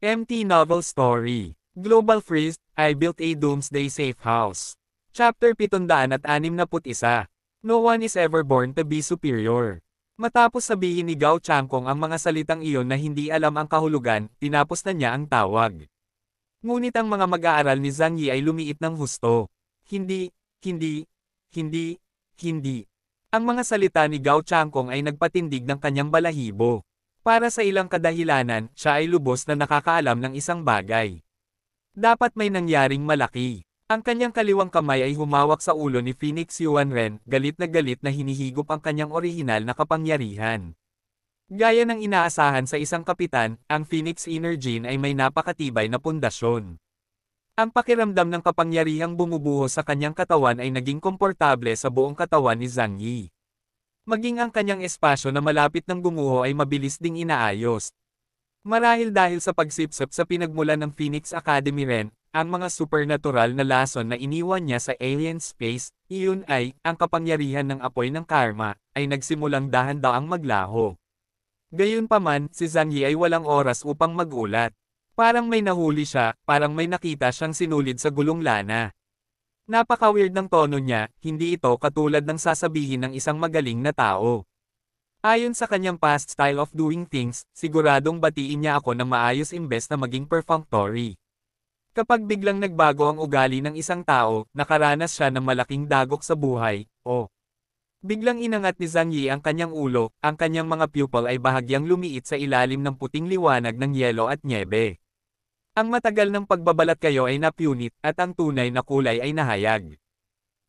MT Novel Story. Global Freeze, I Built a Doomsday Safe House. Chapter 761. No one is ever born to be superior. Matapos sabihin ni Gao Changkong ang mga salitang iyon na hindi alam ang kahulugan, tinapos na niya ang tawag. Ngunit ang mga mag-aaral ni Zhang Yi ay lumiit ng husto. Hindi, hindi, hindi, hindi. Ang mga salita ni Gao Changkong ay nagpatindig ng kanyang balahibo. Para sa ilang kadahilanan, siya ay lubos na nakakaalam ng isang bagay. Dapat may nangyaring malaki. Ang kanyang kaliwang kamay ay humawak sa ulo ni Phoenix Yuanren, galit na hinihigop ang kanyang orihinal na kapangyarihan. Gaya ng inaasahan sa isang kapitan, ang Phoenix Inner Gene ay may napakatibay na pundasyon. Ang pakiramdam ng kapangyarihang bumubuho sa kanyang katawan ay naging komportable sa buong katawan ni Zhang Yi. Maging ang kanyang espasyo na malapit ng gumuho ay mabilis ding inaayos. Marahil dahil sa pagsipsip sa pinagmulan ng Phoenix Academy ren, ang mga supernatural na lason na iniwan niya sa alien space, iyon ay, ang kapangyarihan ng apoy ng karma, ay nagsimulang dahan-daang maglaho. Gayunpaman, si Zhang Yi ay walang oras upang magulat. Parang may nahuli siya, parang may nakita siyang sinulid sa gulong lana. Napaka-weird ng tono niya, hindi ito katulad ng sasabihin ng isang magaling na tao. Ayon sa kanyang past style of doing things, siguradong batiin niya ako ng maayos imbes na maging perfunctory. Kapag biglang nagbago ang ugali ng isang tao, nakaranas siya ng malaking dagok sa buhay, o biglang inangat ni Zhang Yi ang kanyang ulo, ang kanyang mga pupil ay bahagyang lumiit sa ilalim ng puting liwanag ng yelo at nyebe. Ang matagal ng pagbabalat kayo ay napunit, at ang tunay na kulay ay nahayag.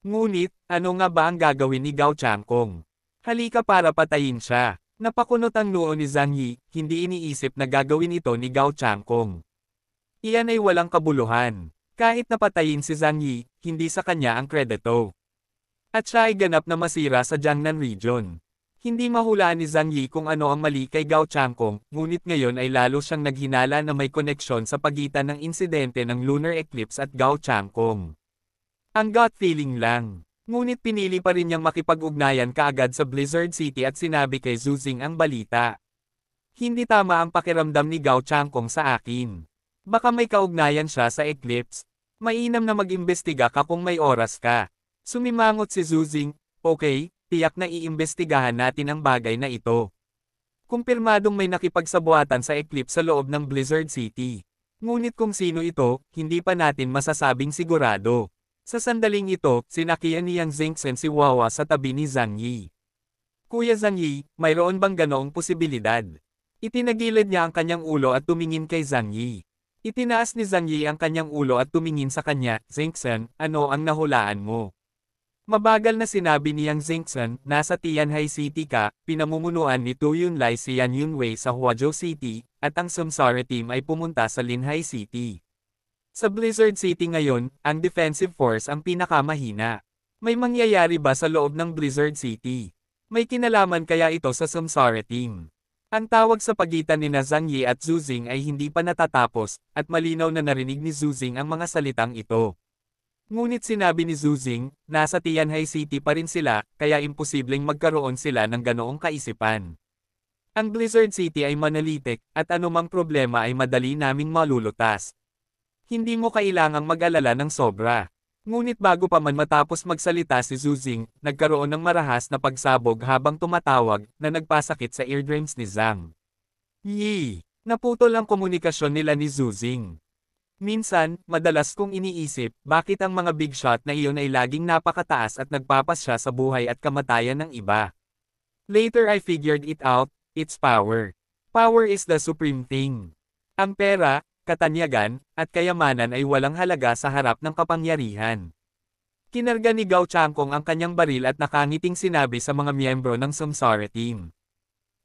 Ngunit, ano nga ba ang gagawin ni Gao Changkong? Halika para patayin siya. Napakunot ang noo ni Zhang Yi, hindi iniisip na gagawin ito ni Gao Changkong. Iyan ay walang kabuluhan. Kahit napatayin si Zhang Yi, hindi sa kanya ang kredito. At siya ay ganap na masira sa Jiangnan region. Hindi mahulaan ni Zhang Yi kung ano ang mali kay Gao Changkong, ngunit ngayon ay lalo siyang naghinala na may koneksyon sa pagitan ng insidente ng lunar eclipse at Gao Changkong. Ang gut feeling lang. Ngunit pinili pa rin niyang makipag-ugnayan kaagad sa Blizzard City at sinabi kay Zhu Xing ang balita. Hindi tama ang pakiramdam ni Gao Changkong sa akin. Baka may kaugnayan siya sa eclipse. Mainam na mag-imbestiga ka kung may oras ka. Sumimangot si Zhu Xing, okay. Tiyak na iimbestigahan natin ang bagay na ito. Kumpirmadong may nakipagsabuatan sa eclipse sa loob ng Blizzard City. Ngunit kung sino ito, hindi pa natin masasabing sigurado. Sa sandaling ito, sinakian ni Yang Zhengzhen si Wawa sa tabi ni Zhang Yi. Kuya Zhang Yi, mayroon bang ganoong posibilidad? Itinagilid niya ang kanyang ulo at tumingin kay Zhang Yi. Itinaas ni Zhang Yi ang kanyang ulo at tumingin sa kanya, Zhengzhen, ano ang nahulaan mo? Mabagal na sinabi ni Yang Zhengzhen, nasa Tianhai City ka, pinamumunuan ni Tu Yunlai si Yan Yunwei sa Huazhou City, at ang Samsara team ay pumunta sa Linhai City. Sa Blizzard City ngayon, ang defensive force ang pinakamahina. May mangyayari ba sa loob ng Blizzard City? May kinalaman kaya ito sa Samsara team? Ang tawag sa pagitan ni Zhang Yi at Zhu Xing ay hindi pa natatapos, at malinaw na narinig ni Zhu Xing ang mga salitang ito. Ngunit sinabi ni Zhu Xing, nasa Tianhai City pa rin sila, kaya imposibleng magkaroon sila ng ganoong kaisipan. Ang Blizzard City ay manalitik, at anumang problema ay madali naming malulutas. Hindi mo kailangang mag-alala ng sobra. Ngunit bago pa man matapos magsalita si Zhu Xing, nagkaroon ng marahas na pagsabog habang tumatawag, na nagpasakit sa eardrums ni Zhang Yi. Naputol ang komunikasyon nila ni Zhu Xing. Minsan, madalas kong iniisip, bakit ang mga big shot na iyon ay laging napakataas at nagpapasya sa buhay at kamatayan ng iba. Later I figured it out, it's power. Power is the supreme thing. Ang pera, katanyagan, at kayamanan ay walang halaga sa harap ng kapangyarihan. Kinarga ni Gao Changkong ang kanyang baril at nakangiting sinabi sa mga miyembro ng Samsara team.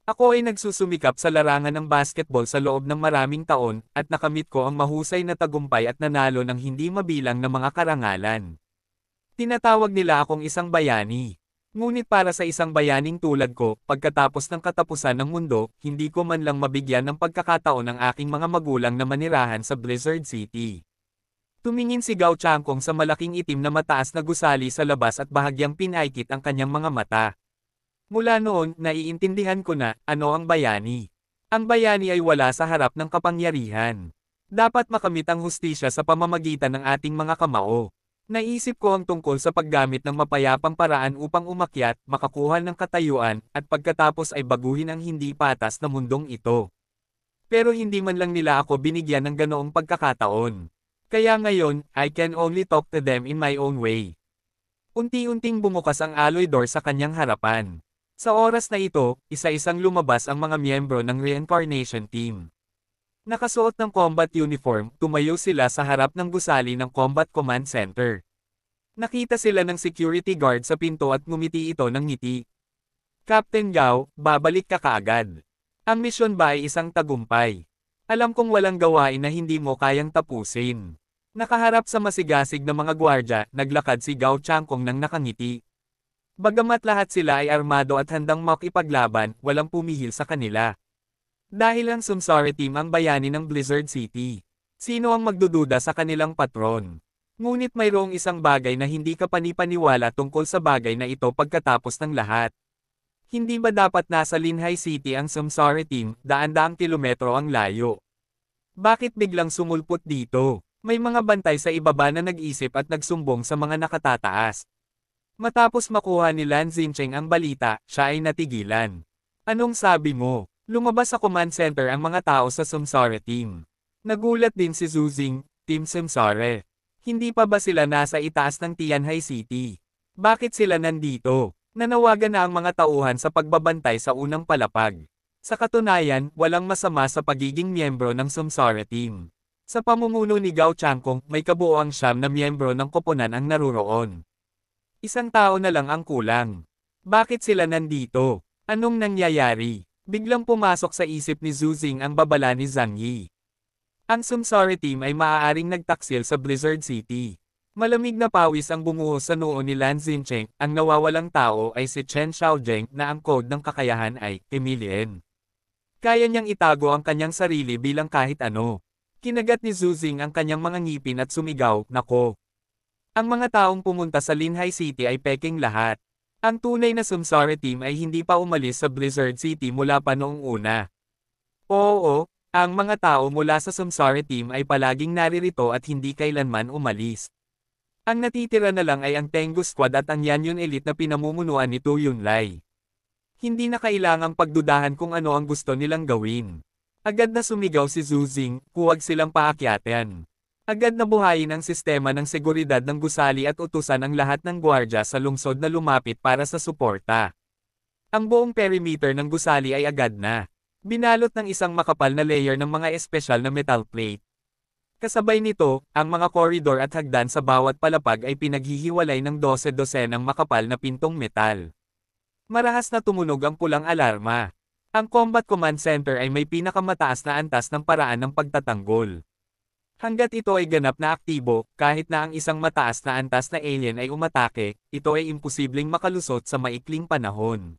Ako ay nagsusumikap sa larangan ng basketball sa loob ng maraming taon, at nakamit ko ang mahusay na tagumpay at nanalo ng hindi mabilang na mga karangalan. Tinatawag nila akong isang bayani. Ngunit para sa isang bayaning tulad ko, pagkatapos ng katapusan ng mundo, hindi ko man lang mabigyan ng pagkakataon ng aking mga magulang na manirahan sa Blizzard City. Tumingin si Gao Changkong sa malaking itim na mataas na gusali sa labas at bahagyang pinaikit ang kanyang mga mata. Mula noon, naiintindihan ko na, ano ang bayani. Ang bayani ay wala sa harap ng kapangyarihan. Dapat makamit ang hustisya sa pamamagitan ng ating mga kamao. Naisip ko ang tungkol sa paggamit ng mapayapang paraan upang umakyat, makakuha ng katayuan, at pagkatapos ay baguhin ang hindi patas na mundong ito. Pero hindi man lang nila ako binigyan ng ganoong pagkakataon. Kaya ngayon, I can only talk to them in my own way. Unti-unting bumukas ang alloy door sa kanyang harapan. Sa oras na ito, isa-isang lumabas ang mga miyembro ng reincarnation team. Nakasuot ng combat uniform, tumayo sila sa harap ng gusali ng Combat Command Center. Nakita sila ng security guard sa pinto at ngumiti ito ng ngiti. Captain Gao, babalik ka kaagad. Ang misyon ba ay isang tagumpay? Alam kong walang gawain na hindi mo kayang tapusin. Nakaharap sa masigasig na mga gwardya, naglakad si Gao Changkong nang nakangiti. Bagamat lahat sila ay armado at handang makipaglaban, walang pumihil sa kanila. Dahil ang Samsara Team ang bayani ng Blizzard City. Sino ang magdududa sa kanilang patron? Ngunit mayroong isang bagay na hindi ka panipaniwala tungkol sa bagay na ito pagkatapos ng lahat. Hindi ba dapat nasa Linhai City ang Samsara Team, daan-daang kilometro ang layo? Bakit biglang sumulpot dito? May mga bantay sa ibaba na nag-isip at nagsumbong sa mga nakatataas. Matapos makuha ni Lan Xincheng ang balita, siya ay natigilan. Anong sabi mo? Lumabas sa command center ang mga tao sa Samsara Team. Nagulat din si Zuzing, Team Samsara. Hindi pa ba sila nasa itaas ng Tianhai City? Bakit sila nandito? Nanawagan na ang mga tauhan sa pagbabantay sa unang palapag. Sa katunayan, walang masama sa pagiging miyembro ng Samsara Team. Sa pamumuno ni Gao Changkong, may kabuoang 9 na miyembro ng koponan ang naruroon. Isang tao na lang ang kulang. Bakit sila nandito? Anong nangyayari? Biglang pumasok sa isip ni Zuzing ang babala ni Zhang Yi. Ang Samsara Team ay maaaring nagtaksil sa Blizzard City. Malamig na pawis ang bumuhos sa noo ni Lan Xincheng, ang nawawalang tao ay si Chen Xiaojeng na ang code ng kakayahan ay Chameleon. Kaya niyang itago ang kanyang sarili bilang kahit ano. Kinagat ni Zuzing ang kanyang mga ngipin at sumigaw, "Nako! Ang mga taong pumunta sa Linhai City ay peking lahat. Ang tunay na Samsara Team ay hindi pa umalis sa Blizzard City mula pa noong una." Oo, ang mga tao mula sa Samsara Team ay palaging naririto at hindi kailanman umalis. Ang natitira na lang ay ang Tengu Squad at ang Yanyun Elite na pinamumunuan ni Tu Yunlai. Hindi na kailangang pagdudahan kung ano ang gusto nilang gawin. Agad na sumigaw si Zuzing, huwag silang paakyatan. Agad na buhayin ang sistema ng seguridad ng gusali at utusan ang lahat ng gwardya sa lungsod na lumapit para sa suporta. Ang buong perimeter ng gusali ay agad na binalot ng isang makapal na layer ng mga espesyal na metal plate. Kasabay nito, ang mga koridor at hagdan sa bawat palapag ay pinaghihiwalay ng 12-dosenang makapal na pintong metal. Marahas na tumunog ang pulang alarma. Ang Combat Command Center ay may pinakamataas na antas ng paraan ng pagtatanggol. Hanggat ito ay ganap na aktibo, kahit na ang isang mataas na antas na alien ay umatake, ito ay imposibleng makalusot sa maikling panahon.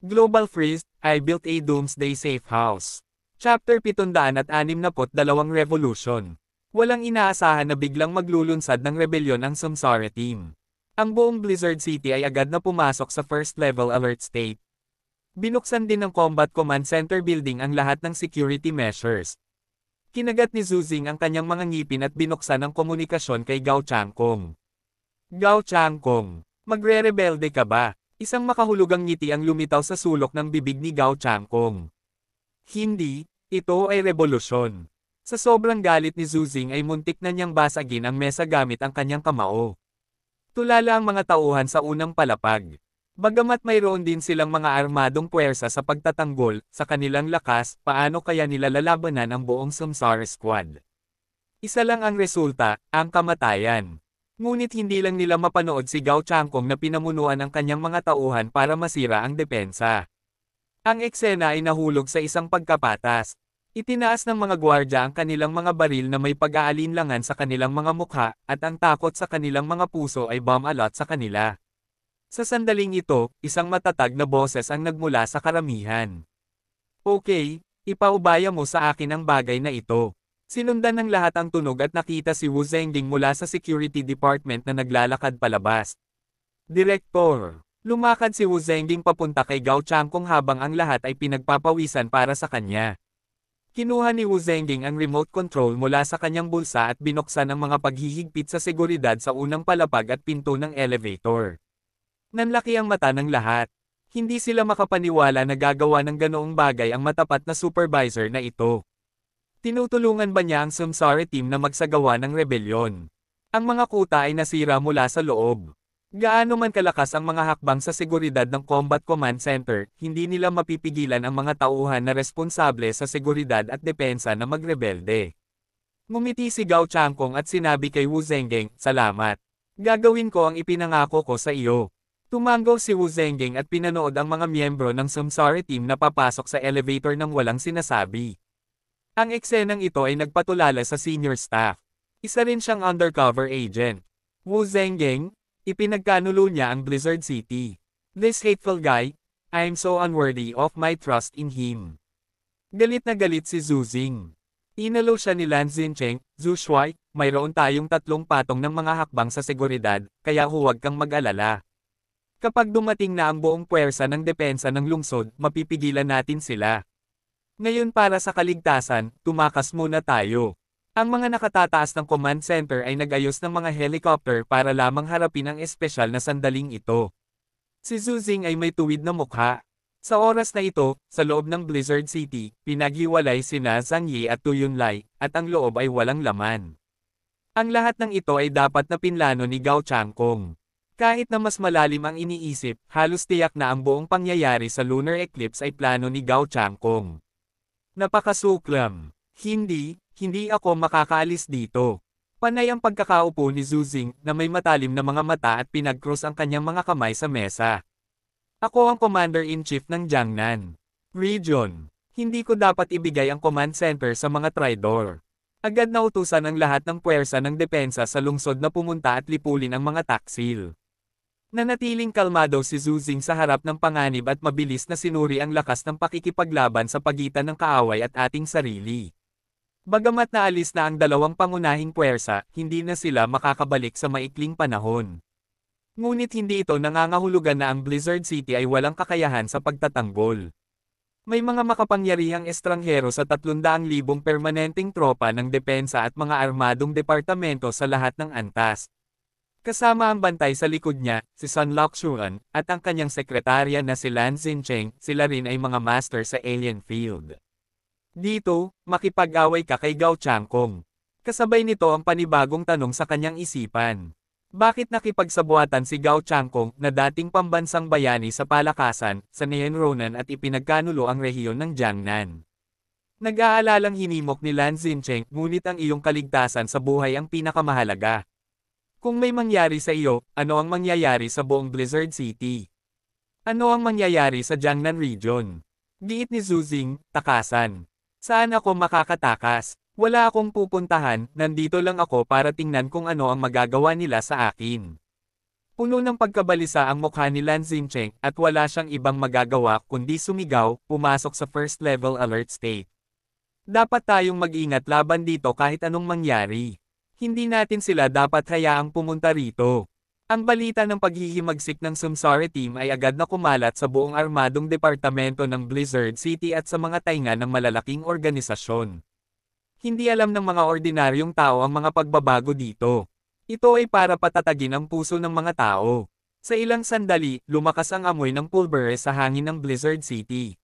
Global Freeze, I Built a Doomsday Safe House. Chapter 762 Revolution. Walang inaasahan na biglang maglulunsad ng rebelyon ang Samsara Team. Ang buong Blizzard City ay agad na pumasok sa first level alert state. Binuksan din ng Combat Command Center building ang lahat ng security measures. Kinagat ni Zuzing ang kanyang mga ngipin at binuksan ang komunikasyon kay Gao Changkong. Gao Changkong, magre-rebelde ka ba? Isang makahulugang ngiti ang lumitaw sa sulok ng bibig ni Gao Changkong. Hindi, ito ay revolusyon. Sa sobrang galit ni Zuzing ay muntik na niyang basagin ang mesa gamit ang kanyang kamao. Tulala ang mga tauhan sa unang palapag. Bagamat mayroon din silang mga armadong puwersa sa pagtatanggol, sa kanilang lakas, paano kaya nila lalabanan ang buong Samsara Squad? Isa lang ang resulta, ang kamatayan. Ngunit hindi lang nila mapanood si Gao Changkong na pinamunuan ang kanyang mga tauhan para masira ang depensa. Ang eksena ay nahulog sa isang pagkapatas. Itinaas ng mga gwardya ang kanilang mga baril na may pag-aalinlangan sa kanilang mga mukha, at ang takot sa kanilang mga puso ay bomb-alot sa kanila. Sa sandaling ito, isang matatag na boses ang nagmula sa karamihan. Okay, ipaubaya mo sa akin ang bagay na ito. Sinundan ng lahat ang tunog at nakita si Wu Zhengjing mula sa security department na naglalakad palabas. Direktor, lumakad si Wu Zhengjing papunta kay Gao Changkong habang ang lahat ay pinagpapawisan para sa kanya. Kinuha ni Wu Zhengjing ang remote control mula sa kanyang bulsa at binuksan ang mga paghihigpit sa seguridad sa unang palapag at pinto ng elevator. Nanlaki ang mata ng lahat. Hindi sila makapaniwala na gagawa ng ganoong bagay ang matapat na supervisor na ito. Tinutulungan ba niya ang Samsara team na magsagawa ng rebelyon? Ang mga kuta ay nasira mula sa loob. Gaano man kalakas ang mga hakbang sa seguridad ng Combat Command Center, hindi nila mapipigilan ang mga tauhan na responsable sa seguridad at depensa na magrebelde. Ngumiti si Gao Changkong at sinabi kay Wu Zhengjing, "Salamat. Gagawin ko ang ipinangako ko sa iyo." Tumango si Wu Zhengjing at pinanood ang mga miyembro ng Samsara team na papasok sa elevator nang walang sinasabi. Ang eksenang ito ay nagpatulala sa senior staff. Isa rin siyang undercover agent. Wu Zhengjing, ipinagkanulo niya ang Blizzard City. "This hateful guy, I'm so unworthy of my trust in him." Galit na galit si Zhu Xing. Inalo siya ni Lan Xincheng, "Zhu Shuai, mayroon tayong 3 patong ng mga hakbang sa seguridad, kaya huwag kang mag-alala. Kapag dumating na ang buong puwersa ng depensa ng lungsod, mapipigilan natin sila. Ngayon para sa kaligtasan, tumakas muna tayo." Ang mga nakatataas ng command center ay nag-ayos ng mga helicopter para lamang harapin ang espesyal na sandaling ito. Si Zhu Xing ay may tuwid na mukha. Sa oras na ito, sa loob ng Blizzard City, pinaghiwalay sina Zhang Yi at Tu Yunlai, at ang loob ay walang laman. Ang lahat ng ito ay dapat na pinlano ni Gao Changkong. Kahit na mas malalim ang iniisip, halos tiyak na ang buong pangyayari sa lunar eclipse ay plano ni Gao Changkong. Napakasuklam. Hindi ako makakaalis dito. Panay ang pagkakaupo ni Zhu Xing na may matalim na mga mata at pinag-cross ang kanyang mga kamay sa mesa. "Ako ang Commander-in-Chief ng Jiangnan Region. Hindi ko dapat ibigay ang command center sa mga traidor." Agad na utusan ang lahat ng puwersa ng depensa sa lungsod na pumunta at lipulin ang mga taksil. Nanatiling kalmado si Zhu Xing sa harap ng panganib at mabilis na sinuri ang lakas ng pakikipaglaban sa pagitan ng kaaway at ating sarili. Bagamat naalis na ang 2 pangunahing puwersa, hindi na sila makakabalik sa maikling panahon. Ngunit hindi ito nangangahulugan na ang Blizzard City ay walang kakayahan sa pagtatanggol. May mga makapangyarihang estranghero sa 300,000 permanenteng tropa ng depensa at mga armadong departamento sa lahat ng antas. Kasama ang bantay sa likod niya, si Sun Luxuan, at ang kanyang sekretarya na si Lan Xincheng, sila rin ay mga master sa alien field. Dito, makipag-away ka kay Gao Changkong. Kasabay nito ang panibagong tanong sa kanyang isipan. Bakit nakipagsabuatan si Gao Changkong na dating pambansang bayani sa palakasan, sa Neanronan at ipinagkanulo ang rehiyon ng Jiangnan? Nag-aalalang hinimok ni Lan Xincheng, ngunit ang iyong kaligtasan sa buhay ang pinakamahalaga. Kung may mangyari sa iyo, ano ang mangyayari sa buong Blizzard City? Ano ang mangyayari sa Jiangnan Region? Giit ni Zhu Xing, "Takasan. Saan ako makakatakas? Wala akong pupuntahan, nandito lang ako para tingnan kung ano ang magagawa nila sa akin." Puno ng pagkabalisa ang mukha ni Lan Xincheng at wala siyang ibang magagawa kundi sumigaw, pumasok sa first level alert state. "Dapat tayong mag-ingat laban dito kahit anong mangyari. Hindi natin sila dapat hayaang pumunta rito." Ang balita ng paghihimagsik ng Samsara team ay agad na kumalat sa buong armadong departamento ng Blizzard City at sa mga tainga ng malalaking organisasyon. Hindi alam ng mga ordinaryong tao ang mga pagbabago dito. Ito ay para patatagin ang puso ng mga tao. Sa ilang sandali, lumakas ang amoy ng pulbere sa hangin ng Blizzard City.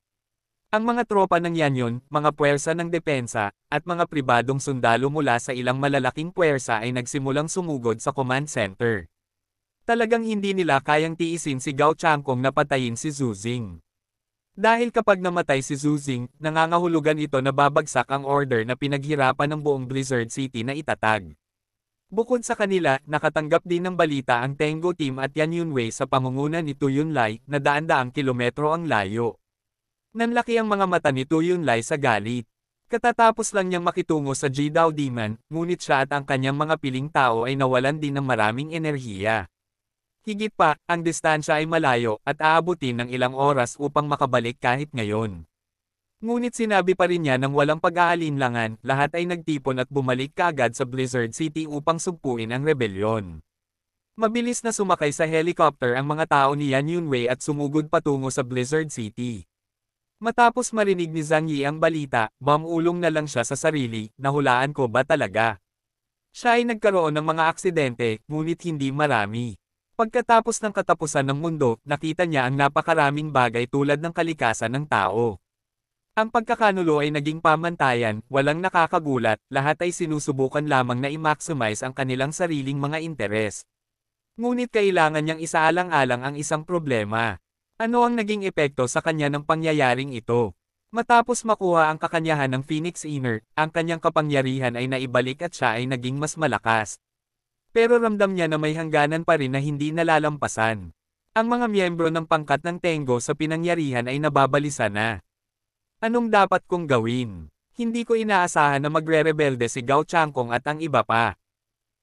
Ang mga tropa ng Yanyon, mga puwersa ng depensa, at mga pribadong sundalo mula sa ilang malalaking puwersa ay nagsimulang sumugod sa command center. Talagang hindi nila kayang tiisin si Gao Changkong na patayin si Zhu Xing. Dahil kapag namatay si Zhu Xing, nangangahulugan ito na babagsak ang order na pinaghirapan ng buong Blizzard City na itatag. Bukod sa kanila, nakatanggap din ng balita ang Tengo Team at Yan Yunwei sa pangunguna ni Tu Yunlai na daan-daang kilometro ang layo. Nanlaki ang mga mata ni Tu Yunlai sa galit. Katatapos lang niyang makitungo sa Jidao Demon, ngunit siya at ang kanyang mga piling tao ay nawalan din ng maraming enerhiya. Higit pa, ang distansya ay malayo at aabutin ng ilang oras upang makabalik kahit ngayon. Ngunit sinabi pa rin niya ng walang pag-aalinlangan, lahat ay nagtipon at bumalik kaagad sa Blizzard City upang sugpuin ang rebelyon. Mabilis na sumakay sa helicopter ang mga tao ni Yan Yunwei at sumugod patungo sa Blizzard City. Matapos marinig ni Zhang Yi ang balita, mamulong na lang siya sa sarili, nahulaan ko ba talaga? Siya ay nagkaroon ng mga aksidente, ngunit hindi marami. Pagkatapos ng katapusan ng mundo, nakita niya ang napakaraming bagay tulad ng kalikasan ng tao. Ang pagkakanulo ay naging pamantayan, walang nakakagulat, lahat ay sinusubukan lamang na i-maximize ang kanilang sariling mga interes. Ngunit kailangan niyang isaalang-alang ang isang problema. Ano ang naging epekto sa kanya ng pangyayaring ito? Matapos makuha ang kakanyahan ng Phoenix Inner, ang kanyang kapangyarihan ay naibalik at siya ay naging mas malakas. Pero ramdam niya na may hangganan pa rin na hindi nalalampasan. Ang mga miyembro ng pangkat ng Tengo sa pinangyarihan ay nababalisa na. Anong dapat kong gawin? Hindi ko inaasahan na magre-rebelde si Gao Changkong at ang iba pa.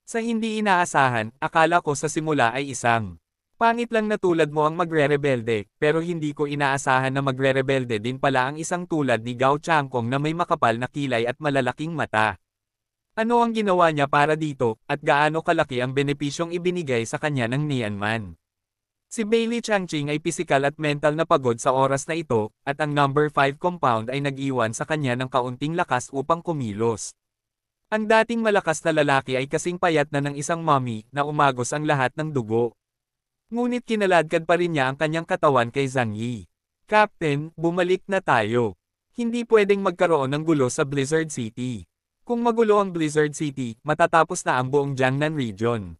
Sa hindi inaasahan, akala ko sa simula ay isang pangit lang na tulad mo ang magre-rebelde, pero hindi ko inaasahan na magre-rebelde din pala ang isang tulad ni Gao Changkong na may makapal na kilay at malalaking mata. Ano ang ginawa niya para dito, at gaano kalaki ang benepisyong ibinigay sa kanya ng Nianman? Si Bailey Changqing ay pisikal at mental na pagod sa oras na ito, at ang number 5 compound ay nag-iwan sa kanya ng kaunting lakas upang kumilos. Ang dating malakas na lalaki ay kasing payat na ng isang mommy na umagos ang lahat ng dugo. Ngunit kinaladkad pa rin niya ang kanyang katawan kay Zhang Yi. Captain, bumalik na tayo. Hindi pwedeng magkaroon ng gulo sa Blizzard City. Kung magulo ang Blizzard City, matatapos na ang buong Jiangnan region.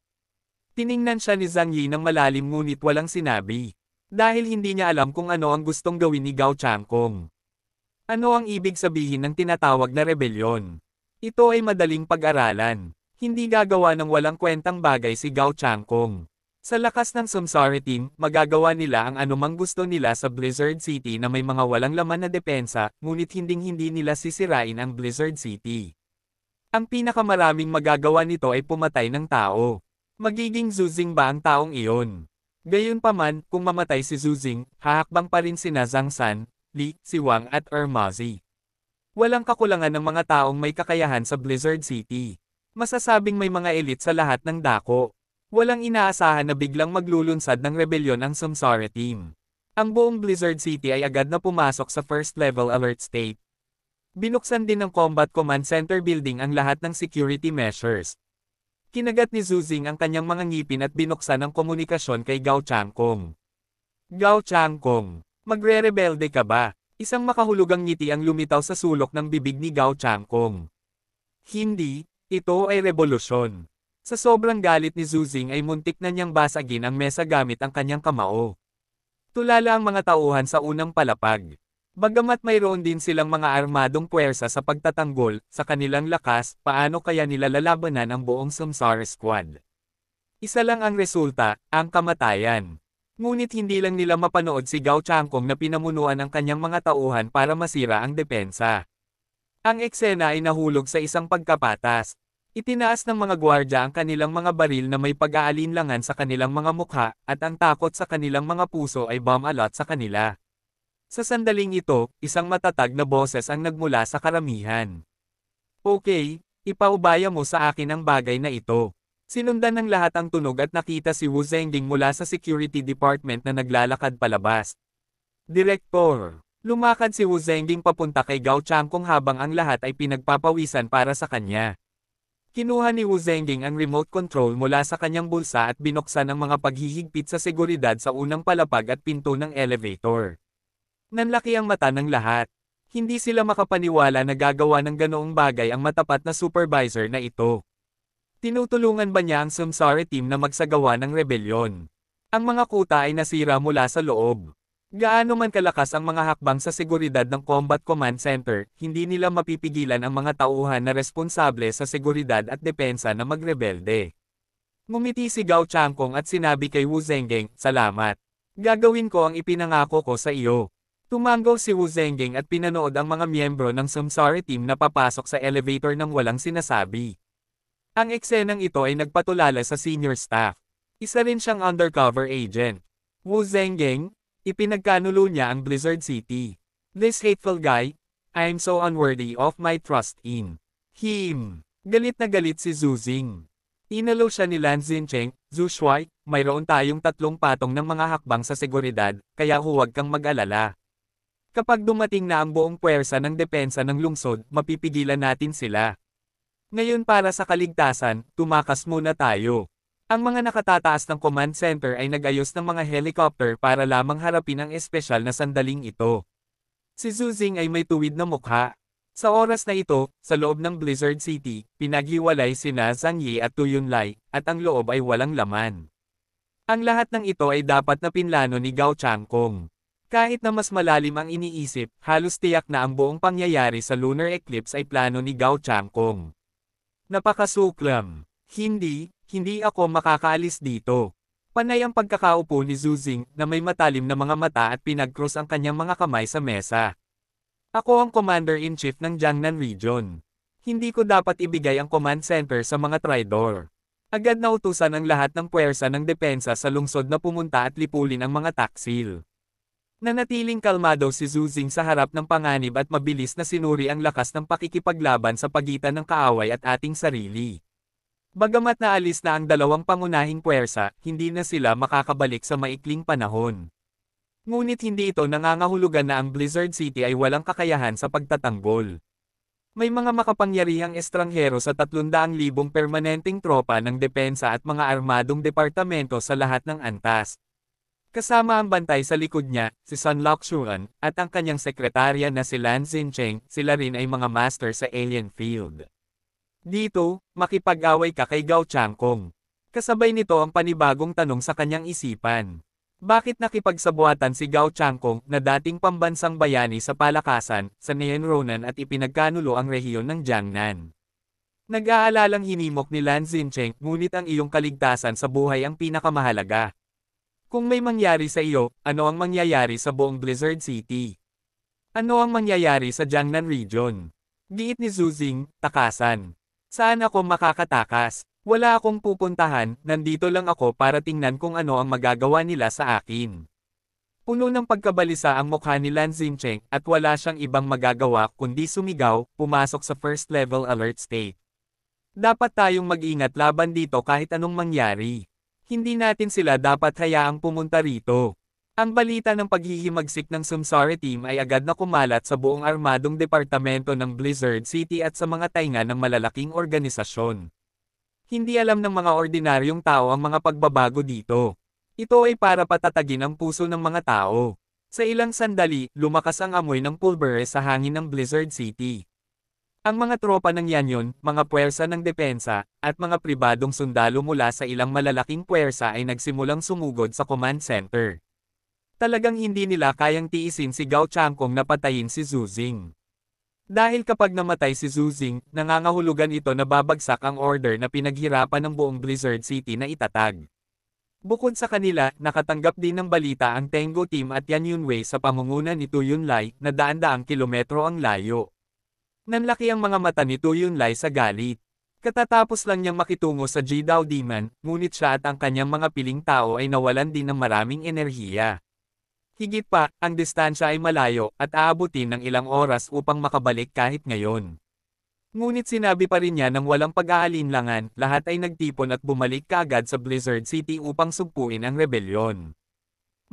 Tiningnan siya ni Zhang Yi ng malalim ngunit walang sinabi. Dahil hindi niya alam kung ano ang gustong gawin ni Gao Changkong. Ano ang ibig sabihin ng tinatawag na rebelyon? Ito ay madaling pag-aralan. Hindi gagawa ng walang kwentang bagay si Gao Changkong. Sa lakas ng Samsara Team, magagawa nila ang anumang gusto nila sa Blizzard City na may mga walang laman na depensa, ngunit hinding-hindi nila sisirain ang Blizzard City. Ang pinakamaraming magagawa nito ay pumatay ng tao. Magiging Zuzing ba ang taong iyon? Gayunpaman, kung mamatay si Zuzing, hahakbang pa rin sina Zhang San, Li, Si Wang at Ermazi. Walang kakulangan ng mga taong may kakayahan sa Blizzard City. Masasabing may mga elite sa lahat ng dako. Walang inaasahan na biglang maglulunsad ng rebelyon ang Samsara Team. Ang buong Blizzard City ay agad na pumasok sa first level alert state. Binuksan din ng Combat Command Center building ang lahat ng security measures. Kinagat ni Zuzing ang kanyang mga ngipin at binuksan ang komunikasyon kay Gao Changkong. Gao Changkong, magre-rebelde ka ba? Isang makahulugang ngiti ang lumitaw sa sulok ng bibig ni Gao Changkong. Hindi, ito ay revolusyon. Sa sobrang galit ni Zuzing ay muntik na niyang basagin ang mesa gamit ang kanyang kamao. Tulala ang mga tauhan sa unang palapag. Bagamat mayroon din silang mga armadong puwersa sa pagtatanggol, sa kanilang lakas, paano kaya nila lalabanan ang buong Samsara Squad? Isa lang ang resulta, ang kamatayan. Ngunit hindi lang nila mapanood si Gao Changkong na pinamunuan ang kanyang mga tauhan para masira ang depensa. Ang eksena ay nahulog sa isang pagkapatas. Itinaas ng mga gwardya ang kanilang mga baril na may pag-aalinlangan sa kanilang mga mukha, at ang takot sa kanilang mga puso ay bumalot sa kanila. Sa sandaling ito, isang matatag na boses ang nagmula sa karamihan. Okay, ipaubaya mo sa akin ang bagay na ito. Sinundan ng lahat ang tunog at nakita si Wu Zhengjing mula sa security department na naglalakad palabas. Direktor, lumakad si Wu Zhengjing papunta kay Gao Changkong habang ang lahat ay pinagpapawisan para sa kanya. Kinuha ni Wu Zhengjing ang remote control mula sa kanyang bulsa at binuksan ang mga paghihigpit sa seguridad sa unang palapag at pinto ng elevator. Nanlaki ang mata ng lahat. Hindi sila makapaniwala na gagawa ng ganoong bagay ang matapat na supervisor na ito. Tinutulungan ba niya ang Samsara Team na magsagawa ng rebelyon? Ang mga kuta ay nasira mula sa loob. Gaano man kalakas ang mga hakbang sa seguridad ng Combat Command Center, hindi nila mapipigilan ang mga tauhan na responsable sa seguridad at depensa na magrebelde. Ngumiti si Gao Changkong at sinabi kay Wu Zhengjing, "Salamat. Gagawin ko ang ipinangako ko sa iyo." Tumango si Wu Zhengjing at pinanood ang mga miyembro ng Samsara Team na papasok sa elevator nang walang sinasabi. Ang eksenang ito ay nagpatulala sa senior staff. Isa rin siyang undercover agent. Wu Zhengjing, ipinagkanulo niya ang Blizzard City. This hateful guy, I'm so unworthy of my trust in him. Galit na galit si Zuzing. Inalo siya ni Lan Xincheng, Zhu Shuai, mayroon tayong 3 patong ng mga hakbang sa seguridad, kaya huwag kang mag-alala. Kapag dumating na ang buong puwersa ng depensa ng lungsod, mapipigilan natin sila. Ngayon para sa kaligtasan, tumakas muna tayo. Ang mga nakatataas ng command center ay nag-ayos ng mga helicopter para lamang harapin ang espesyal na sandaling ito. Si Zuzing ay may tuwid na mukha. Sa oras na ito, sa loob ng Blizzard City, pinaghiwalay sina Zhang Yi at Tu Yunlai, at ang loob ay walang laman. Ang lahat ng ito ay dapat na pinlano ni Gao Changkong. Kahit na mas malalim ang iniisip, halos tiyak na ang buong pangyayari sa lunar eclipse ay plano ni Gao Changkong. Napakasuklam. Hindi ako makakaalis dito. Panay ang pagkakaupo ni Zuzing na may matalim na mga mata at pinag-cross ang kanyang mga kamay sa mesa. Ako ang Commander-in-Chief ng Jiangnan Region. Hindi ko dapat ibigay ang command center sa mga traidor. Agad na utusan ang lahat ng puwersa ng depensa sa lungsod na pumunta at lipulin ang mga taksil. Nanatiling kalmado si Zuzing sa harap ng panganib at mabilis na sinuri ang lakas ng pakikipaglaban sa pagitan ng kaaway at ating sarili. Bagamat naalis na ang dalawang pangunahing puwersa, hindi na sila makakabalik sa maikling panahon. Ngunit hindi ito nangangahulugan na ang Blizzard City ay walang kakayahan sa pagtatanggol. May mga makapangyarihang estranghero sa 300,000 permanenteng tropa ng depensa at mga armadong departamento sa lahat ng antas. Kasama ang bantay sa likod niya, si Sun Luxuan, at ang kanyang sekretarya na si Lan Xincheng, sila rin ay mga master sa alien field. Dito, makipag-away ka kay Gao Changkong. Kasabay nito ang panibagong tanong sa kanyang isipan. Bakit nakipagsabuatan si Gao Changkong na dating pambansang bayani sa palakasan, sa Neon Ronan at ipinagkanulo ang rehiyon ng Jiangnan? Nag-aalalang hinimok ni Lan Xincheng, ngunit ang iyong kaligtasan sa buhay ang pinakamahalaga. Kung may mangyari sa iyo, ano ang mangyayari sa buong Blizzard City? Ano ang mangyayari sa Jiangnan Region? Giit ni Zuzing, takasan. Saan ako makakatakas? Wala akong pupuntahan, nandito lang ako para tingnan kung ano ang magagawa nila sa akin. Puno ng pagkabalisa ang mukha ni Lan Xincheng at wala siyang ibang magagawa kundi sumigaw, pumasok sa first level alert state. Dapat tayong mag-ingat laban dito kahit anong mangyari. Hindi natin sila dapat hayaang pumunta rito. Ang balita ng paghihimagsik ng Sumsari team ay agad na kumalat sa buong armadong departamento ng Blizzard City at sa mga tainga ng malalaking organisasyon. Hindi alam ng mga ordinaryong tao ang mga pagbabago dito. Ito ay para patatagin ang puso ng mga tao. Sa ilang sandali, lumakas ang amoy ng pulberes sa hangin ng Blizzard City. Ang mga tropa ng Yanyon, mga puwersa ng depensa, at mga pribadong sundalo mula sa ilang malalaking puwersa ay nagsimulang sumugod sa command center. Talagang hindi nila kayang tiisin si Gao Changkong na patayin si Zuzing. Dahil kapag namatay si Zuzing, nangangahulugan ito na babagsak ang order na pinaghirapan ng buong Blizzard City na itatag. Bukod sa kanila, nakatanggap din ng balita ang Tengo Team at Yan Yunwei sa pamumuno ni Tu Yunlai na daan-daang kilometro ang layo. Nanlaki ang mga mata ni Tu Yunlai sa galit. Katatapos lang niyang makitungo sa Jidao Demon, ngunit siya at ang kanyang mga piling tao ay nawalan din ng maraming enerhiya. Higit pa, ang distansya ay malayo at aabutin ng ilang oras upang makabalik kahit ngayon. Ngunit sinabi pa rin niya ng walang pag-aalinlangan, lahat ay nagtipon at bumalik kaagad sa Blizzard City upang sugpuin ang rebelyon.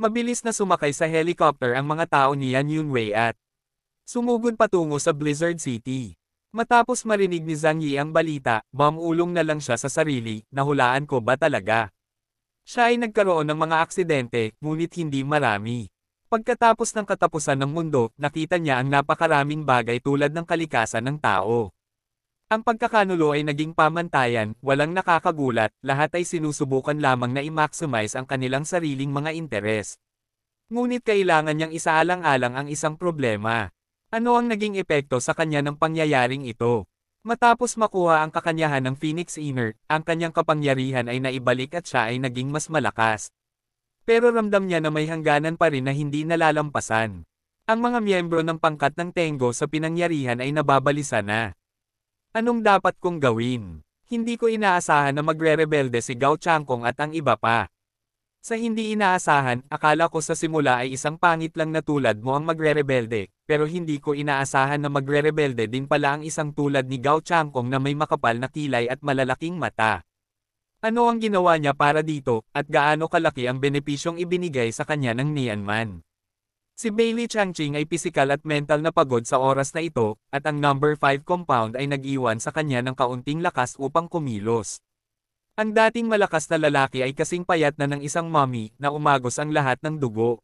Mabilis na sumakay sa helicopter ang mga tao ni Yan Yunwei at sumugod patungo sa Blizzard City. Matapos marinig ni Zhang Yi ang balita, mamulong na lang siya sa sarili, nahulaan ko ba talaga? Siya ay nagkaroon ng mga aksidente, ngunit hindi marami. Pagkatapos ng katapusan ng mundo, nakita niya ang napakaraming bagay tulad ng kalikasan ng tao. Ang pagkakanulo ay naging pamantayan, walang nakakagulat, lahat ay sinusubukan lamang na i-maximize ang kanilang sariling mga interes. Ngunit kailangan niyang isaalang-alang ang isang problema. Ano ang naging epekto sa kanya ng pangyayaring ito? Matapos makuha ang kakanyahan ng Phoenix Inner, ang kanyang kapangyarihan ay naibalik at siya ay naging mas malakas. Pero ramdam niya na may hangganan pa rin na hindi nalalampasan. Ang mga miyembro ng pangkat ng Tengo sa pinangyarihan ay nababalisa na. Anong dapat kong gawin? Hindi ko inaasahan na magre-rebelde si Gao Changkong at ang iba pa. Sa hindi inaasahan, akala ko sa simula ay isang pangit lang na tulad mo ang magre-rebelde, pero hindi ko inaasahan na magre-rebelde din pala ang isang tulad ni Gao Changkong na may makapal na kilay at malalaking mata. Ano ang ginawa niya para dito, at gaano kalaki ang benepisyong ibinigay sa kanya ng Nianman? Si Bailey Changqing ay pisikal at mental na pagod sa oras na ito, at ang number 5 compound ay nag-iwan sa kanya ng kaunting lakas upang kumilos. Ang dating malakas na lalaki ay kasing payat na ng isang mommy na umagos ang lahat ng dugo.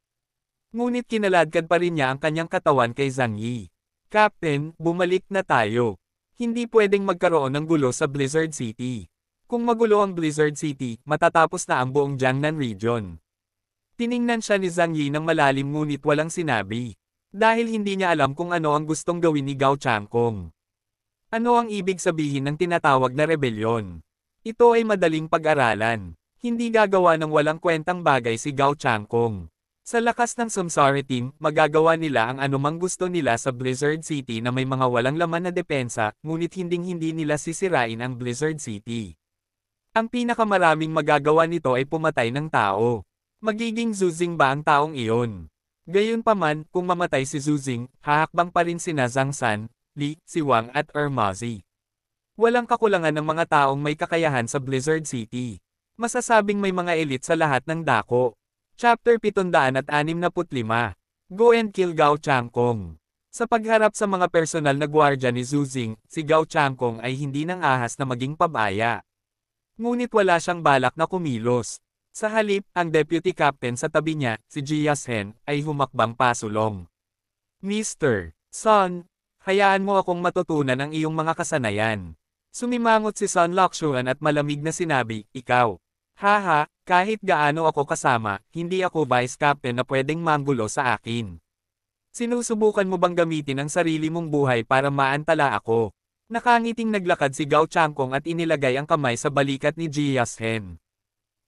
Ngunit kinaladkad pa rin niya ang kanyang katawan kay Zhang Yi. Captain, bumalik na tayo. Hindi pwedeng magkaroon ng gulo sa Blizzard City. Kung magulo ang Blizzard City, matatapos na ang buong Jiangnan region. Tiningnan siya ni Zhang Yi ng malalim ngunit walang sinabi. Dahil hindi niya alam kung ano ang gustong gawin ni Gao Changkong. Ano ang ibig sabihin ng tinatawag na rebelyon? Ito ay madaling pag-aralan. Hindi gagawa ng walang kwentang bagay si Gao Changkong. Sa lakas ng Samsara Team, magagawa nila ang anumang gusto nila sa Blizzard City na may mga walang laman na depensa, ngunit hinding-hindi nila sisirain ang Blizzard City. Ang pinakamaraming magagawa nito ay pumatay ng tao. Magiging Zuzing ba ang taong iyon? Gayunpaman, kung mamatay si Zuzing, hahakbang pa rin sina Zhang San, Li, si Wang at Ermazi. Walang kakulangan ng mga taong may kakayahan sa Blizzard City. Masasabing may mga elite sa lahat ng dako. Chapter 765. Go and kill Gao Changkong. Sa pagharap sa mga personal na gwardya ni Zuzing, si Gao Changkong ay hindi nang ahas na maging pabaya. Ngunit wala siyang balak na kumilos. Sa halip, ang deputy captain sa tabi niya, si Jia Sen, ay humakbang pasulong. Mr. Son, hayaan mo akong matutunan ang iyong mga kasanayan. Sumimangot si Son Lakshuan at malamig na sinabi, ikaw. Haha, kahit gaano ako kasama, hindi ako vice captain na pwedeng manggulo sa akin. Sinusubukan mo bang gamitin ang sarili mong buhay para maantala ako? Nakangiting naglakad si Gao Changkong at inilagay ang kamay sa balikat ni Jia Sen.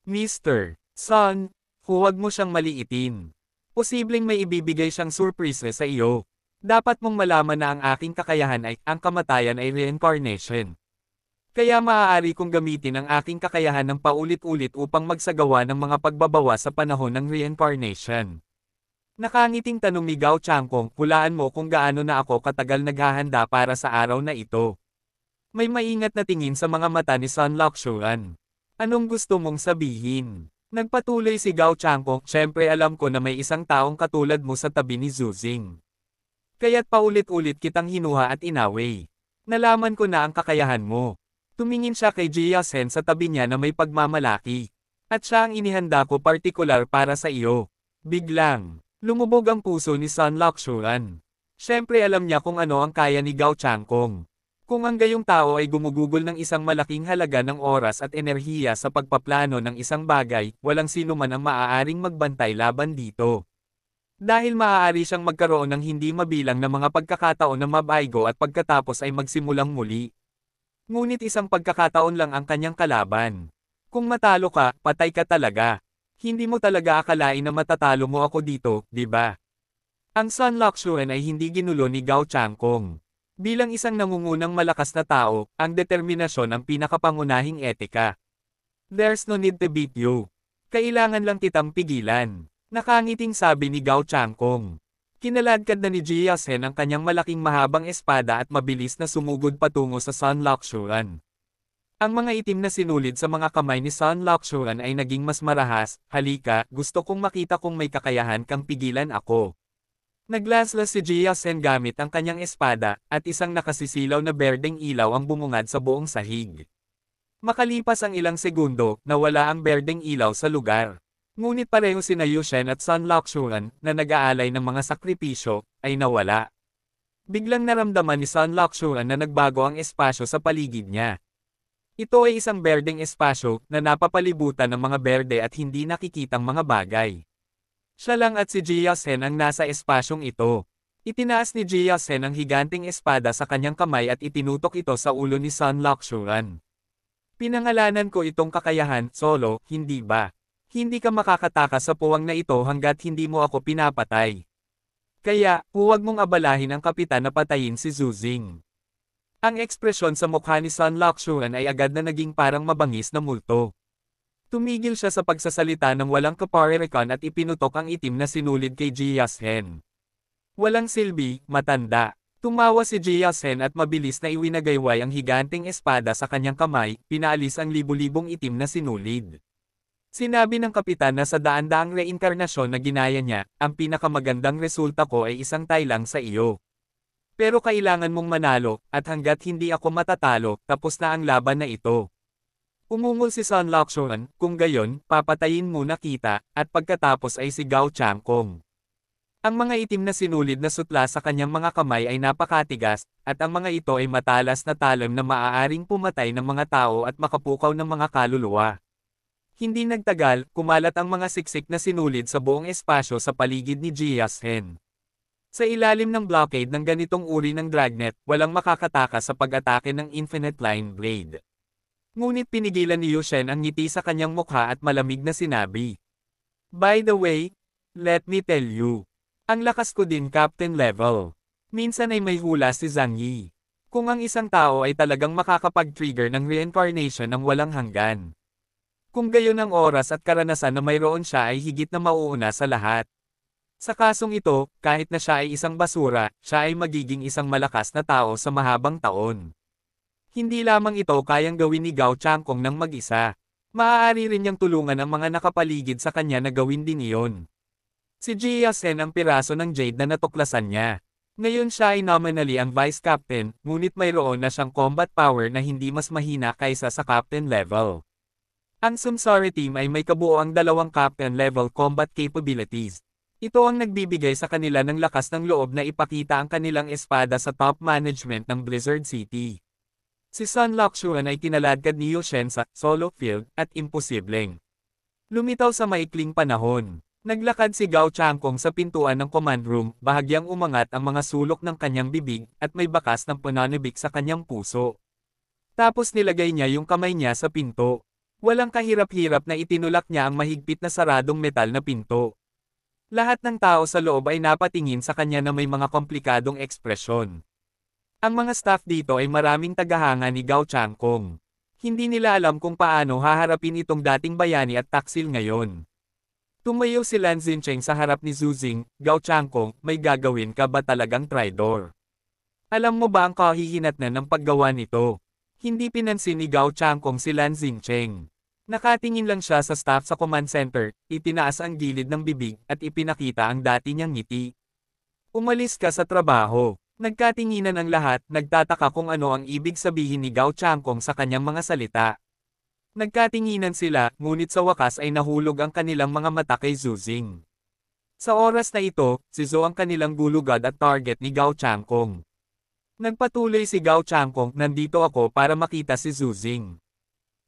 Mr. Son, huwag mo siyang maliitin. Posibleng may ibibigay siyang surprise sa iyo. Dapat mong malaman na ang aking kakayahan ay, ang kamatayan ay reincarnation. Kaya maaari kong gamitin ang aking kakayahan ng paulit-ulit upang magsagawa ng mga pagbabawa sa panahon ng reincarnation. Nakangiting tanong ni Gao Changkong, hulaan mo kung gaano na ako katagal naghahanda para sa araw na ito. May maingat na tingin sa mga mata ni Son Lakshuan. Anong gusto mong sabihin? Nagpatuloy si Gao Changkong, syempre alam ko na may isang taong katulad mo sa tabi ni Zuzing. Kaya't paulit-ulit kitang hinuha at inaway. Nalaman ko na ang kakayahan mo. Tumingin siya kay Jia Sen sa tabi niya na may pagmamalaki. At siya ang inihanda ko partikular para sa iyo. Biglang, lumubog ang puso ni Son Lakshuan. Syempre alam niya kung ano ang kaya ni Gao Changkong. Kung ang gayong tao ay gumugugol ng isang malaking halaga ng oras at enerhiya sa pagpaplano ng isang bagay, walang sino man ang maaaring magbantay laban dito. Dahil maaari siyang magkaroon ng hindi mabilang na mga pagkakataon na mabaygo at pagkatapos ay magsimulang muli. Ngunit isang pagkakataon lang ang kanyang kalaban. Kung matalo ka, patay ka talaga. Hindi mo talaga akalain na matatalo mo ako dito, di ba? Ang Son Lakshuan ay hindi ginulo ni Gao Changkong. Bilang isang nangungunang malakas na tao, ang determinasyon ang pinakapangunahing etika. There's no need to beat you. Kailangan lang kitang pigilan. Nakangiting sabi ni Gao Changkong. Kinaladkad na ni Jia Sen ang kanyang malaking mahabang espada at mabilis na sumugod patungo sa Son Lakshuan. Ang mga itim na sinulid sa mga kamay ni Son Lakshuan ay naging mas marahas. Halika, gusto kong makita kung may kakayahan kang pigilan ako. Naglaslas si Jia Sen gamit ang kanyang espada, at isang nakasisilaw na berdeng ilaw ang bumungad sa buong sahig. Makalipas ang ilang segundo, nawala ang berdeng ilaw sa lugar. Ngunit pareho sina Yu Shen at Son Lakshuan, na nag-aalay ng mga sakripisyo, ay nawala. Biglang naramdaman ni Son Lakshuan na nagbago ang espasyo sa paligid niya. Ito ay isang berdeng espasyo, na napapalibutan ng mga berde at hindi nakikitang mga bagay. Siya lang at si Jia Sen ang nasa espasyong ito. Itinaas ni Jia Sen ang higanting espada sa kanyang kamay at itinutok ito sa ulo ni Son Lakshuan. Pinangalanan ko itong kakayahan, solo, hindi ba? Hindi ka makakatakas sa puwang na ito hanggat hindi mo ako pinapatay. Kaya, huwag mong abalahin ang kapitan na patayin si Zuzing. Ang ekspresyon sa mukha ni Son Lakshuan ay agad na naging parang mabangis na multo. Tumigil siya sa pagsasalita ng walang kaparerekan at ipinutok ang itim na sinulid kay Jia Sen. Walang silbi, matanda. Tumawa si Jia Sen at mabilis na iwinagayway ang higanting espada sa kanyang kamay, pinaalis ang libu-libong itim na sinulid. Sinabi ng kapitan na sa daan-daang reinkarnasyon na ginaya niya, ang pinakamagandang resulta ko ay isang tay lang sa iyo. Pero kailangan mong manalo, at hanggat hindi ako matatalo, tapos na ang laban na ito. Umungol si Sun Locke, kung gayon, papatayin muna kita, at pagkatapos ay si Gao Changkong. Ang mga itim na sinulid na sutla sa kanyang mga kamay ay napakatigas, at ang mga ito ay matalas na talam na maaaring pumatay ng mga tao at makapukaw ng mga kaluluwa. Hindi nagtagal, kumalat ang mga siksik na sinulid sa buong espasyo sa paligid ni Jiasen. Sa ilalim ng blockade ng ganitong uri ng dragnet, walang makakataka sa pag-atake ng Infinite Line Blade. Ngunit pinigilan ni Yushen ang ngiti sa kanyang mukha at malamig na sinabi. By the way, let me tell you. Ang lakas ko din captain level. Minsan ay may hula si Zhang Yi. Kung ang isang tao ay talagang makakapag-trigger ng reincarnation ng walang hanggan. Kung gayon ang oras at karanasan na mayroon siya ay higit na mauuna sa lahat. Sa kasong ito, kahit na siya ay isang basura, siya ay magiging isang malakas na tao sa mahabang taon. Hindi lamang ito kayang gawin ni Gao Changkong ng mag-isa. Maaari rin niyang tulungan ang mga nakapaligid sa kanya na gawin din iyon. Si Jia Sen ang piraso ng Jade na natuklasan niya. Ngayon siya ay nominally ang Vice Captain, ngunit mayroon na siyang combat power na hindi mas mahina kaysa sa Captain level. Ang Sumsari team ay may kabuoang 2 Captain level combat capabilities. Ito ang nagbibigay sa kanila ng lakas ng loob na ipakita ang kanilang espada sa top management ng Blizzard City. Si Sun Locke ay kinaladkad ni Yushen sa solo field at imposibleng lumitaw sa maikling panahon. Naglakad si Gao Changkong sa pintuan ng command room, bahagyang umangat ang mga sulok ng kanyang bibig at may bakas ng pananabik sa kanyang puso. Tapos nilagay niya yung kamay niya sa pinto. Walang kahirap-hirap na itinulak niya ang mahigpit na saradong metal na pinto. Lahat ng tao sa loob ay napatingin sa kanya na may mga komplikadong ekspresyon. Ang mga staff dito ay maraming tagahanga ni Gao Changkong. Hindi nila alam kung paano haharapin itong dating bayani at taksil ngayon. Tumayo si Lan Xincheng sa harap ni Zuzing, Gao Changkong, may gagawin ka ba talagang traidor? Alam mo ba ang kahihinatnan ng paggawa nito? Hindi pinansin ni Gao Changkong si Lan Xincheng. Nakatingin lang siya sa staff sa command center, itinaas ang gilid ng bibig at ipinakita ang dati niyang ngiti. Umalis ka sa trabaho. Nagkatinginan ang lahat, nagtataka kung ano ang ibig sabihin ni Gao Changkong sa kanyang mga salita. Nagkatinginan sila, ngunit sa wakas ay nahulog ang kanilang mga mata kay Zuzing. Sa oras na ito, si Zhou ang kanilang gulugad at target ni Gao Changkong. Nagpatuloy si Gao Changkong, nandito ako para makita si Zuzing.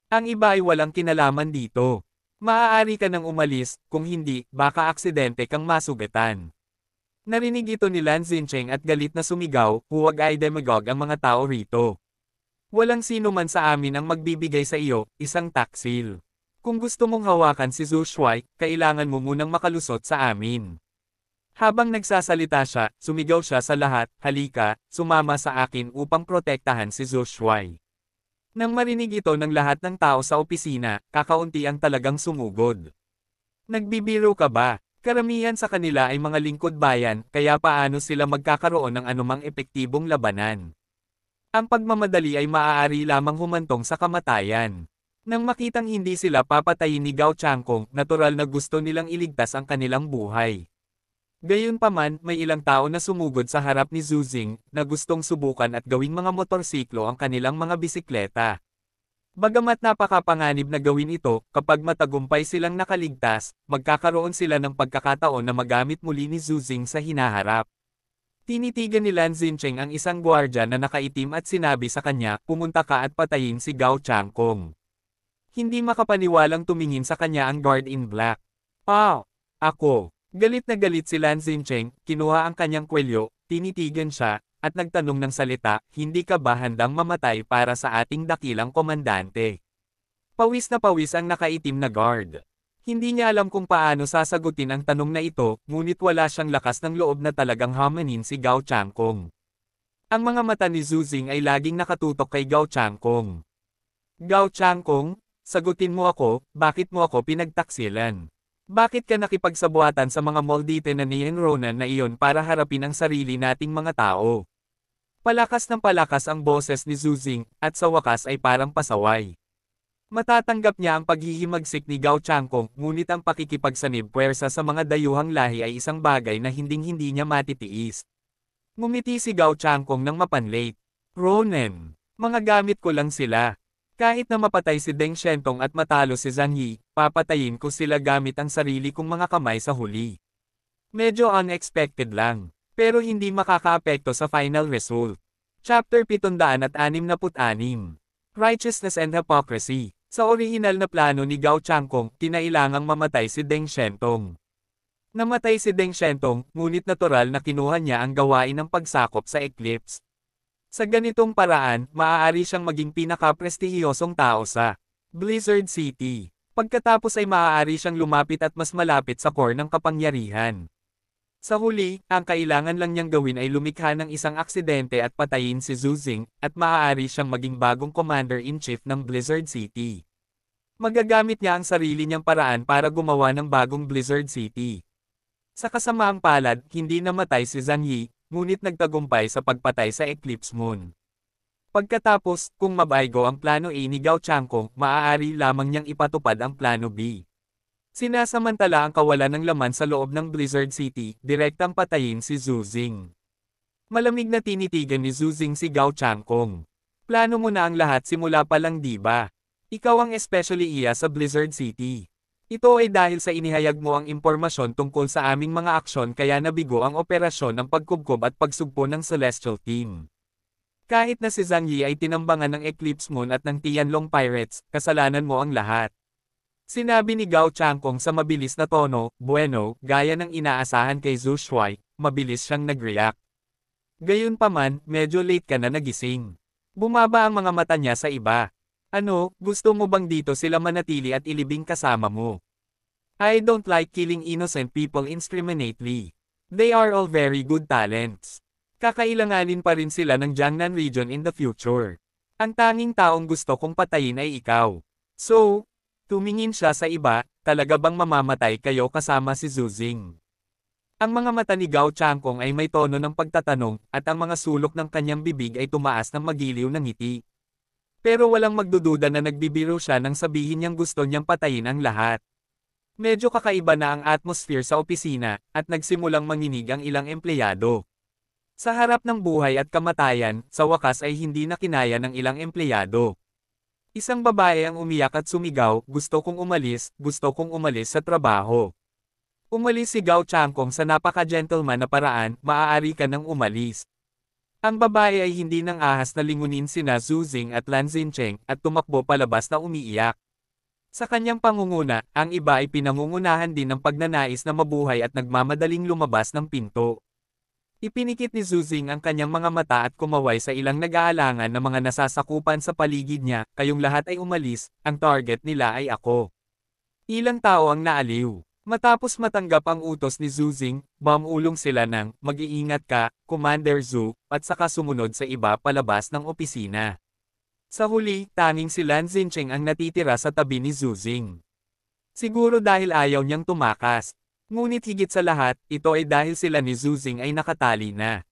Ang iba ay walang kinalaman dito. Maaari ka nang umalis, kung hindi, baka aksidente kang masugatan. Narinig ito ni Lan Xincheng at galit na sumigaw, huwag ay demagog ang mga tao rito. Walang sino man sa amin ang magbibigay sa iyo, isang taksil. Kung gusto mong hawakan si Zhu Shuai, kailangan mo munang makalusot sa amin. Habang nagsasalita siya, sumigaw siya sa lahat, halika, sumama sa akin upang protektahan si Zhu Shuai. Nang marinig ito ng lahat ng tao sa opisina, kakaunti ang talagang sumugod. Nagbibiro ka ba? Karamihan sa kanila ay mga lingkod bayan, kaya paano sila magkakaroon ng anumang epektibong labanan? Ang pagmamadali ay maaari lamang humantong sa kamatayan. Nang makitang hindi sila papatayin ni Gao Changkong, natural na gusto nilang iligtas ang kanilang buhay. Gayunpaman, may ilang tao na sumugod sa harap ni Zuzing, na gustong subukan at gawing mga motorsiklo ang kanilang mga bisikleta. Bagamat napakapanganib na gawin ito, kapag matagumpay silang nakaligtas, magkakaroon sila ng pagkakataon na magamit muli ni Zuzing sa hinaharap. Tinitigan ni Lan Xincheng ang isang gwardya na nakaitim at sinabi sa kanya, pumunta ka at patayin si Gao Changkong. Hindi makapaniwalang tumingin sa kanya ang guard in black. Ako. Galit na galit si Lan Xincheng, kinuha ang kanyang kwelyo, tinitigan siya, at nagtanong ng salita, hindi ka ba handang mamatay para sa ating dakilang komandante? Pawis na pawis ang nakaitim na guard. Hindi niya alam kung paano sasagutin ang tanong na ito, ngunit wala siyang lakas ng loob na talagang hamanin si Gao Changkong. Ang mga mata ni Zuzing ay laging nakatutok kay Gao Changkong. Gao Changkong, sagutin mo ako, bakit mo ako pinagtaksilan? Bakit ka nakipagsabuatan sa mga Moldite na ni-enronan na iyon para harapin ang sarili nating mga tao? Palakas ng palakas ang boses ni Zuzing, at sa wakas ay parang pasaway. Matatanggap niya ang paghihimagsik ni Gao Changkong, ngunit ang pakikipagsanib puwersa sa mga dayuhang lahi ay isang bagay na hinding-hindi niya matitiis. Ngumiti si Gao Changkong ng mapanlate. Ronen, mga gamit ko lang sila. Kahit na mapatay si Deng Shentong at matalo si Zhang Yi, papatayin ko sila gamit ang sarili kong mga kamay sa huli. Medyo unexpected lang, pero hindi makakaapekto sa final result. Chapter 766. Righteousness and Hypocrisy. Sa orihinal na plano ni Gao Changkong, kinailangang mamatay si Deng Shentong. Namatay si Deng Shentong, ngunit natural na kinuha niya ang gawain ng pagsakop sa eclipse. Sa ganitong paraan, maaari siyang maging pinaka-prestihiyosong tao sa Blizzard City. Pagkatapos ay maaari siyang lumapit at mas malapit sa core ng kapangyarihan. Sa huli, ang kailangan lang niyang gawin ay lumikha ng isang aksidente at patayin si Zhu Xing, at maaari siyang maging bagong Commander-in-Chief ng Blizzard City. Magagamit niya ang sarili niyang paraan para gumawa ng bagong Blizzard City. Sa kasamaang palad, hindi namatay si Zhang Yi, ngunit nagtagumpay sa pagpatay sa Eclipse Moon. Pagkatapos, kung mabaygo ang plano A ni Gao Changkong, maaari lamang niyang ipatupad ang plano B. Sinasamantala ang kawalan ng laman sa loob ng Blizzard City, direktang patayin si Zhu Xing. Malamig na tinitigan ni Zhu Xing si Gao Changkong. Plano mo na ang lahat simula pa lang, di ba? Ikaw ang especially iya sa Blizzard City. Ito ay dahil sa inihayag mo ang impormasyon tungkol sa aming mga aksyon kaya nabigo ang operasyon ng pagkubkob at pagsugpo ng Celestial Team. Kahit na si Zhang Yi ay tinambangan ng Eclipse Moon at ng Tianlong Pirates, kasalanan mo ang lahat. Sinabi ni Gao Changkong sa mabilis na tono, bueno, gaya ng inaasahan kay Zhu Shuai, mabilis siyang nag-react. Gayunpaman, medyo late ka na nagising. Bumaba ang mga mata niya sa iba. Ano, gusto mo bang dito sila manatili at ilibing kasama mo? I don't like killing innocent people indiscriminately. They are all very good talents. Kakailanganin pa rin sila ng Jiangnan region in the future. Ang tanging taong gusto kong patayin ay ikaw. So, tumingin siya sa iba, talaga bang mamamatay kayo kasama si Zhu Xing? Ang mga mata ni Gao Changkong ay may tono ng pagtatanong, at ang mga sulok ng kanyang bibig ay tumaas ng magiliw ng ngiti. Pero walang magdududa na nagbibiro siya nang sabihin niyang gusto niyang patayin ang lahat. Medyo kakaiba na ang atmosphere sa opisina, at nagsimulang manginig ang ilang empleyado. Sa harap ng buhay at kamatayan, sa wakas ay hindi na kinaya ng ilang empleyado. Isang babae ang umiyak at sumigaw, gusto kong umalis sa trabaho. Umalis si Gao Changkong sa napaka-gentleman na paraan, maaari ka nang umalis. Ang babae ay hindi nang ahas na lingunin sina Zhu Xing at Lan Xincheng, at tumakbo palabas na umiiyak. Sa kanyang pangunguna, ang iba ay pinangungunahan din ng pagnanais na mabuhay at nagmamadaling lumabas ng pinto. Ipinikit ni Zhu Xing ang kanyang mga mata at kumaway sa ilang nag-aalangan na mga nasasakupan sa paligid niya, kayong lahat ay umalis, ang target nila ay ako. Ilang tao ang naaliw. Matapos matanggap ang utos ni Zhu Xing, bumulong sila ng, mag-iingat ka, Commander Zhu, at saka sumunod sa iba palabas ng opisina. Sa huli, tanging si Lan Xincheng ang natitira sa tabi ni Zhu Xing. Siguro dahil ayaw niyang tumakas. Ngunit higit sa lahat, ito ay dahil sila ni Zhu Xing ay nakatali na.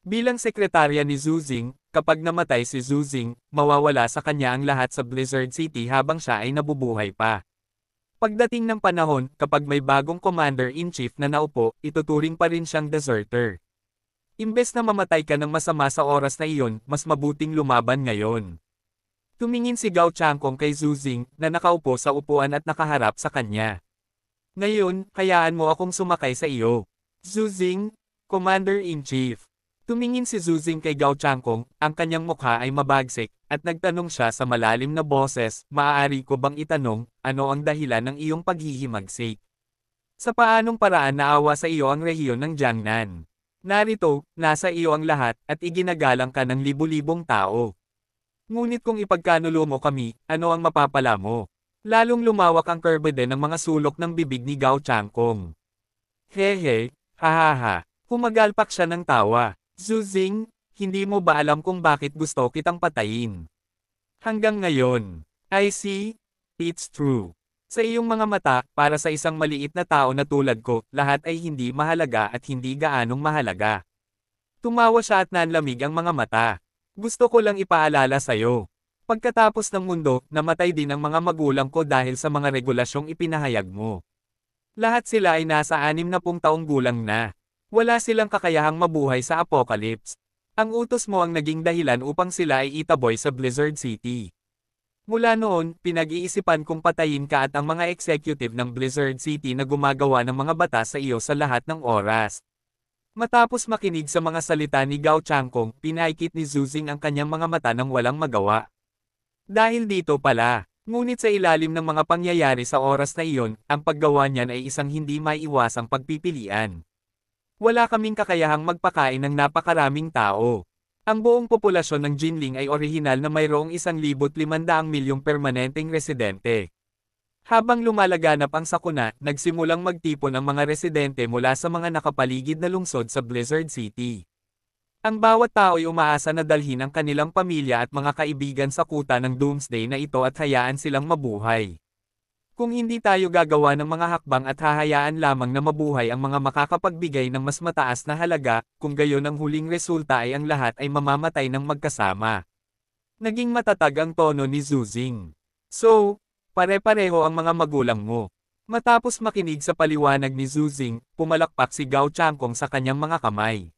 Bilang sekretarya ni Zhu Xing, kapag namatay si Zhu Xing, mawawala sa kanya ang lahat sa Blizzard City habang siya ay nabubuhay pa. Pagdating ng panahon, kapag may bagong Commander-in-Chief na naupo, ituturing pa rin siyang deserter. Imbes na mamatay ka ng masama sa oras na iyon, mas mabuting lumaban ngayon. Tumingin si Gao Changkong kay Zhu Xing, na nakaupo sa upuan at nakaharap sa kanya. Ngayon, hayaan mo akong sumakay sa iyo. Zhu Xing, Commander-in-Chief. Tumingin si Zhu Xing kay Gao Changkong, ang kanyang mukha ay mabagsik, at nagtanong siya sa malalim na boses, maaari ko bang itanong, ano ang dahilan ng iyong paghihimagsik? Sa paanong paraan naawa sa iyo ang rehiyon ng Jiangnan? Narito, nasa iyo ang lahat, at iginagalang ka ng libu-libong tao. Ngunit kung ipagkanulo mo kami, ano ang mapapala mo? Lalong lumawak ang kurba din ng mga sulok ng bibig ni Gao Changkong. Hehe, hahaha, humagalpak siya ng tawa. Zhu Xing, hindi mo ba alam kung bakit gusto kitang patayin? Hanggang ngayon, I see, it's true. Sa iyong mga mata, para sa isang maliit na tao na tulad ko, lahat ay hindi mahalaga at hindi gaanong mahalaga. Tumawa siya at nanlamig ang mga mata. Gusto ko lang ipaalala sa'yo. Pagkatapos ng mundo, namatay din ang mga magulang ko dahil sa mga regulasyong ipinahayag mo. Lahat sila ay nasa 60 taong gulang na. Wala silang kakayahang mabuhay sa apocalypse. Ang utos mo ang naging dahilan upang sila ay itaboy sa Blizzard City. Mula noon, pinag-iisipan kong patayin ka at ang mga executive ng Blizzard City na gumagawa ng mga batas sa iyo sa lahat ng oras. Matapos makinig sa mga salita ni Gao Changkong, pinaikit ni Zuzing ang kanyang mga mata nang walang magawa. Dahil dito pala, ngunit sa ilalim ng mga pangyayari sa oras na iyon, ang paggawa niyan ay isang hindi maiiwasang pagpipilian. Wala kaming kakayahang magpakain ng napakaraming tao. Ang buong populasyon ng Jinling ay orihinal na mayroong 1,500 milyong permanenteng residente. Habang lumalaganap ang sakuna, nagsimulang magtipon ang mga residente mula sa mga nakapaligid na lungsod sa Blizzard City. Ang bawat tao ay umaasa na dalhin ang kanilang pamilya at mga kaibigan sa kuta ng Doomsday na ito at hayaan silang mabuhay. Kung hindi tayo gagawa ng mga hakbang at hahayaan lamang na mabuhay ang mga makakapagbigay ng mas mataas na halaga, kung gayon ang huling resulta ay ang lahat ay mamamatay ng magkasama. Naging matatag ang tono ni Zuzing. So, pare-pareho ang mga magulang mo. Matapos makinig sa paliwanag ni Zuzing, pumalakpak si Gao Changkong sa kanyang mga kamay.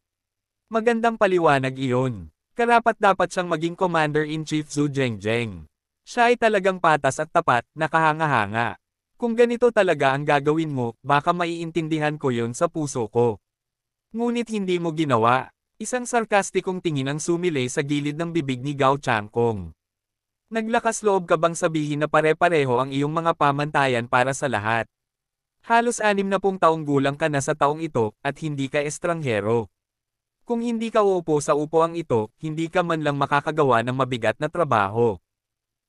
Magandang paliwanag iyon. Karapat-dapat siyang maging Commander-in-Chief Zhu Zhengjeng. Siya ay talagang patas at tapat, nakahanga-hanga. Kung ganito talaga ang gagawin mo, baka maiintindihan ko yon sa puso ko. Ngunit hindi mo ginawa. Isang sarkastikong tingin ang sumilay sa gilid ng bibig ni Gao Changkong. Naglakas loob ka bang sabihin na pare-pareho ang iyong mga pamantayan para sa lahat? Halos 60 taong gulang ka na sa taong ito, at hindi ka estranghero. Kung hindi ka uupo sa upuang ito, hindi ka man lang makakagawa ng mabigat na trabaho.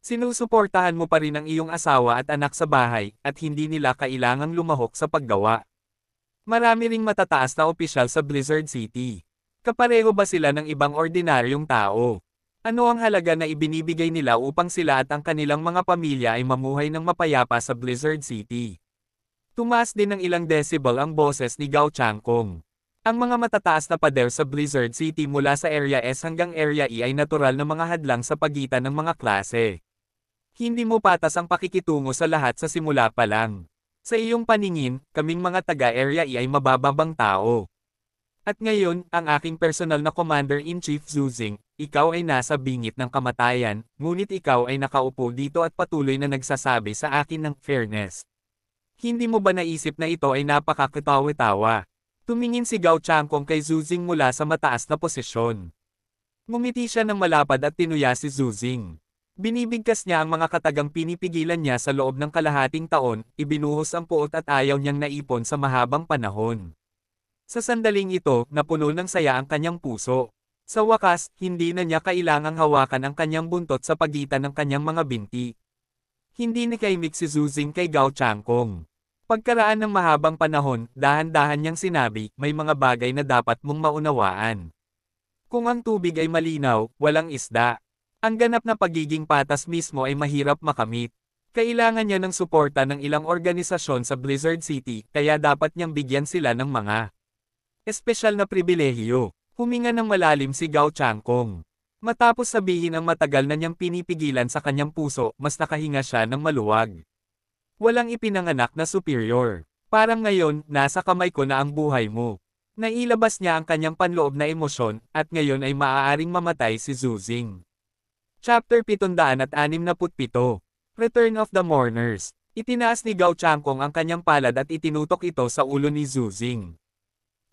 Sinusuportahan mo pa rin ang iyong asawa at anak sa bahay, at hindi nila kailangang lumahok sa paggawa. Marami ring matataas na opisyal sa Blizzard City. Kapareho ba sila ng ibang ordinaryong tao? Ano ang halaga na ibinibigay nila upang sila at ang kanilang mga pamilya ay mamuhay ng mapayapa sa Blizzard City? Tumaas din ng ilang decibel ang boses ni Gao Changkong. Ang mga matataas na pader sa Blizzard City mula sa Area S hanggang Area E ay natural na mga hadlang sa pagitan ng mga klase. Hindi mo patas ang pakikitungo sa lahat sa simula pa lang. Sa iyong paningin, kaming mga taga-Area E ay mabababang tao. At ngayon, ang aking personal na Commander-in-Chief Zuzing, ikaw ay nasa bingit ng kamatayan, ngunit ikaw ay nakaupo dito at patuloy na nagsasabi sa akin ng fairness. Hindi mo ba naisip na ito ay napakakatawa-tawa? Tumingin si Gao Changkong kay Zuzing mula sa mataas na posisyon. Ngumiti siya ng malapad at tinuya si Zuzing. Binibigkas niya ang mga katagang pinipigilan niya sa loob ng kalahating taon, ibinuhos ang puot at ayaw niyang naipon sa mahabang panahon. Sa sandaling ito, napuno ng saya ang kanyang puso. Sa wakas, hindi na niya kailangang hawakan ang kanyang buntot sa pagitan ng kanyang mga binti. Hindi nakaimik si Zuzing kay Gao Changkong. Pagkaraan ng mahabang panahon, dahan-dahan niyang sinabi, may mga bagay na dapat mong maunawaan. Kung ang tubig ay malinaw, walang isda. Ang ganap na pagiging patas mismo ay mahirap makamit. Kailangan niya ng suporta ng ilang organisasyon sa Blizzard City, kaya dapat niyang bigyan sila ng mga espesyal na pribilehiyo. Huminga ng malalim si Gao Changkong. Matapos sabihin ang matagal na niyang pinipigilan sa kanyang puso, mas nakahinga siya ng maluwag. Walang ipinanganak na superior. Parang ngayon, nasa kamay ko na ang buhay mo. Nailabas niya ang kanyang panloob na emosyon, at ngayon ay maaaring mamatay si Zuzing. Chapter 767. Return of the Mourners. Itinaas ni Gao Changkong ang kanyang palad at itinutok ito sa ulo ni Zuzing.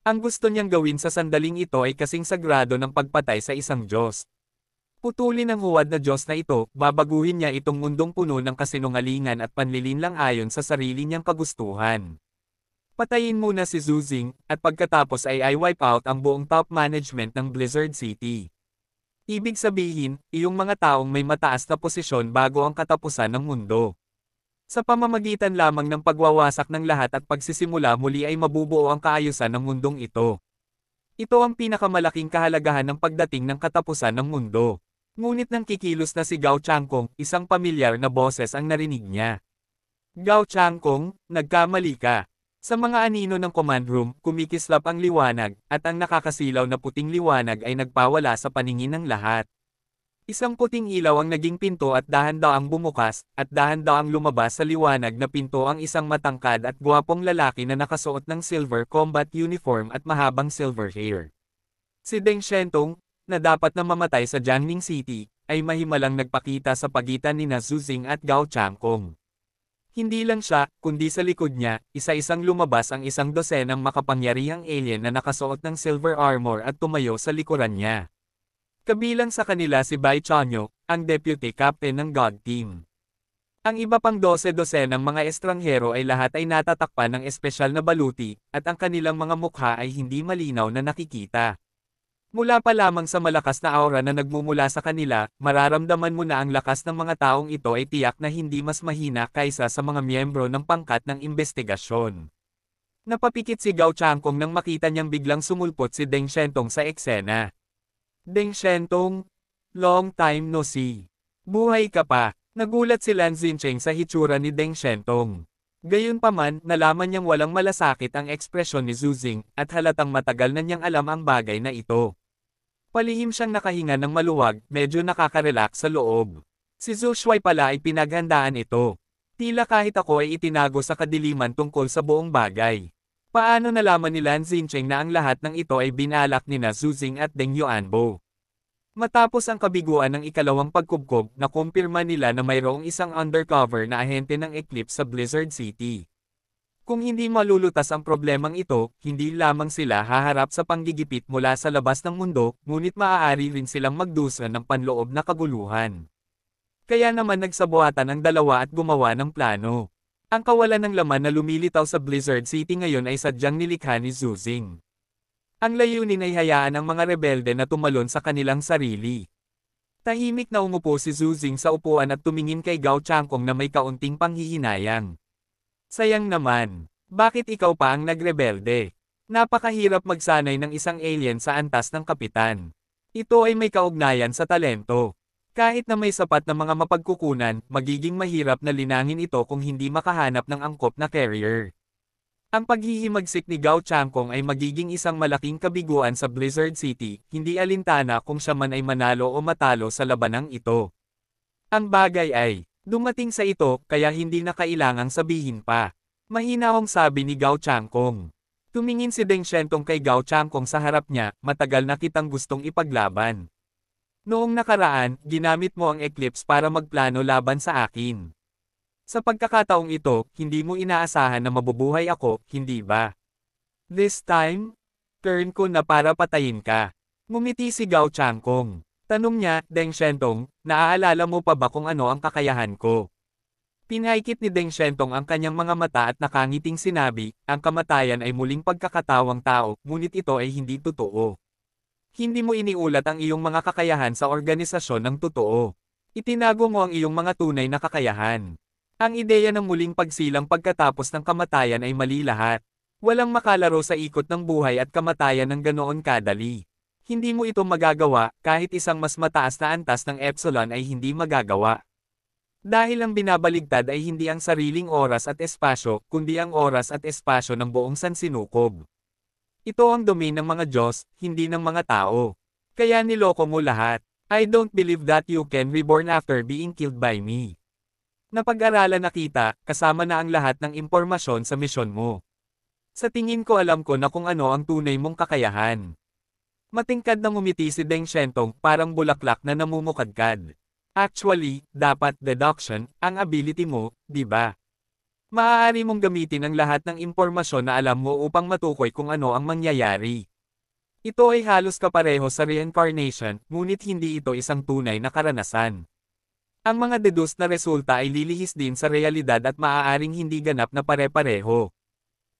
Ang gusto niyang gawin sa sandaling ito ay kasing sagrado ng pagpatay sa isang Diyos. Putulin ang huwad na Diyos na ito, babaguhin niya itong mundong puno ng kasinungalingan at panlilinlang ayon sa sarili niyang kagustuhan. Patayin muna si Zuzing, at pagkatapos ay i-wipe out ang buong top management ng Blizzard City. Ibig sabihin, iyong mga taong may mataas na posisyon bago ang katapusan ng mundo. Sa pamamagitan lamang ng pagwawasak ng lahat at pagsisimula muli ay mabubuo ang kaayusan ng mundong ito. Ito ang pinakamalaking kahalagahan ng pagdating ng katapusan ng mundo. Ngunit nang kikilos na si Gao Changkong, isang pamilyar na boses ang narinig niya. Gao Changkong, nagkamali ka. Sa mga anino ng command room, kumikislap ang liwanag, at ang nakakasilaw na puting liwanag ay nagpawala sa paningin ng lahat. Isang puting ilaw ang naging pinto at dahan-daang bumukas, at dahan-daang lumabas sa liwanag na pinto ang isang matangkad at gwapong lalaki na nakasuot ng silver combat uniform at mahabang silver hair. Si Deng Shentong, na dapat na mamatay sa Jiangning City, ay mahimalang nagpakita sa pagitan ni Zhu Xing at Gao Changkong. Hindi lang siya, kundi sa likod niya, isa-isang lumabas ang isang dosenang makapangyarihang alien na nakasuot ng silver armor at tumayo sa likuran niya. Kabilang sa kanila si Bai Chanyo, ang deputy captain ng God Team. Ang iba pang 12 ng mga estranghero ay lahat ay natatakpan ng espesyal na baluti, at ang kanilang mga mukha ay hindi malinaw na nakikita. Mula pa lamang sa malakas na aura na nagmumula sa kanila, mararamdaman mo na ang lakas ng mga taong ito ay tiyak na hindi mas mahina kaysa sa mga miyembro ng pangkat ng investigasyon. Napapikit si Gao Changkong nang makita niyang biglang sumulpot si Deng Shentong sa eksena. Deng Shentong, long time no see. Buhay ka pa. Nagulat si Lan Xincheng sa hitsura ni Deng Shentong. Gayunpaman, nalaman niyang walang malasakit ang ekspresyon ni Zhu Xing, at halatang matagal na niyang alam ang bagay na ito. Palihim siyang nakahinga ng maluwag, medyo nakaka-relax sa loob. Si Zhu Shuai pala ay pinaghandaan ito. Tila kahit ako ay itinago sa kadiliman tungkol sa buong bagay. Paano nalaman ni Lan Xincheng na ang lahat ng ito ay binalak ni Zhu Xing at Deng Yuanbo? Matapos ang kabiguan ng ikalawang pagkubkob, nakumpirma nila na mayroong isang undercover na ahente ng Eclipse sa Blizzard City. Kung hindi malulutas ang problemang ito, hindi lamang sila haharap sa panggigipit mula sa labas ng mundo, ngunit maaari rin silang magdusa ng panloob na kaguluhan. Kaya naman nagsabuatan ang dalawa at gumawa ng plano. Ang kawalan ng laman na lumilitaw sa Blizzard City ngayon ay sadyang nilikha ni Zhu Xing. Ang layunin ay hayaan ang mga rebelde na tumalon sa kanilang sarili. Tahimik na umupo si Zhu Xing sa upuan at tumingin kay Gao Changkong na may kaunting panghihinayang. Sayang naman, bakit ikaw pa ang nagrebelde? Napakahirap magsanay ng isang alien sa antas ng kapitan. Ito ay may kaugnayan sa talento. Kahit na may sapat na mga mapagkukunan, magiging mahirap na linangin ito kung hindi makahanap ng angkop na carrier. Ang paghihimagsik ni Gao Changkong ay magiging isang malaking kabiguan sa Blizzard City, hindi alintana kung siya man ay manalo o matalo sa labanang ito. Ang bagay ay, dumating sa ito, kaya hindi na kailangang sabihin pa. Mahinahong sabi ni Gao Changkong. Tumingin si Deng Shentong kay Gao Changkong sa harap niya, matagal na kitang gustong ipaglaban. Noong nakaraan, ginamit mo ang Eclipse para magplano laban sa akin. Sa pagkakataong ito, hindi mo inaasahan na mabubuhay ako, hindi ba? This time, turn ko na para patayin ka. Ngumiti si Gao Changkong. Tanong niya, Deng Shentong, naaalala mo pa ba kung ano ang kakayahan ko? Pinahikit ni Deng Shentong ang kanyang mga mata at nakangiting sinabi, ang kamatayan ay muling pagkakatawang tao, ngunit ito ay hindi totoo. Hindi mo iniulat ang iyong mga kakayahan sa organisasyon ng totoo. Itinago mo ang iyong mga tunay na kakayahan. Ang ideya ng muling pagsilang pagkatapos ng kamatayan ay mali lahat. Walang makalaro sa ikot ng buhay at kamatayan ng ganoon kadali. Hindi mo ito magagawa, kahit isang mas mataas na antas ng Epsilon ay hindi magagawa. Dahil ang binabaligtad ay hindi ang sariling oras at espasyo, kundi ang oras at espasyo ng buong sansinukob. Ito ang domain ng mga Diyos, hindi ng mga tao. Kaya niloko mo lahat. I don't believe that you can reborn after being killed by me. Napag-aralan na kita, kasama na ang lahat ng impormasyon sa misyon mo. Sa tingin ko alam ko na kung ano ang tunay mong kakayahan. Matingkad na ngumiti si Deng Shentong, parang bulaklak na namumukadkad. Actually, dapat deduction, ang ability mo, di ba? Maaari mong gamitin ang lahat ng impormasyon na alam mo upang matukoy kung ano ang mangyayari. Ito ay halos kapareho sa reincarnation, ngunit hindi ito isang tunay na karanasan. Ang mga deduced na resulta ay lilihis din sa realidad at maaaring hindi ganap na pare-pareho.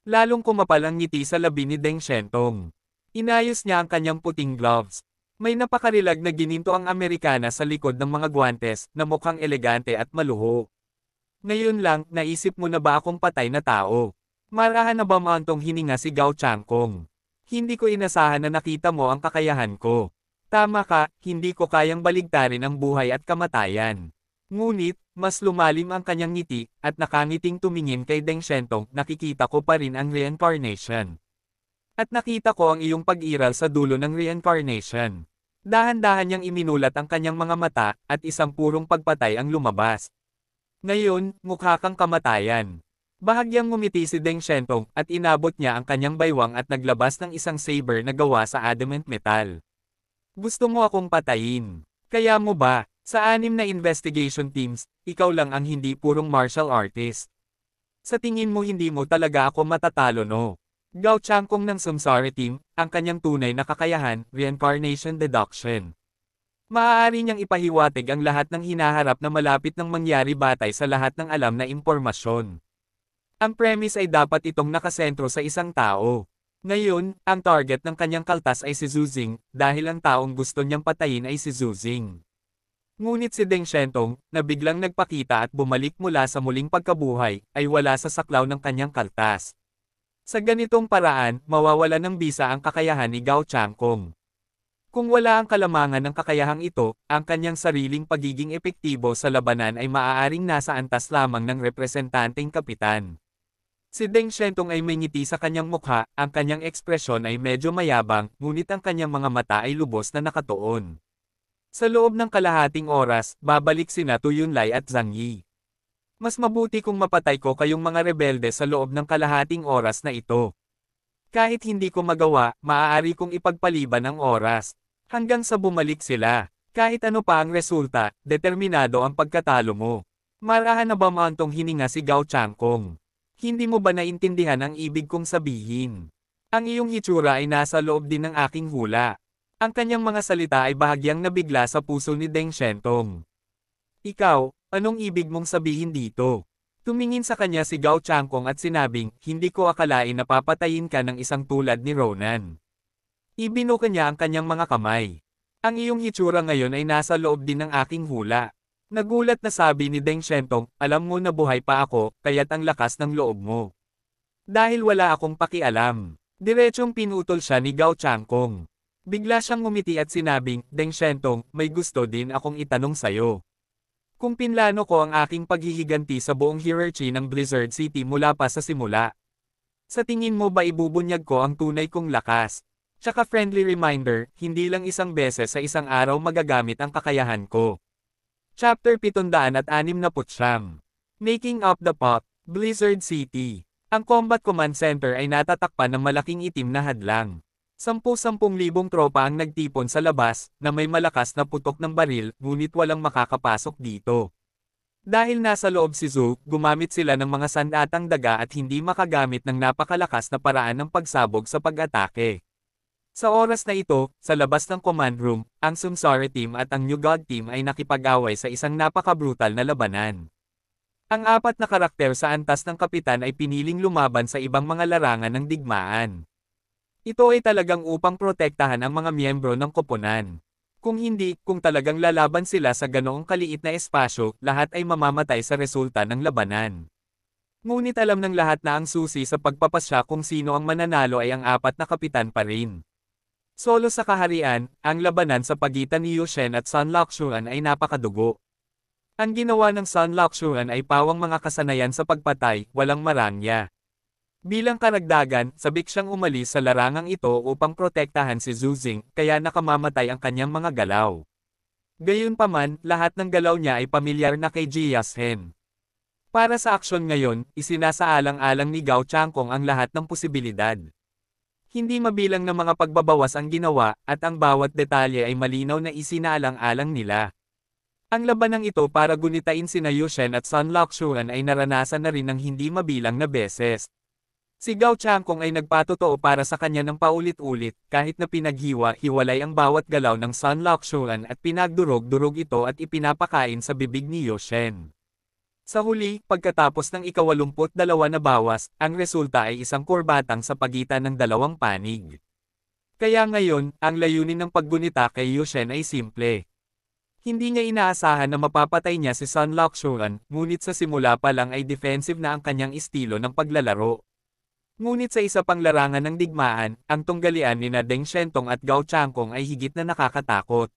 Lalong kumapal ang ngiti sa labi ni Deng Shentong. Inayos niya ang kanyang puting gloves. May napakarilag na gininto ang Amerikana sa likod ng mga guwantes, na mukhang elegante at maluho. Ngayon lang, naisip mo na ba akong patay na tao? Marahan na ba maantong hininga si Gao Changkong? Hindi ko inasahan na nakita mo ang kakayahan ko. Tama ka, hindi ko kayang baligtarin ang buhay at kamatayan. Ngunit, mas lumalim ang kanyang ngiti, at nakangiting tumingin kay Deng Shentong, nakikita ko pa rin ang reincarnation. At nakita ko ang iyong pag-iral sa dulo ng reincarnation. Dahan-dahan niyang iminulat ang kanyang mga mata, at isang purong pagpatay ang lumabas. Ngayon, mukha kang kamatayan. Bahagyang ngumiti si Deng Shentong, at inabot niya ang kanyang baywang at naglabas ng isang saber na gawa sa adamant metal. Gusto mo akong patayin? Kaya mo ba, sa 6 na investigation teams, ikaw lang ang hindi purong martial artist? Sa tingin mo hindi mo talaga ako matatalo no? Gao Changkong ng Samsara Team, ang kanyang tunay na kakayahan, reincarnation deduction. Maaari niyang ipahiwatig ang lahat ng hinaharap na malapit ng mangyari batay sa lahat ng alam na impormasyon. Ang premise ay dapat itong nakasentro sa isang tao. Ngayon, ang target ng kanyang kaltas ay si Zhu Xing, dahil ang taong gusto niyang patayin ay si Zhu Xing. Ngunit si Deng Shentong, na biglang nagpakita at bumalik mula sa muling pagkabuhay, ay wala sa saklaw ng kanyang kaltas. Sa ganitong paraan, mawawala ng bisa ang kakayahan ni Gao Changkong. Kung wala ang kalamangan ng kakayahang ito, ang kanyang sariling pagiging epektibo sa labanan ay maaaring nasa antas lamang ng representanteng kapitan. Si Deng Shentong ay may ngiti sa kanyang mukha, ang kanyang ekspresyon ay medyo mayabang, ngunit ang kanyang mga mata ay lubos na nakatuon. Sa loob ng kalahating oras, babalik sina Tu Yunlai at Zhang Yi. Mas mabuti kung mapatay ko kayong mga rebelde sa loob ng kalahating oras na ito. Kahit hindi ko magawa, maaari kong ipagpaliban ang oras. Hanggang sa bumalik sila. Kahit ano pa ang resulta, determinado ang pagkatalo mo. Marahan na ba maantong hininga si Gao Changkong? Hindi mo ba naintindihan ang ibig kong sabihin? Ang iyong hitsura ay nasa loob din ng aking hula. Ang kanyang mga salita ay bahagyang nabigla sa puso ni Deng Shentong. Ikaw, anong ibig mong sabihin dito? Tumingin sa kanya si Gao Changkong at sinabing, hindi ko akalain na papatayin ka ng isang tulad ni Ronan. Ibinuka niya ang kanyang mga kamay. Ang iyong hitsura ngayon ay nasa loob din ng aking hula. Nagulat na sabi ni Deng Shentong, alam mo na buhay pa ako, kaya't ang lakas ng loob mo. Dahil wala akong pakialam. Diretsong pinutol siya ni Gao Changkong. Bigla siyang ngumiti at sinabing, Deng Shentong, may gusto din akong itanong sayo. Kung pinlano ko ang aking paghihiganti sa buong hierarchy ng Blizzard City mula pa sa simula. Sa tingin mo ba ibubunyag ko ang tunay kong lakas? Tsaka friendly reminder, hindi lang isang beses sa isang araw magagamit ang kakayahan ko. Chapter 769. Making up the pot, Blizzard City. Ang Combat Command Center ay natatakpan ng malaking itim na hadlang. 10,000 tropa ang nagtipon sa labas, na may malakas na putok ng baril, ngunit walang makakapasok dito. Dahil nasa loob si Zhu, gumamit sila ng mga sandatang daga at hindi makagamit ng napakalakas na paraan ng pagsabog sa pag-atake. Sa oras na ito, sa labas ng command room, ang Samsara Team at ang New God Team ay nakipag-away sa isang napaka-brutal na labanan. Ang 4 na karakter sa antas ng kapitan ay piniling lumaban sa ibang mga larangan ng digmaan. Ito ay talagang upang protektahan ang mga miyembro ng koponan. Kung hindi, kung talagang lalaban sila sa ganoong kaliit na espasyo, lahat ay mamamatay sa resulta ng labanan. Ngunit alam ng lahat na ang susi sa pagpapasya kung sino ang mananalo ay ang 4 na kapitan pa rin. Solo sa kaharian, ang labanan sa pagitan ni Yu Shen at Sun Laoxuan ay napakadugo. Ang ginawa ng Sun Laoxuan ay pawang mga kasanayan sa pagpatay, walang marangya. Bilang karagdagan, sabik siyang umalis sa larangang ito upang protektahan si Zhu Xing, kaya nakamamatay ang kanyang mga galaw. Gayunpaman, lahat ng galaw niya ay pamilyar na kay Jia Shen. Para sa aksyon ngayon, isinasaalang-alang ni Gao Changkong ang lahat ng posibilidad. Hindi mabilang na mga pagbabawas ang ginawa, at ang bawat detalye ay malinaw na isinaalang-alang nila. Ang labanang ito para gunitain sina Yu Shen at Sun Laoxuan ay naranasan na rin ng hindi mabilang na beses. Si Gao Changkong ay nagpatotoo para sa kanya ng paulit-ulit, kahit na pinaghiwa-hiwalay ang bawat galaw ng Sun Laoxuan at pinagdurog-durog ito at ipinapakain sa bibig ni Yu Shen. Sa huli, pagkatapos ng 82 na bawas, ang resulta ay isang kurbatang sa pagitan ng dalawang panig. Kaya ngayon, ang layunin ng paggunita kay Yu Shen ay simple. Hindi niya inaasahan na mapapatay niya si Sun Laoxuan, ngunit sa simula pa lang ay defensive na ang kanyang estilo ng paglalaro. Ngunit sa isa pang larangan ng digmaan, ang tunggalian ni Deng Shentong at Gao Changkong ay higit na nakakatakot.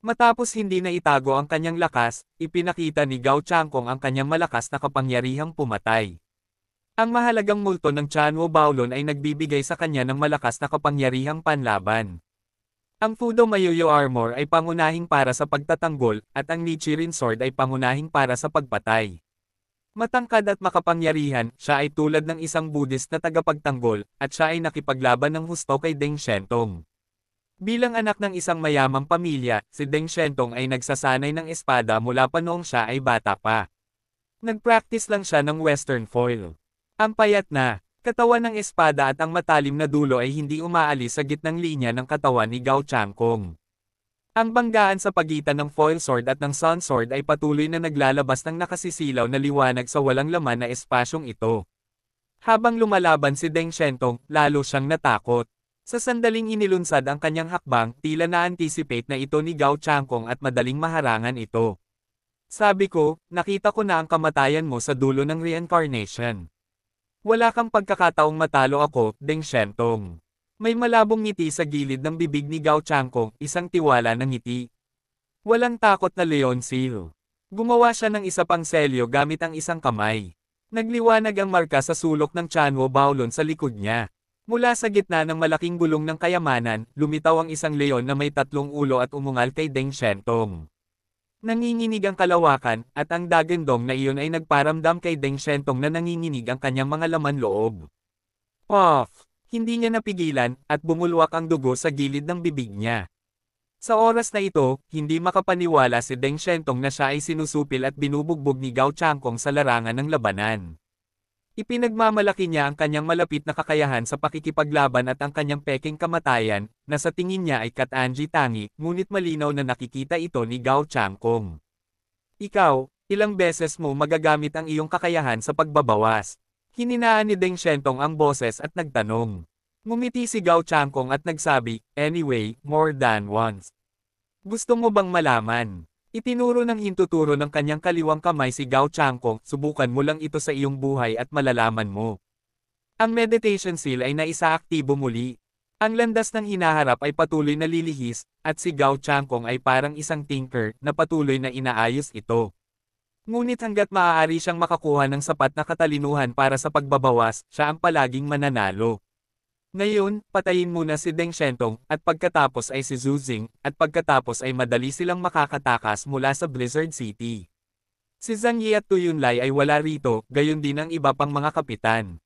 Matapos hindi na itago ang kanyang lakas, ipinakita ni Gao Changkong ang kanyang malakas na kapangyarihang pumatay. Ang mahalagang multo ng Chanwo Baolon ay nagbibigay sa kanya ng malakas na kapangyarihang panlaban. Ang Fudo Mayuyo Armor ay pangunahing para sa pagtatanggol, at ang Nichirin Sword ay pangunahing para sa pagpatay. Matangkad at makapangyarihan, siya ay tulad ng isang Buddhist na tagapagtanggol, at siya ay nakipaglaban ng husto kay Deng Xiaotong. Bilang anak ng isang mayamang pamilya, si Deng Xiaotong ay nagsasanay ng espada mula pa noong siya ay bata pa. Nag-practice lang siya ng Western foil. Ang payat na katawan ng espada at ang matalim na dulo ay hindi umaalis sa gitnang linya ng katawan ni Gao Changkong. Ang banggaan sa pagitan ng foil sword at ng sun sword ay patuloy na naglalabas ng nakasisilaw na liwanag sa walang laman na espasyong ito. Habang lumalaban si Deng Xiaotong, lalo siyang natakot. Sa sandaling inilunsad ang kanyang hakbang, tila na-anticipate na ito ni Gao Changkong at madaling maharangan ito. Sabi ko, nakita ko na ang kamatayan mo sa dulo ng reincarnation. Wala kang pagkakataong matalo ako, Deng Xiaotong. May malabong ngiti sa gilid ng bibig ni Gao Changkong, isang tiwala na ngiti. Walang takot na Leon Seal. Gumawa siya ng isa pang selyo gamit ang isang kamay. Nagliwanag ang marka sa sulok ng Chanwo Baolon sa likod niya. Mula sa gitna ng malaking gulong ng kayamanan, lumitaw ang isang leon na may 3 ulo at umungal kay Deng Xiaotong. Nanginginig ang kalawakan, at ang dagandong na iyon ay nagparamdam kay Deng Xiaotong na nanginginig ang kanyang mga laman loob. Puff! Hindi niya napigilan, at bumulwak ang dugo sa gilid ng bibig niya. Sa oras na ito, hindi makapaniwala si Deng Xiaotong na siya ay sinusupil at binubugbog ni Gao Changkong sa larangan ng labanan. Ipinagmamalaki niya ang kanyang malapit na kakayahan sa pakikipaglaban at ang kanyang peking kamatayan, na sa tingin niya ay Katanji Tangi, ngunit malinaw na nakikita ito ni Gao Changkong. Ikaw, ilang beses mo magagamit ang iyong kakayahan sa pagbabawas? Hininaan ni Deng Xiaotong ang boses at nagtanong. Ngumiti si Gao Changkong at nagsabi, anyway, more than once. Gusto mo bang malaman? Itinuro ng hintuturo ng kanyang kaliwang kamay si Gao Changkong, subukan mo lang ito sa iyong buhay at malalaman mo. Ang meditation seal ay naisaaktibo muli. Ang landas ng hinaharap ay patuloy na lilihis, at si Gao Changkong ay parang isang tinker na patuloy na inaayos ito. Ngunit hanggat maaari siyang makakuha ng sapat na katalinuhan para sa pagbabawas, siya ang palaging mananalo. Ngayon, patayin muna si Deng Xiaotong, at pagkatapos ay si Zhu Xing, at pagkatapos ay madali silang makakatakas mula sa Blizzard City. Si Zhang Yi at Tu Yunlai ay wala rito, gayon din ang iba pang mga kapitan.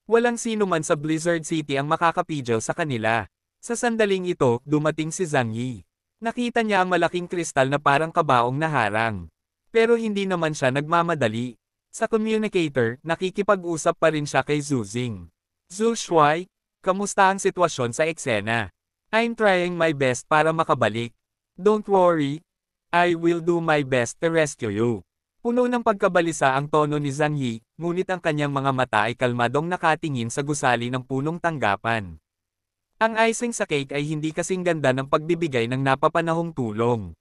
Walang sino man sa Blizzard City ang makakapigil sa kanila. Sa sandaling ito, dumating si Zhang Yi. Nakita niya ang malaking kristal na parang kabaong na harang. Pero hindi naman siya nagmamadali. Sa communicator, nakikipag-usap pa rin siya kay Zhu Xing. Zhu Shuai, kamusta ang sitwasyon sa eksena? I'm trying my best para makabalik. Don't worry. I will do my best to rescue you. Puno ng pagkabalisa ang tono ni Zhang Yi, ngunit ang kanyang mga mata ay kalmadong nakatingin sa gusali ng punong tanggapan. Ang icing sa cake ay hindi kasing ganda ng pagbibigay ng napapanahong tulong.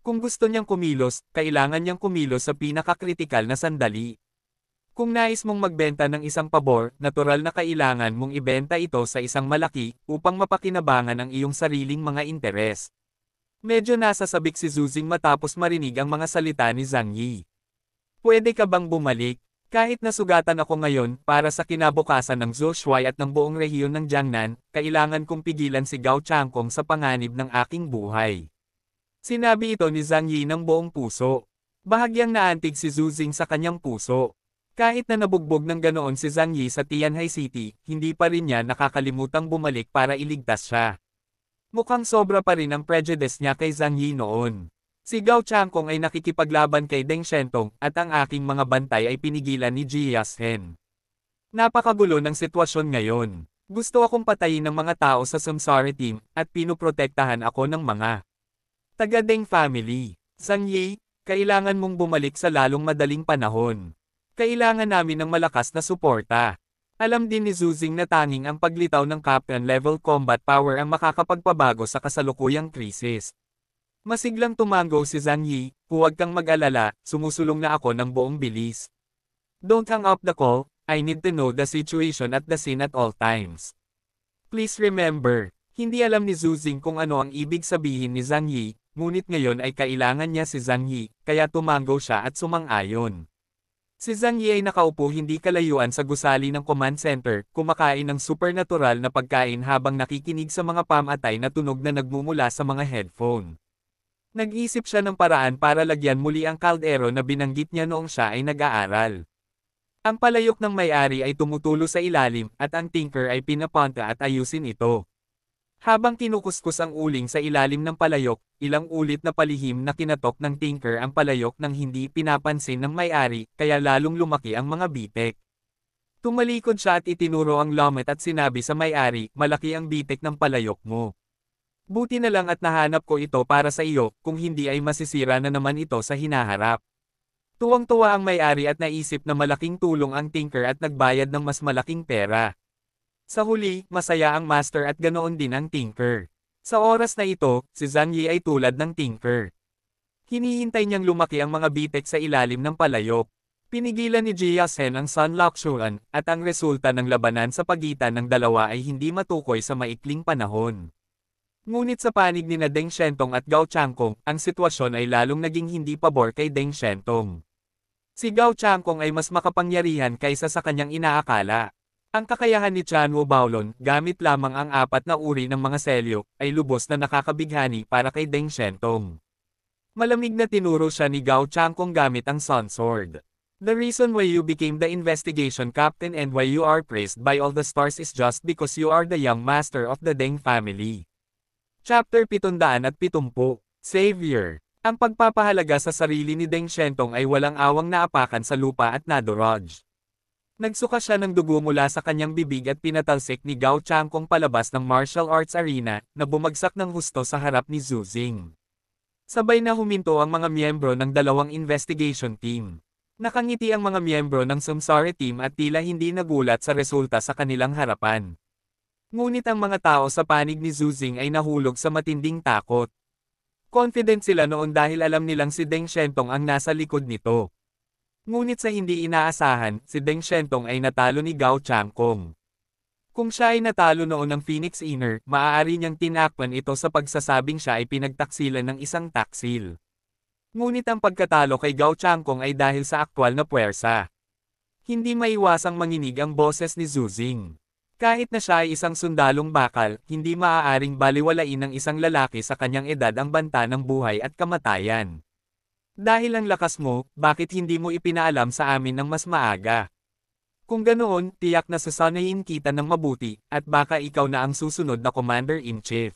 Kung gusto niyang kumilos, kailangan niyang kumilos sa pinakakritikal na sandali. Kung nais mong magbenta ng isang pabor, natural na kailangan mong ibenta ito sa isang malaki, upang mapakinabangan ang iyong sariling mga interes. Medyo nasasabik si Zhu Xing matapos marinig ang mga salita ni Zhang Yi. Pwede ka bang bumalik? Kahit nasugatan ako ngayon, para sa kinabukasan ng Zhou Shuai at ng buong rehiyon ng Jiangnan, kailangan kong pigilan si Gao Changkong sa panganib ng aking buhay. Sinabi ito ni Zhang Yi ng buong puso. Bahagyang naantig si Zhu Xing sa kanyang puso. Kahit na nabugbog ng ganoon si Zhang Yi sa Tianhai City, hindi pa rin niya nakakalimutang bumalik para iligtas siya. Mukhang sobra pa rin ang prejudice niya kay Zhang Yi noon. Si Gao Changkong ay nakikipaglaban kay Deng Xiaotong, at ang aking mga bantay ay pinigilan ni Ji Yashen. Napakagulo ng sitwasyon ngayon. Gusto akong patayin ng mga tao sa Samsara Team, at pinuprotektahan ako ng mga taga-Deng family. Zhang Yi, kailangan mong bumalik sa lalong madaling panahon. Kailangan namin ng malakas na suporta. Alam din ni Zhu Xing na tanging ang paglitaw ng Captain-level combat power ang makakapagpabago sa kasalukuyang krisis. Masiglang tumango si Zhang Yi, huwag kang mag-alala, sumusulong na ako ng buong bilis. Don't hang up the call, I need to know the situation at the scene at all times. Please remember, hindi alam ni Zhu Xing kung ano ang ibig sabihin ni Zhang Yi, ngunit ngayon ay kailangan niya si Zhang Yi, kaya tumango siya at sumang-ayon. Si Zhang Yi ay nakaupo hindi kalayuan sa gusali ng command center, kumakain ng supernatural na pagkain habang nakikinig sa mga pamatay na tunog na nagmumula sa mga headphone. Nag-isip siya ng paraan para lagyan muli ang kaldero na binanggit niya noong siya ay nag-aaral. Ang palayok ng may-ari ay tumutulo sa ilalim at ang tinker ay pinapunta at ayusin ito. Habang kinukuskus ang uling sa ilalim ng palayok, ilang ulit na palihim na kinatok ng tinker ang palayok nang hindi pinapansin ng may-ari, kaya lalong lumaki ang mga bitek. Tumalikod siya at itinuro ang lomet at sinabi sa may-ari, malaki ang bitek ng palayok mo. Buti na lang at nahanap ko ito para sa iyo, kung hindi ay masisira na naman ito sa hinaharap. Tuwang-tuwa ang may-ari at naisip na malaking tulong ang tinker at nagbayad ng mas malaking pera. Sa huli, masaya ang master at ganoon din ang tinker. Sa oras na ito, si Zhang Yi ay tulad ng tinker. Hinihintay niyang lumaki ang mga bitek sa ilalim ng palayok. Pinigilan ni Jia Sen ang Sun Luxuan, at ang resulta ng labanan sa pagitan ng dalawa ay hindi matukoy sa maikling panahon. Ngunit sa panig ni Deng Shentong at Gao Changkong, ang sitwasyon ay lalong naging hindi pabor kay Deng Shentong. Si Gao Changkong ay mas makapangyarihan kaysa sa kanyang inaakala. Ang kakayahan ni Chanwo Baolon, gamit lamang ang 4 na uri ng mga selyo, ay lubos na nakakabighani para kay Deng Shentong. Malamig na tinuro siya ni Gao Changkong gamit ang Sun Sword. The reason why you became the investigation captain and why you are praised by all the stars is just because you are the young master of the Deng family. Chapter 770, Savior. Ang pagpapahalaga sa sarili ni Deng Shentong ay walang awang naapakan sa lupa at nadurog. Nagsuka siya ng dugo mula sa kanyang bibig at pinatalsik ni Gao Changkong palabas ng martial arts arena, na bumagsak ng husto sa harap ni Zhu Xing. Sabay na huminto ang mga miyembro ng dalawang investigation team. Nakangiti ang mga miyembro ng Samsara team at tila hindi nagulat sa resulta sa kanilang harapan. Ngunit ang mga tao sa panig ni Zhu Xing ay nahulog sa matinding takot. Confident sila noon dahil alam nilang si Deng Shentong ang nasa likod nito. Ngunit sa hindi inaasahan, si Deng Shentong ay natalo ni Gao Changkong. Kung siya ay natalo noon ng Phoenix Inner, maaari niyang tinakpan ito sa pagsasabing siya ay pinagtaksilan ng isang taksil. Ngunit ang pagkatalo kay Gao Changkong ay dahil sa aktwal na puwersa. Hindi maiwasang manginig ang boses ni Zhu Xing. Kahit na siya ay isang sundalong bakal, hindi maaaring baliwalain ng isang lalaki sa kanyang edad ang banta ng buhay at kamatayan. Dahil ang lakas mo, bakit hindi mo ipinaalam sa amin ng mas maaga? Kung ganoon, tiyak na sasanayin kita ng mabuti, at baka ikaw na ang susunod na Commander-in-Chief.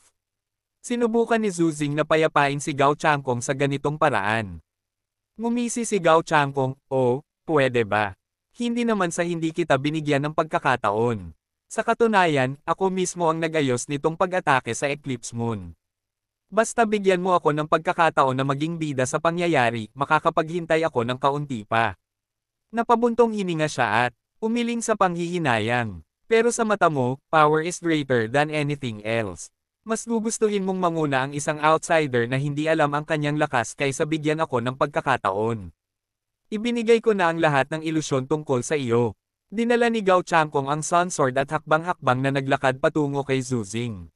Sinubukan ni Zhu Xing na payapain si Gao Changkong sa ganitong paraan. Ngumisi si Gao Changkong, oh, pwede ba? Hindi naman sa hindi kita binigyan ng pagkakataon. Sa katunayan, ako mismo ang nag-ayos nitong pag-atake sa Eclipse Moon. Basta bigyan mo ako ng pagkakataon na maging bida sa pangyayari, makakapaghintay ako ng kaunti pa. Napabuntong hininga siya at umiling sa panghihinayang. Pero sa mata mo, power is greater than anything else. Mas gugustuhin mong manguna ang isang outsider na hindi alam ang kanyang lakas kaysa bigyan ako ng pagkakataon. Ibinigay ko na ang lahat ng ilusyon tungkol sa iyo. Dinala ni Gao Changkong ang Sun Sword at hakbang-hakbang na naglakad patungo kay Zhu Xing.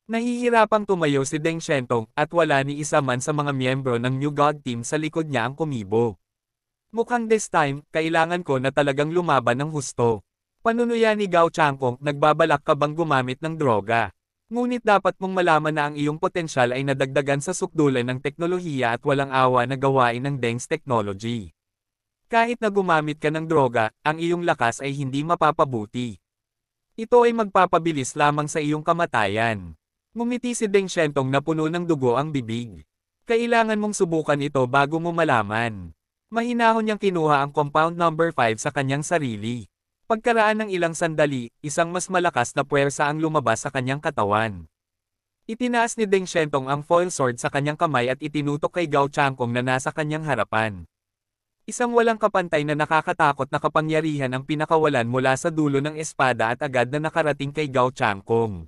Nahihirapang tumayo si Deng Shentong, at wala ni isa man sa mga miyembro ng New God Team sa likod niya ang kumibo. Mukhang this time, kailangan ko na talagang lumaban ng husto. Panunuya ni Gao Changkong, nagbabalak ka bang gumamit ng droga? Ngunit dapat mong malaman na ang iyong potensyal ay nadagdagan sa sukdulan ng teknolohiya at walang awa na gawain ng Deng's technology. Kahit na gumamit ka ng droga, ang iyong lakas ay hindi mapapabuti. Ito ay magpapabilis lamang sa iyong kamatayan. Ngumiti si Deng Shentong na puno ng dugo ang bibig. Kailangan mong subukan ito bago mo malaman. Mahinahon niyang kinuha ang compound number 5 sa kanyang sarili. Pagkaraan ng ilang sandali, isang mas malakas na puwersa ang lumabas sa kanyang katawan. Itinaas ni Deng Shentong ang foil sword sa kanyang kamay at itinutok kay Gao Changkong na nasa kanyang harapan. Isang walang kapantay na nakakatakot na kapangyarihan ang pinakawalan mula sa dulo ng espada at agad na nakarating kay Gao Changkong.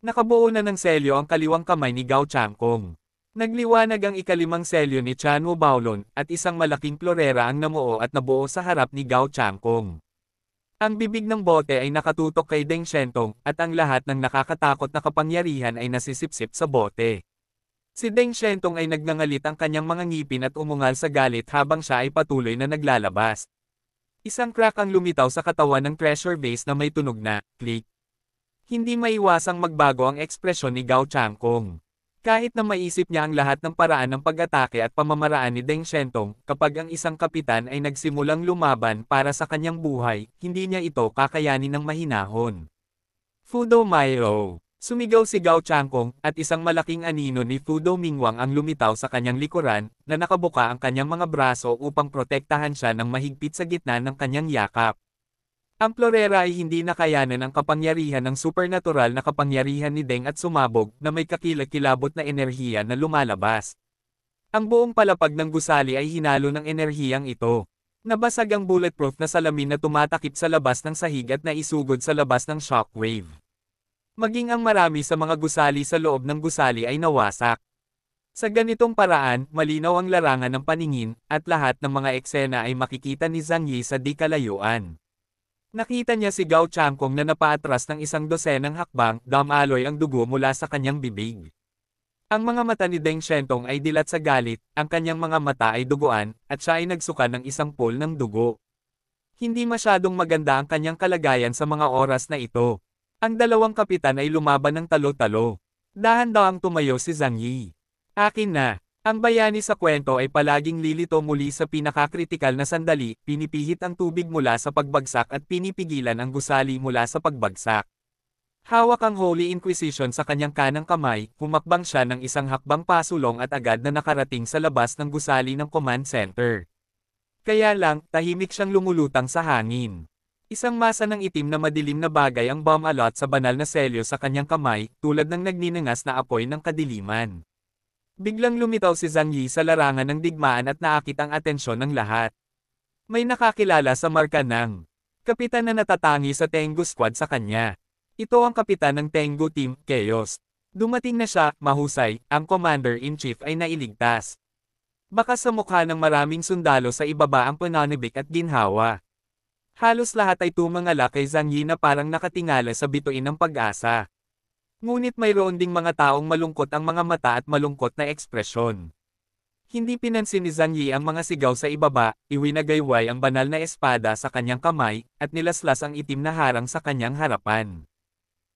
Nakabuo na ng selyo ang kaliwang kamay ni Gao Changkong. Nagliwanag ang ikalimang selyo ni Chanwo Baolon, at isang malaking plorera ang namuo at nabuo sa harap ni Gao Changkong. Ang bibig ng bote ay nakatutok kay Deng Shentong, at ang lahat ng nakakatakot na kapangyarihan ay nasisipsip sa bote. Si Deng Xiaotong ay nagngangalit ang kanyang mga ngipin at umungal sa galit habang siya ay patuloy na naglalabas. Isang crack ang lumitaw sa katawan ng treasure vase na may tunog na, click. Hindi maiwasang magbago ang ekspresyon ni Gao Changkong. Kahit na maisip niya ang lahat ng paraan ng pag-atake at pamamaraan ni Deng Xiaotong, kapag ang isang kapitan ay nagsimulang lumaban para sa kanyang buhay, hindi niya ito kakayanin ng mahinahon. Fudo Mairo. Sumigaw si Gao Changkong, at isang malaking anino ni Fudo Mingwang ang lumitaw sa kanyang likuran, na nakabuka ang kanyang mga braso upang protektahan siya ng mahigpit sa gitna ng kanyang yakap. Ang Florera ay hindi nakayanan ang kapangyarihan ng supernatural na kapangyarihan ni Deng at sumabog na may kakilakilabot na enerhiya na lumalabas. Ang buong palapag ng gusali ay hinalo ng enerhiyang ito. Nabasag ang bulletproof na salamin na tumatakip sa labas ng sahig at naisugod sa labas ng shockwave. Maging ang marami sa mga gusali sa loob ng gusali ay nawasak. Sa ganitong paraan, malinaw ang larangan ng paningin, at lahat ng mga eksena ay makikita ni Zhang Yi sa di kalayuan. Nakita niya si Gao Changkong na napaatras ng isang dosenang hakbang, damaloy ang dugo mula sa kanyang bibig. Ang mga mata ni Deng Xiaotong ay dilat sa galit, ang kanyang mga mata ay duguan, at siya ay nagsuka ng isang pool ng dugo. Hindi masyadong maganda ang kanyang kalagayan sa mga oras na ito. Ang dalawang kapitan ay lumaban ng talo-talo. Dahan-dahang tumayo si Zhang Yi. Akin na. Ang bayani sa kwento ay palaging lilito muli sa pinakakritikal na sandali, pinipihit ang tubig mula sa pagbagsak at pinipigilan ang gusali mula sa pagbagsak. Hawak ang Holy Inquisition sa kanyang kanang kamay, humakbang siya ng isang hakbang pasulong at agad na nakarating sa labas ng gusali ng command center. Kaya lang, tahimik siyang lumulutang sa hangin. Isang masa ng itim na madilim na bagay ang bumalot sa banal na selyo sa kanyang kamay, tulad ng nagninangas na apoy ng kadiliman. Biglang lumitaw si Zhang Yi sa larangan ng digmaan at naakit ang atensyon ng lahat. May nakakilala sa marka ng kapitan na natatangi sa Tengu Squad sa kanya. Ito ang kapitan ng Tengu Team, Chaos. Dumating na siya, mahusay, ang Commander-in-Chief ay nailigtas. Baka sa mukha ng maraming sundalo sa ibaba ang pananibik at ginhawa. Halos lahat ay tumangala kay Zhang Yi na parang nakatingala sa bituin ng pag-asa. Ngunit mayroon ding mga taong malungkot ang mga mata at malungkot na ekspresyon. Hindi pinansin ni Zhang Yi ang mga sigaw sa ibaba, iwinagayway ang banal na espada sa kanyang kamay, at nilaslas ang itim na harang sa kanyang harapan.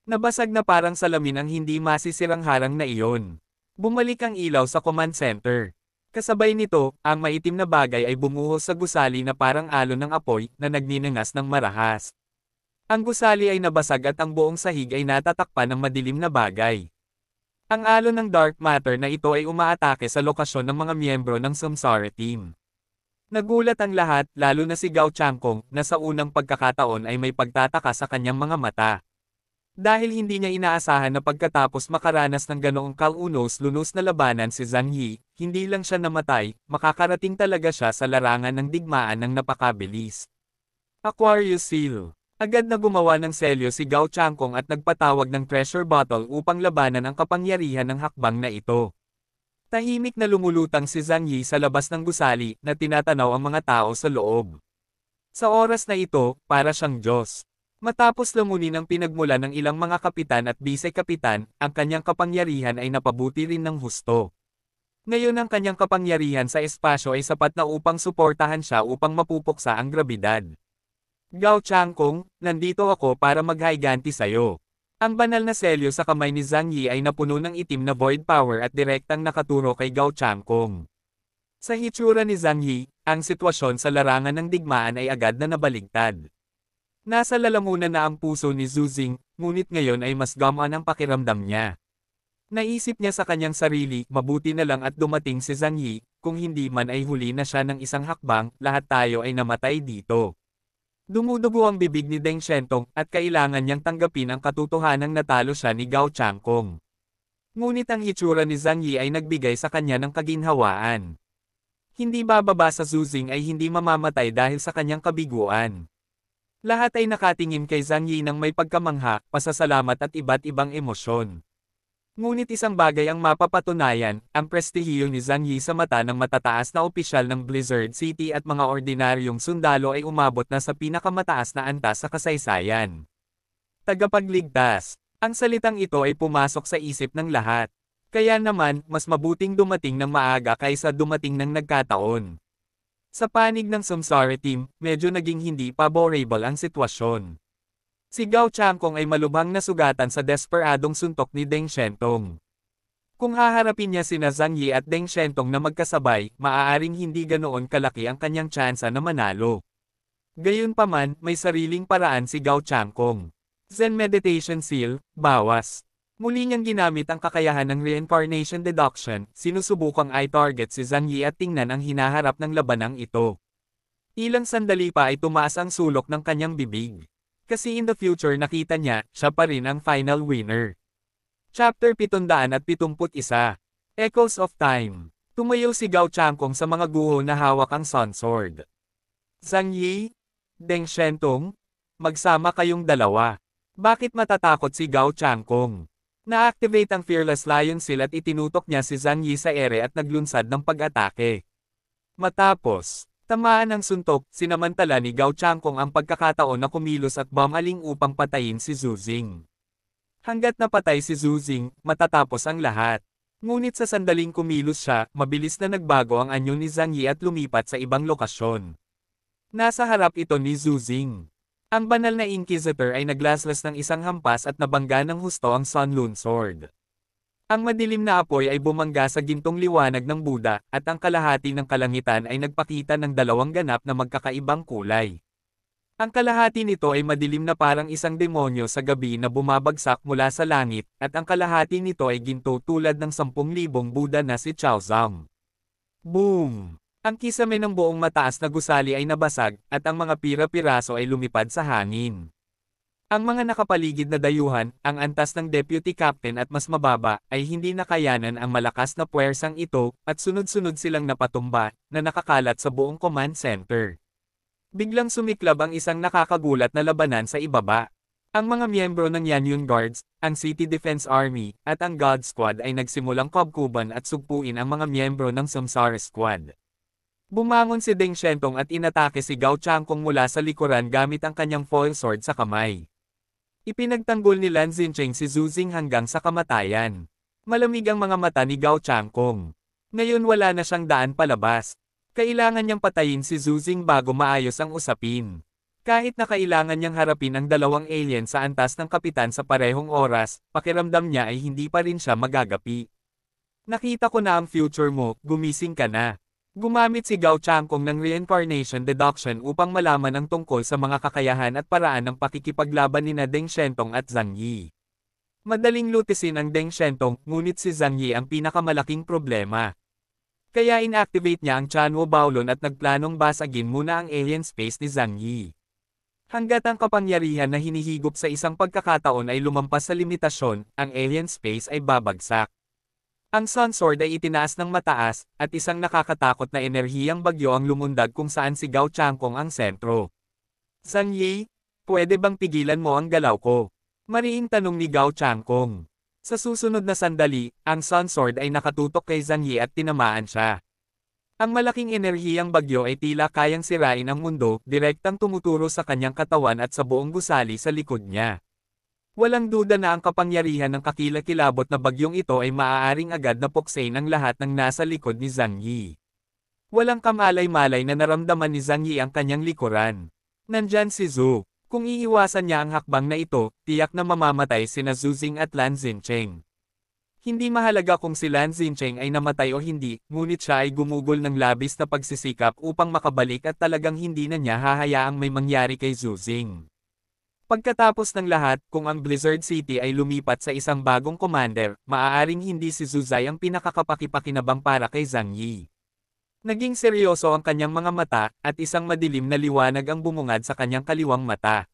Nabasag na parang salamin ang hindi masisirang harang na iyon. Bumalik ang ilaw sa command center. Kasabay nito, ang maitim na bagay ay bumuhos sa gusali na parang alon ng apoy na nagninangas ng marahas. Ang gusali ay nabasag at ang buong sahig ay natatakpan ng madilim na bagay. Ang alon ng dark matter na ito ay umaatake sa lokasyon ng mga miyembro ng Samsara Team. Nagulat ang lahat, lalo na si Gao Changkong, na sa unang pagkakataon ay may pagtataka sa kanyang mga mata. Dahil hindi niya inaasahan na pagkatapos makaranas ng ganoong kalunos-lunos na labanan si Zhang Yi, hindi lang siya namatay, makakarating talaga siya sa larangan ng digmaan ng napakabilis. Aquarius Seal. Agad na gumawa ng selyo si Gao Changkong at nagpatawag ng treasure bottle upang labanan ang kapangyarihan ng hakbang na ito. Tahimik na lumulutang si Zhang Yi sa labas ng gusali na tinatanaw ang mga tao sa loob. Sa oras na ito, para siyang Diyos. Matapos lamunin ang pinagmula ng ilang mga kapitan at bise-kapitan, ang kanyang kapangyarihan ay napabuti rin ng husto. Ngayon ang kanyang kapangyarihan sa espasyo ay sapat na upang suportahan siya upang mapupuksa ang grabidad. Gao Changkong, nandito ako para maghaiganti sa'yo. Ang banal na selyo sa kamay ni Zhang Yi ay napuno ng itim na void power at direktang nakaturo kay Gao Changkong. Sa hitsura ni Zhang Yi, ang sitwasyon sa larangan ng digmaan ay agad na nabaligtad. Nasa lalamunan na ang puso ni Zhu Xing, ngunit ngayon ay mas gamaan ang pakiramdam niya. Naisip niya sa kanyang sarili, mabuti na lang at dumating si Zhang Yi, kung hindi man ay huli na siya ng isang hakbang, lahat tayo ay namatay dito. Dumudugo ang bibig ni Deng Xiaotong, at kailangan niyang tanggapin ang katotohanang natalo siya ni Gao Changkong. Ngunit ang hitsura ni Zhang Yi ay nagbigay sa kanya ng kaginhawaan. Hindi bababa sa Zhu Xing ay hindi mamamatay dahil sa kanyang kabiguan. Lahat ay nakatingin kay Zhang Yi ng may pagkamangha, pasasalamat at iba't ibang emosyon. Ngunit isang bagay ang mapapatunayan, ang prestihiyo ni Zhang Yi sa mata ng matataas na opisyal ng Blizzard City at mga ordinaryong sundalo ay umabot na sa pinakamataas na antas sa kasaysayan. Tagapagligtas. Ang salitang ito ay pumasok sa isip ng lahat. Kaya naman, mas mabuting dumating ng maaga kaysa dumating ng nagkataon. Sa panig ng Samsara team, medyo naging hindi favorable ang sitwasyon. Si Gao Changkong ay malubhang nasugatan sa desperadong suntok ni Deng Shentong. Kung haharapin niya sina Zhang Yi at Deng Shentong na magkasabay, maaaring hindi ganoon kalaki ang kanyang tsansa na manalo. Gayunpaman, may sariling paraan si Gao Changkong. Zen Meditation Seal, bawas. Muli niyang ginamit ang kakayahan ng Reincarnation Deduction, sinusubukang i-target si Zhang Yi at tingnan ang hinaharap ng labanang ito. Ilang sandali pa ay tumaas ang sulok ng kanyang bibig. Kasi in the future nakita niya, siya pa rin ang final winner. Chapter 771. Echoes of Time. Tumayo si Gao Changkong sa mga guho na hawak ang Sun Sword. Zhang Yi, Deng Shentong, magsama kayong dalawa. Bakit matatakot si Gao Changkong? Na-activate ang Fearless Lion Seal at itinutok niya si Zhang Yi sa ere at naglunsad ng pag-atake. Matapos, tamaan ng suntok, sinamantala ni Gao Changkong ang pagkakataon na kumilos at bumaling upang patayin si Zhu Xing. Hanggat napatay si Zhu Xing, matatapos ang lahat. Ngunit sa sandaling kumilos siya, mabilis na nagbago ang anyo ni Zhang Yi at lumipat sa ibang lokasyon. Nasa harap ito ni Zhu Xing. Ang banal na Inquisitor ay naglaslas ng isang hampas at nabangga ng husto ang Sun Lune Sword. Ang madilim na apoy ay bumangga sa gintong liwanag ng Buddha, at ang kalahati ng kalangitan ay nagpakita ng dalawang ganap na magkakaibang kulay. Ang kalahati nito ay madilim na parang isang demonyo sa gabi na bumabagsak mula sa langit, at ang kalahati nito ay ginto tulad ng 10,000 Buddha na si Chaozam. Boom! Ang kisame ng buong mataas na gusali ay nabasag, at ang mga pira-piraso ay lumipad sa hangin. Ang mga nakapaligid na dayuhan, ang antas ng Deputy Captain at mas mababa, ay hindi nakayanan ang malakas na puwersang ito, at sunod-sunod silang napatumba, na nakakalat sa buong command center. Biglang sumiklab ang isang nakakagulat na labanan sa ibaba. Ang mga miyembro ng Yanyun Guards, ang City Defense Army, at ang God Squad ay nagsimulang kubkuban at sugpuin ang mga miyembro ng Samsara Squad. Bumangon si Deng Shentong at inatake si Gao Changkong mula sa likuran gamit ang kanyang foil sword sa kamay. Ipinagtanggol ni Lan Xincheng si Zhu Xing hanggang sa kamatayan. Malamig ang mga mata ni Gao Changkong. Ngayon wala na siyang daan palabas. Kailangan niyang patayin si Zhu Xing bago maayos ang usapin. Kahit na kailangan niyang harapin ang dalawang alien sa antas ng kapitan sa parehong oras, pakiramdam niya ay hindi pa rin siya magagapi. Nakita ko na ang future mo, gumising ka na. Gumamit si Gao Changkong ng Reincarnation Deduction upang malaman ang tungkol sa mga kakayahan at paraan ng pakikipaglaban nina Deng Shentong at Zhang Yi. Madaling lutisin ang Deng Shentong, ngunit si Zhang Yi ang pinakamalaking problema. Kaya inactivate niya ang Chanwo Baolon at nagplanong basagin muna ang alien space ni Zhang Yi. Hanggat ang kapangyarihan na hinihigop sa isang pagkakataon ay lumampas sa limitasyon, ang alien space ay babagsak. Ang Sun Sword ay itinaas ng mataas, at isang nakakatakot na enerhiyang bagyo ang lumundag kung saan si Gao Changkong ang sentro. Zhang Yi, pwede bang pigilan mo ang galaw ko? Mariing tanong ni Gao Changkong. Sa susunod na sandali, ang Sun Sword ay nakatutok kay Zhang Yi at tinamaan siya. Ang malaking enerhiyang bagyo ay tila kayang sirain ang mundo, direktang tumuturo sa kanyang katawan at sa buong gusali sa likod niya. Walang duda na ang kapangyarihan ng kakilakilabot na bagyong ito ay maaaring agad na puksain ang lahat ng nasa likod ni Zhang Yi. Walang kamalay-malay na naramdaman ni Zhang Yi ang kanyang likuran. Nandyan si Zhu. Kung iiwasan niya ang hakbang na ito, tiyak na mamamatay sina Zhu Xing at Lan Xincheng. Hindi mahalaga kung si Lan Xincheng ay namatay o hindi, ngunit siya ay gumugol ng labis na pagsisikap upang makabalik at talagang hindi na niya hahayaang may mangyari kay Zhu Xing. Pagkatapos ng lahat, kung ang Blizzard City ay lumipat sa isang bagong commander, maaaring hindi si Zhu Zai ang pinakakapakipakinabang para kay Zhang Yi. Naging seryoso ang kanyang mga mata, at isang madilim na liwanag ang bumungad sa kanyang kaliwang mata.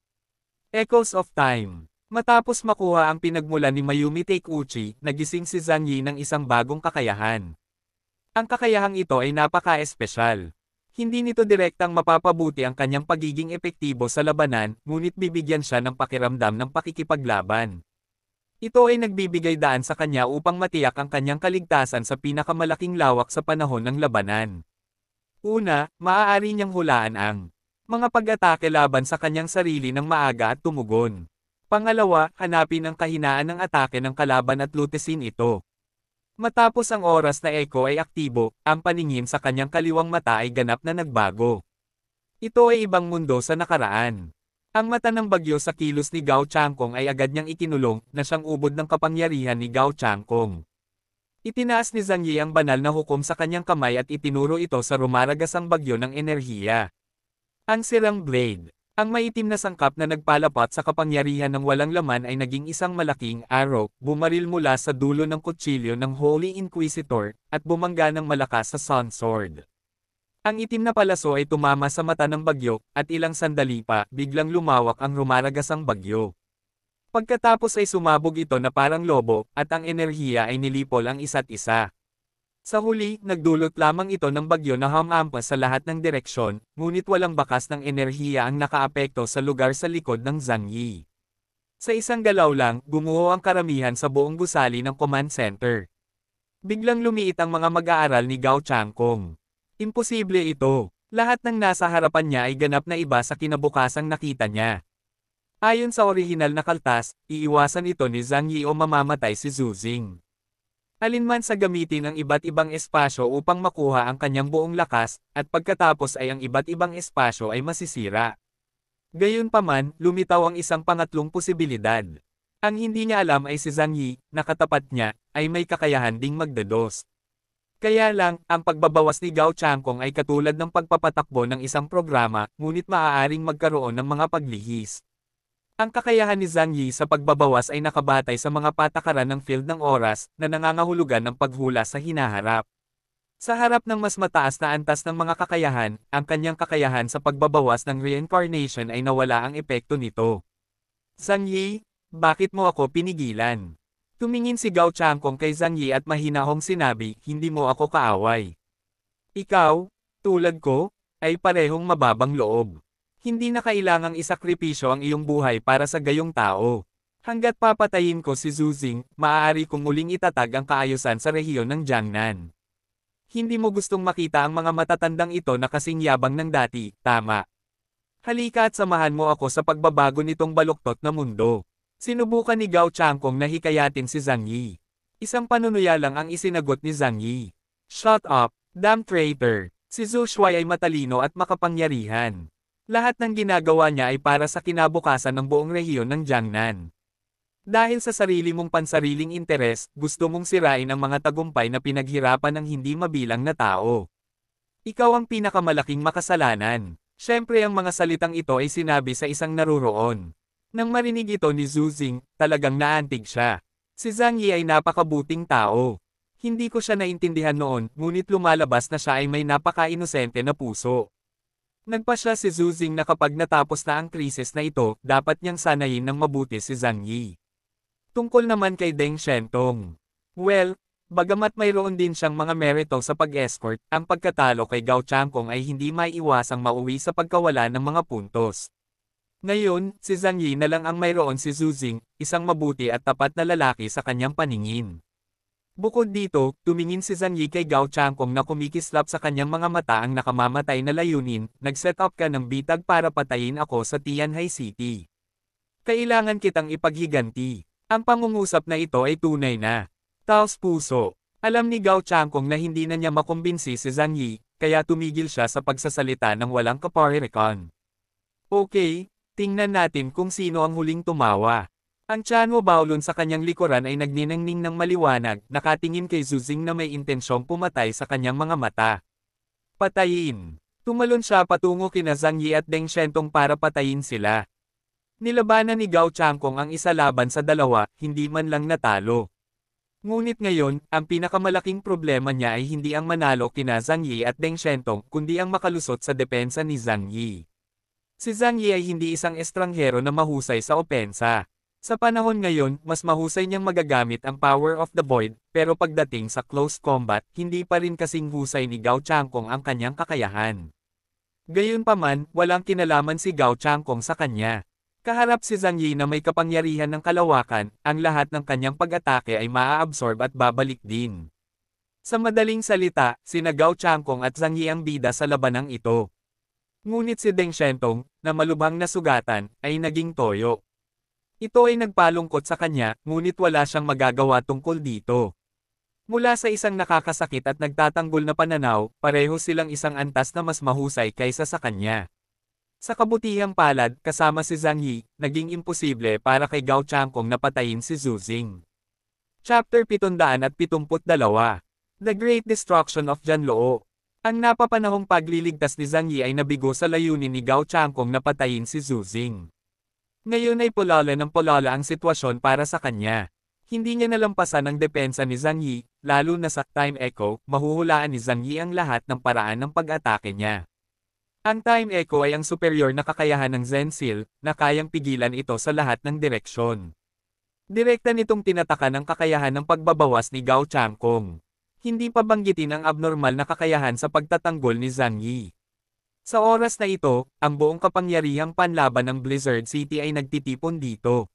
Echoes of Time. Matapos makuha ang pinagmulan ni Mayumi Takeuchi, nagising si Zhang Yi ng isang bagong kakayahan. Ang kakayahang ito ay napaka-espesyal. Hindi nito direktang mapapabuti ang kanyang pagiging epektibo sa labanan, ngunit bibigyan siya ng pakiramdam ng pakikipaglaban. Ito ay nagbibigay daan sa kanya upang matiyak ang kanyang kaligtasan sa pinakamalaking lawak sa panahon ng labanan. Una, maaari niyang hulaan ang mga pag-atake laban sa kanyang sarili ng maaga at tumugon. Pangalawa, hanapin ang kahinaan ng atake ng kalaban at lutesin ito. Matapos ang oras na Echo ay aktibo, ang paningin sa kanyang kaliwang mata ay ganap na nagbago. Ito ay ibang mundo sa nakaraan. Ang mata ng bagyo sa kilos ni Gao Changkong ay agad niyang ikinulong na siyang ubod ng kapangyarihan ni Gao Changkong. Itinaas ni Zhang Yi ang banal na hukom sa kanyang kamay at itinuro ito sa rumaragasang bagyo ng enerhiya. Ang sirang blade. Ang maitim na sangkap na nagpalapat sa kapangyarihan ng walang laman ay naging isang malaking arrow, bumaril mula sa dulo ng kutsilyo ng Holy Inquisitor, at bumangga ng malakas sa Sun Sword. Ang itim na palaso ay tumama sa mata ng bagyo, at ilang sandali pa, biglang lumawak ang rumaragasang bagyo. Pagkatapos ay sumabog ito na parang lobo, at ang enerhiya ay nilipol ang isa't isa. Sa huli, nagdulot lamang ito ng bagyo na hamampas sa lahat ng direksyon, ngunit walang bakas ng enerhiya ang nakaapekto sa lugar sa likod ng Zhang Yi. Sa isang galaw lang, gumuho ang karamihan sa buong gusali ng command center. Biglang lumiit ang mga mag-aaral ni Gao Changkong. Imposible ito. Lahat ng nasa harapan niya ay ganap na iba sa kinabukasang nakita niya. Ayon sa orihinal na kaltas, iiwasan ito ni Zhang Yi o mamamatay si Zhu Xing. Alinman sa gamitin ang iba't ibang espasyo upang makuha ang kanyang buong lakas, at pagkatapos ay ang iba't ibang espasyo ay masisira. Gayunpaman, lumitaw ang isang pangatlong posibilidad. Ang hindi niya alam ay si Zhang Yi, na katapat niya, ay may kakayahan ding magdados. Kaya lang, ang pagbabawas ni Gao Changkong ay katulad ng pagpapatakbo ng isang programa, ngunit maaaring magkaroon ng mga paglihis. Ang kakayahan ni Zhang Yi sa pagbabawas ay nakabatay sa mga patakaran ng field ng oras na nangangahulugan ng paghula sa hinaharap. Sa harap ng mas mataas na antas ng mga kakayahan, ang kanyang kakayahan sa pagbabawas ng reincarnation ay nawala ang epekto nito. Zhang Yi, bakit mo ako pinigilan? Tumingin si Gao Changkong kay Zhang Yi at mahinahong sinabi, hindi mo ako kaaway. Ikaw, tulad ko, ay parehong mababang loob. Hindi na kailangang isakripisyo ang iyong buhay para sa gayong tao. Hanggat papatayin ko si Zhu Xing, maaari kong muling itatag ang kaayusan sa rehiyon ng Jiangnan. Hindi mo gustong makita ang mga matatandang ito na kasing yabang ng dati, tama. Halika at samahan mo ako sa pagbabago nitong baluktot na mundo. Sinubukan ni Gao Changkong na hikayatin si Zhang Yi. Isang panunuya lang ang isinagot ni Zhang Yi. Shut up, damn traitor. Si Zhu Shuai ay matalino at makapangyarihan. Lahat ng ginagawa niya ay para sa kinabukasan ng buong rehiyon ng Jiangnan. Dahil sa sarili mong pansariling interes, gusto mong sirain ang mga tagumpay na pinaghirapan ng hindi mabilang na tao. Ikaw ang pinakamalaking makasalanan. Siyempre ang mga salitang ito ay sinabi sa isang naruroon. Nang marinig ito ni Zhu Xing, talagang naantig siya. Si Zhang Yi ay napakabuting tao. Hindi ko siya naintindihan noon, ngunit lumalabas na siya ay may napaka-inosente na puso. Nagpasya si Zhu Xing na kapag natapos na ang krisis na ito, dapat niyang sanayin ng mabuti si Zhang Yi. Tungkol naman kay Deng Shentong. Well, bagamat mayroon din siyang mga merito sa pag-escort, ang pagkatalo kay Gao Changkong ay hindi maiiwasang mauwi sa pagkawala ng mga puntos. Ngayon, si Zhang Yi na lang ang mayroon si Zhu Xing, isang mabuti at tapat na lalaki sa kanyang paningin. Bukod dito, tumingin si Zhang Yi kay Gao Changkong na kumikislap sa kanyang mga mata ang nakamamatay na layunin, nag-set up ka ng bitag para patayin ako sa Tianhai City. Kailangan kitang ipaghiganti. Ang pangungusap na ito ay tunay na. Taos puso. Alam ni Gao Changkong na hindi na niya makumbinsi si Zhang Yi, kaya tumigil siya sa pagsasalita ng walang kaparekan. Okay, tingnan natin kung sino ang huling tumawa. Ang Chanwo Baolun sa kanyang likuran ay nagniningning ng maliwanag, nakatingin kay Zhu Xing na may intensyong pumatay sa kanyang mga mata. Patayin. Tumalon siya patungo kina Zhang Yi at Deng Shentong para patayin sila. Nilabanan ni Gao Changkong ang isa laban sa dalawa, hindi man lang natalo. Ngunit ngayon, ang pinakamalaking problema niya ay hindi ang manalo kina Zhang Yi at Deng Shentong, kundi ang makalusot sa depensa ni Zhang Yi. Si Zhang Yi ay hindi isang estranghero na mahusay sa opensa. Sa panahon ngayon, mas mahusay niyang magagamit ang Power of the Void, pero pagdating sa close combat, hindi pa rin kasing husay ni Gao Changkong ang kanyang kakayahan. Gayunpaman, walang kinalaman si Gao Changkong sa kanya. Kaharap si Zhang Yi na may kapangyarihan ng kalawakan, ang lahat ng kanyang pag-atake ay maa-absorb at babalik din. Sa madaling salita, sina Gao Changkong at Zhang Yi ang bida sa labanang ito. Ngunit si Deng Shentong, na malubhang nasugatan, ay naging toyo. Ito ay nagpalungkot sa kanya, ngunit wala siyang magagawa tungkol dito. Mula sa isang nakakasakit at nagtatanggol na pananaw, pareho silang isang antas na mas mahusay kaysa sa kanya. Sa kabutihang palad, kasama si Zhang Yi, naging imposible para kay Gao Changkong na patayin si Zhu Xing. Chapter 772. The Great Destruction of Janloo. Ang napapanahong pagliligtas ni Zhang Yi ay nabigo sa layunin ni Gao Changkong na patayin si Zhu Xing. Ngayon ay pulala ng pulala ang sitwasyon para sa kanya. Hindi niya nalampasan ang depensa ni Zhang Yi, lalo na sa Time Echo, mahuhulaan ni Zhang Yi ang lahat ng paraan ng pag-atake niya. Ang Time Echo ay ang superior na kakayahan ng Zen Seal, na kayang pigilan ito sa lahat ng direksyon. Direkta nitong tinatakan ang kakayahan ng pagbabawas ni Gao Changkong. Hindi pa banggitin ang abnormal na kakayahan sa pagtatanggol ni Zhang Yi. Sa oras na ito, ang buong kapangyarihang panlaban ng Blizzard City ay nagtitipon dito.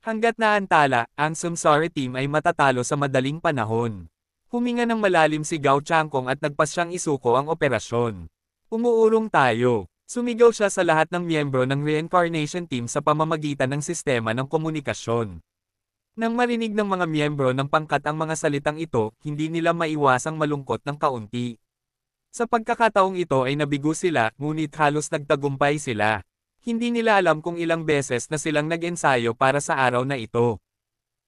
Hanggat naantala, ang Samsara team ay matatalo sa madaling panahon. Huminga ng malalim si Gao Changkong at nagpasyang isuko ang operasyon. Umuurong tayo. Sumigaw siya sa lahat ng miyembro ng Reincarnation Team sa pamamagitan ng sistema ng komunikasyon. Nang marinig ng mga miyembro ng pangkat ang mga salitang ito, hindi nila maiwasang malungkot ng kaunti. Sa pagkakataong ito ay nabigo sila, ngunit halos nagtagumpay sila. Hindi nila alam kung ilang beses na silang nag-ensayo para sa araw na ito.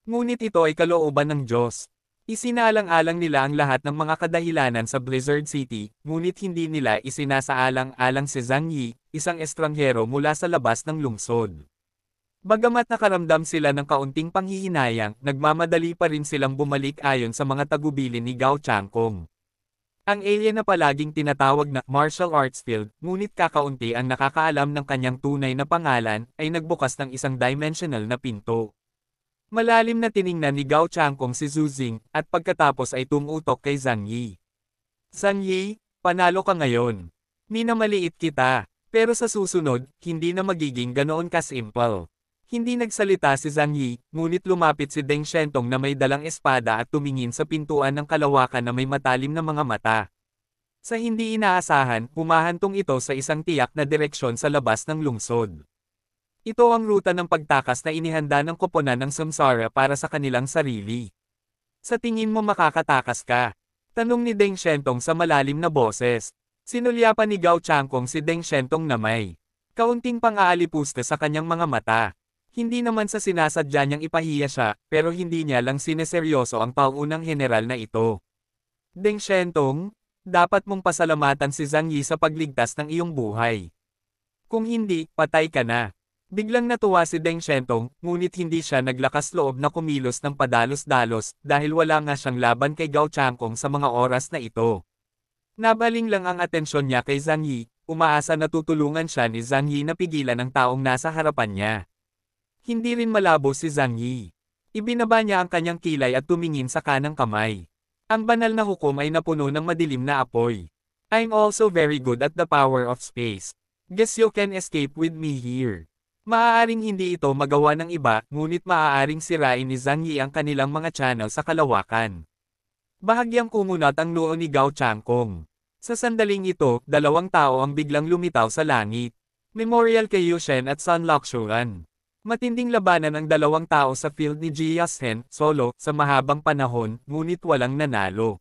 Ngunit ito ay kalooban ng Diyos. Isinaalang-alang nila ang lahat ng mga kadahilanan sa Blizzard City, ngunit hindi nila isinasaalang-alang si Zhang Yi, isang estranghero mula sa labas ng lungsod. Bagamat nakaramdam sila ng kaunting panghihinayang, nagmamadali pa rin silang bumalik ayon sa mga tagubilin ni Gao Changkong. Ang alien na palaging tinatawag na martial arts field, ngunit kakaunti ang nakakaalam ng kanyang tunay na pangalan, ay nagbukas ng isang dimensional na pinto. Malalim na tiningnan ni Gao Changkong si Zhu Xing, at pagkatapos ay tumutok kay Zhang Yi. Zhang Yi, panalo ka ngayon. Minamaliit kita, pero sa susunod, hindi na magiging ganoon ka-simple. Hindi nagsalita si Zhang Yi, ngunit lumapit si Deng Shentong na may dalang espada at tumingin sa pintuan ng kalawakan na may matalim na mga mata. Sa hindi inaasahan, humahantong ito sa isang tiyak na direksyon sa labas ng lungsod. Ito ang ruta ng pagtakas na inihanda ng koponan ng Samsara para sa kanilang sarili. Sa tingin mo makakatakas ka? Tanong ni Deng Shentong sa malalim na boses. Sinulyapan ni Gao Changkong si Deng Shentong na may kaunting pang-aalipusta sa kanyang mga mata. Hindi naman sa sinasadya niyang ipahiya siya, pero hindi niya lang sineseryoso ang paunang general na ito. Deng Shentong, dapat mong pasalamatan si Zhang Yi sa pagligtas ng iyong buhay. Kung hindi, patay ka na. Biglang natuwa si Deng Shentong, ngunit hindi siya naglakas loob na kumilos ng padalos-dalos, dahil wala nga siyang laban kay Gao Changkong sa mga oras na ito. Nabaling lang ang atensyon niya kay Zhang Yi, umaasa na tutulungan siya ni Zhang Yi na pigilan ang taong nasa harapan niya. Hindi rin malabo si Zhang Yi. Ibinaba niya ang kanyang kilay at tumingin sa kanang kamay. Ang banal na hukom ay napuno ng madilim na apoy. I'm also very good at the power of space. Guess you can escape with me here. Maaaring hindi ito magawa ng iba, ngunit maaaring sirain ni Zhang Yi ang kanilang mga channel sa kalawakan. Bahagyang kumunat ang noo ni Gao Changkong. Sa sandaling ito, dalawang tao ang biglang lumitaw sa langit. Memorial kay Yu Shen at Sun Laoxuan. Matinding labanan ang dalawang tao sa field ni Jia Shen, solo, sa mahabang panahon, ngunit walang nanalo.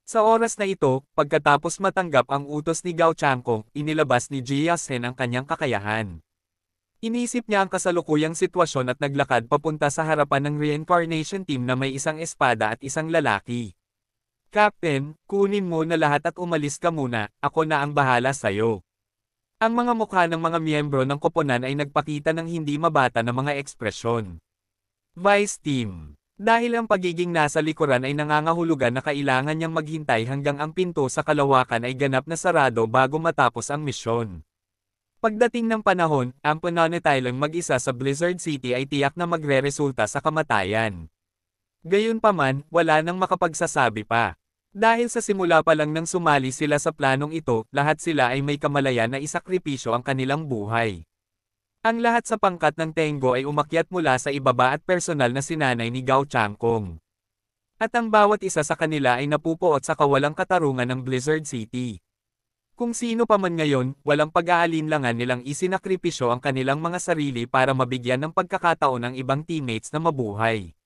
Sa oras na ito, pagkatapos matanggap ang utos ni Gao Changkong, inilabas ni Jia Shen ang kanyang kakayahan. Inisip niya ang kasalukuyang sitwasyon at naglakad papunta sa harapan ng Reincarnation Team na may isang espada at isang lalaki. Captain, kunin mo na lahat at umalis ka muna, ako na ang bahala sa'yo. Ang mga mukha ng mga miyembro ng koponan ay nagpakita ng hindi mabata na mga ekspresyon. Vice Team. Dahil ang pagiging nasa likuran ay nangangahulugan na kailangan niyang maghintay hanggang ang pinto sa kalawakan ay ganap na sarado bago matapos ang misyon. Pagdating ng panahon, ang pananatiling mag-isa sa Blizzard City ay tiyak na magre-resulta sa kamatayan. Gayunpaman, wala nang makapagsasabi pa. Dahil sa simula pa lang nang sumali sila sa planong ito, lahat sila ay may kamalayan na isakripisyo ang kanilang buhay. Ang lahat sa pangkat ng Tengo ay umakyat mula sa ibaba at personal na sinanay ni Gao Changkong. At ang bawat isa sa kanila ay napupuot sa kawalang katarungan ng Blizzard City. Kung sino pa man ngayon, walang pag-aalinlangan nilang isinakripisyo ang kanilang mga sarili para mabigyan ng pagkakataon ang ibang teammates na mabuhay.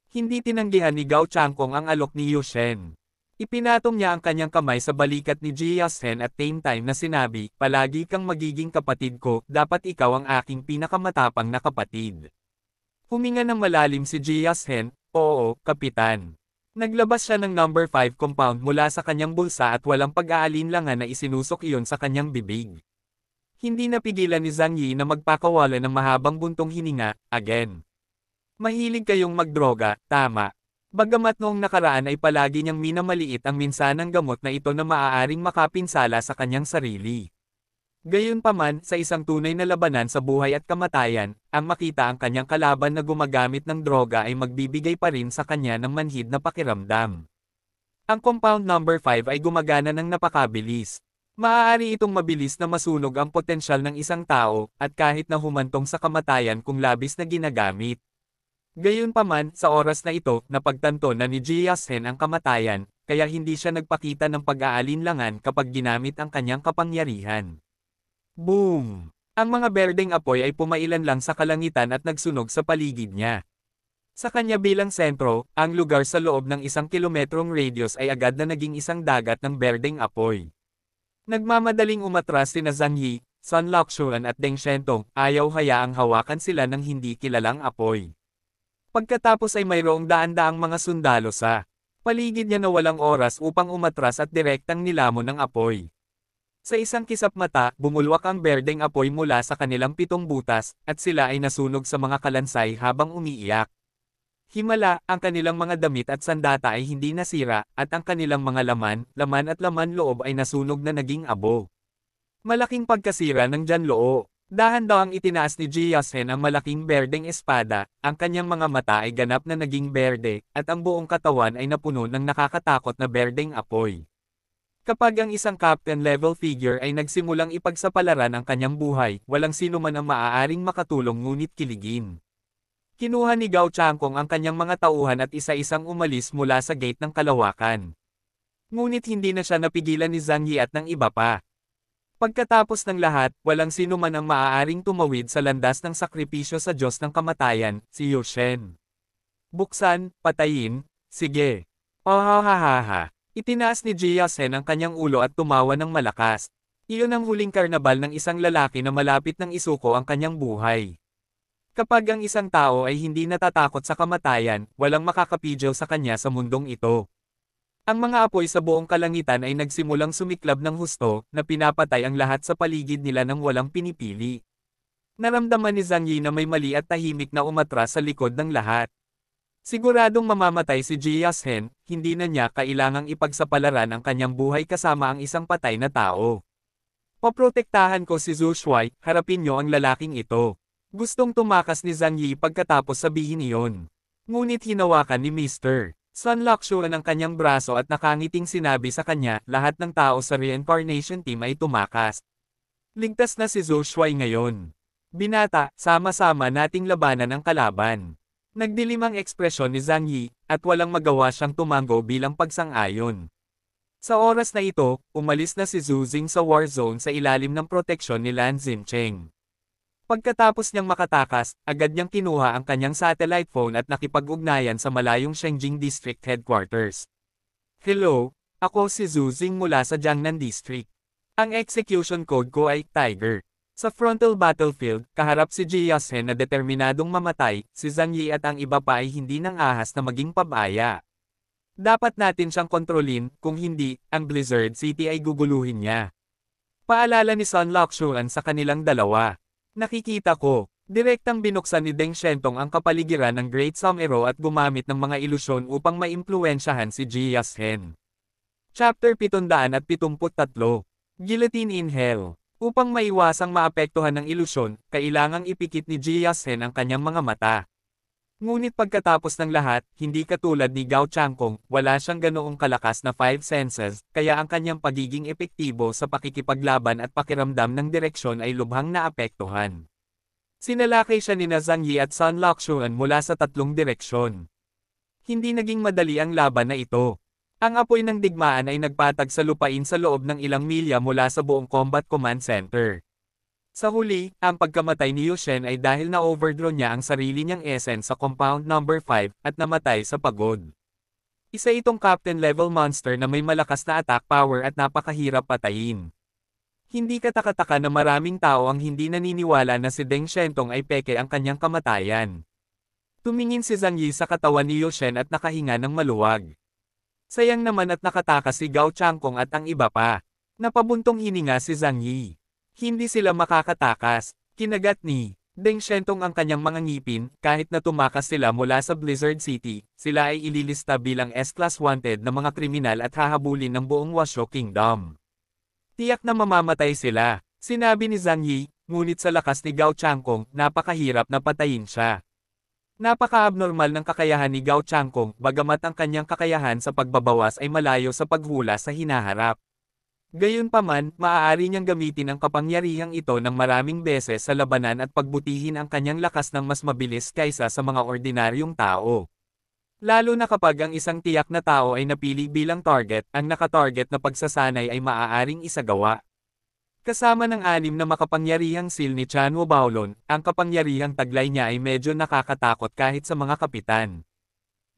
Hindi tinanggihan ni Gao Changkong ang alok ni Yu Shen. Ipinatong niya ang kanyang kamay sa balikat ni Jia Shen at same time na sinabi, palagi kang magiging kapatid ko, dapat ikaw ang aking pinakamatapang na kapatid. Huminga ng malalim si Jia Shen, oo, kapitan. Naglabas siya ng number 5 compound mula sa kanyang bulsa at walang pag-aalinlangan na isinusok iyon sa kanyang bibig. Hindi napigilan ni Zhang Yi na magpakawala ng mahabang buntong hininga, again. Mahilig kayong magdroga, tama. Bagamat noong nakaraan ay palagi niyang minamaliit ang minsanang gamot na ito na maaaring makapinsala sa kanyang sarili. Gayunpaman, sa isang tunay na labanan sa buhay at kamatayan, ang makita ang kanyang kalaban na gumagamit ng droga ay magbibigay pa rin sa kanya ng manhid na pakiramdam. Ang compound number 5 ay gumagana ng napakabilis. Maaari itong mabilis na masunog ang potensyal ng isang tao, at kahit na humantong sa kamatayan kung labis na ginagamit. Gayunpaman, sa oras na ito, napagtanto na ni Jia Shen ang kamatayan, kaya hindi siya nagpakita ng pag-aalinlangan kapag ginamit ang kanyang kapangyarihan. Boom! Ang mga berdeng apoy ay pumailan lang sa kalangitan at nagsunog sa paligid niya. Sa kanya bilang sentro, ang lugar sa loob ng 1 kilometrong radius ay agad na naging isang dagat ng berdeng apoy. Nagmamadaling umatras sina Zhang Yi, Sun Laoxuan at Deng Shentong, ayaw hayaang hawakan sila ng hindi kilalang apoy. Pagkatapos ay mayroong daan-daang mga sundalo sa paligid niya na walang oras upang umatras at direktang nilamon ng apoy. Sa isang kisap mata, bumulwak ang berdeng apoy mula sa kanilang 7 butas, at sila ay nasunog sa mga kalansay habang umiiyak. Himala, ang kanilang mga damit at sandata ay hindi nasira, at ang kanilang mga laman at laman loob ay nasunog na naging abo. Malaking pagkasira ng Janloo. Dahan-dahang itinaas ni Jia Shen ang malaking berdeng espada, ang kanyang mga mata ay ganap na naging berde, at ang buong katawan ay napuno ng nakakatakot na berdeng apoy. Kapag ang isang captain-level figure ay nagsimulang ipagsapalaran ang kanyang buhay, walang sino man ang maaaring makatulong ngunit kiligin. Kinuha ni Gao Changkong ang kanyang mga tauhan at isa-isang umalis mula sa gate ng kalawakan. Ngunit hindi na siya napigilan ni Zhang Yi at ng iba pa. Pagkatapos ng lahat, walang sino man ang maaaring tumawid sa landas ng sakripisyo sa Diyos ng kamatayan, si Yu Shen. Buksan, patayin, sige. Ohahaha. Itinaas ni Jia Shen ang kanyang ulo at tumawa ng malakas. Iyon ang huling karnabal ng isang lalaki na malapit ng isuko ang kanyang buhay. Kapag ang isang tao ay hindi natatakot sa kamatayan, walang makakapidyaw sa kanya sa mundong ito. Ang mga apoy sa buong kalangitan ay nagsimulang sumiklab ng husto, na pinapatay ang lahat sa paligid nila nang walang pinipili. Naramdaman ni Zhang Yi na may mali at tahimik na umatras sa likod ng lahat. Siguradong mamamatay si Jia Shen, hindi na niya kailangang ipagsapalaran ang kanyang buhay kasama ang isang patay na tao. Poprotektahan ko si Zhu Shuai, harapin niyo ang lalaking ito. Gustong tumakas ni Zhang Yi pagkatapos sabihin iyon. Ngunit hinawakan ni Mr. Sun Laoxuan ang kanyang braso at nakangiting sinabi sa kanya, lahat ng tao sa reincarnation team ay tumakas. Ligtas na si Zhu Shuai ngayon. Binata, sama-sama nating labanan ang kalaban. Nagdilim ang ekspresyon ni Zhang Yi, at walang magawa siyang tumango bilang pagsang-ayon. Sa oras na ito, umalis na si Zhu Xing sa war zone sa ilalim ng proteksyon ni Lan Xincheng. Pagkatapos niyang makatakas, agad niyang kinuha ang kanyang satellite phone at nakipag-ugnayan sa malayong Shengjing District Headquarters. Hello, ako si Zhu Xing mula sa Jiangnan District. Ang execution code ko ay Tiger. Sa frontal battlefield, kaharap si Jia Shen na determinadong mamatay, si Zhang Yi at ang iba pa ay hindi nang ahas na maging pabaya. Dapat natin siyang kontrolin, kung hindi, ang Blizzard City ay guguluhin niya. Paalala ni Sun Laoxuan sa kanilang dalawa. Nakikita ko, direktang binuksan ni Deng Shentong ang kapaligiran ng Great Sumero at gumamit ng mga ilusyon upang maimpluwensyahan si Jia Shen. Chapter 773. Guillotine in Hell. Upang maiwasang maapektuhan ng ilusyon, kailangang ipikit ni Jia Shen ang kanyang mga mata. Ngunit pagkatapos ng lahat, hindi katulad ni Gao Changkong, wala siyang ganoong kalakas na 5 senses, kaya ang kanyang pagiging epektibo sa pakikipaglaban at pakiramdam ng direksyon ay lubhang naapektuhan. Sinalakay siya ni Zhang Yi at Sun Laoxuan mula sa 3 direksyon. Hindi naging madali ang laban na ito. Ang apoy ng digmaan ay nagpatag sa lupain sa loob ng ilang milya mula sa buong Combat Command Center. Sa huli, ang pagkamatay ni Yushen ay dahil na-overdraw niya ang sarili niyang essence sa compound number 5 at namatay sa pagod. Isa itong captain-level monster na may malakas na attack power at napakahirap patayin. Hindi katakataka na maraming tao ang hindi naniniwala na si Deng Shentong ay peke ang kanyang kamatayan. Tumingin si Zhang Yi sa katawan ni Yushen at nakahinga ng maluwag. Sayang naman at nakatakas si Gao Changkong at ang iba pa. Napabuntong hininga si Zhang Yi. Hindi sila makakatakas. Kinagat ni Deng Shentong ang kanyang mga ngipin, kahit na tumakas sila mula sa Blizzard City, sila ay ililista bilang S-Class Wanted na mga kriminal at hahabulin ng buong Washo Kingdom. Tiyak na mamamatay sila, sinabi ni Zhang Yi, ngunit sa lakas ni Gao Changkong, napakahirap na patayin siya. Napaka-abnormal ng kakayahan ni Gao Changkong, bagamat ang kanyang kakayahan sa pagbabawas ay malayo sa paghula sa hinaharap. Gayunpaman, maaari niyang gamitin ang kapangyarihang ito ng maraming beses sa labanan at pagbutihin ang kanyang lakas ng mas mabilis kaysa sa mga ordinaryong tao. Lalo na kapag ang isang tiyak na tao ay napili bilang target, ang nakatarget na pagsasanay ay maaaring isagawa. Kasama ng 6 na makapangyarihang seal ni Chanwo Baolon, ang kapangyarihang taglay niya ay medyo nakakatakot kahit sa mga kapitan.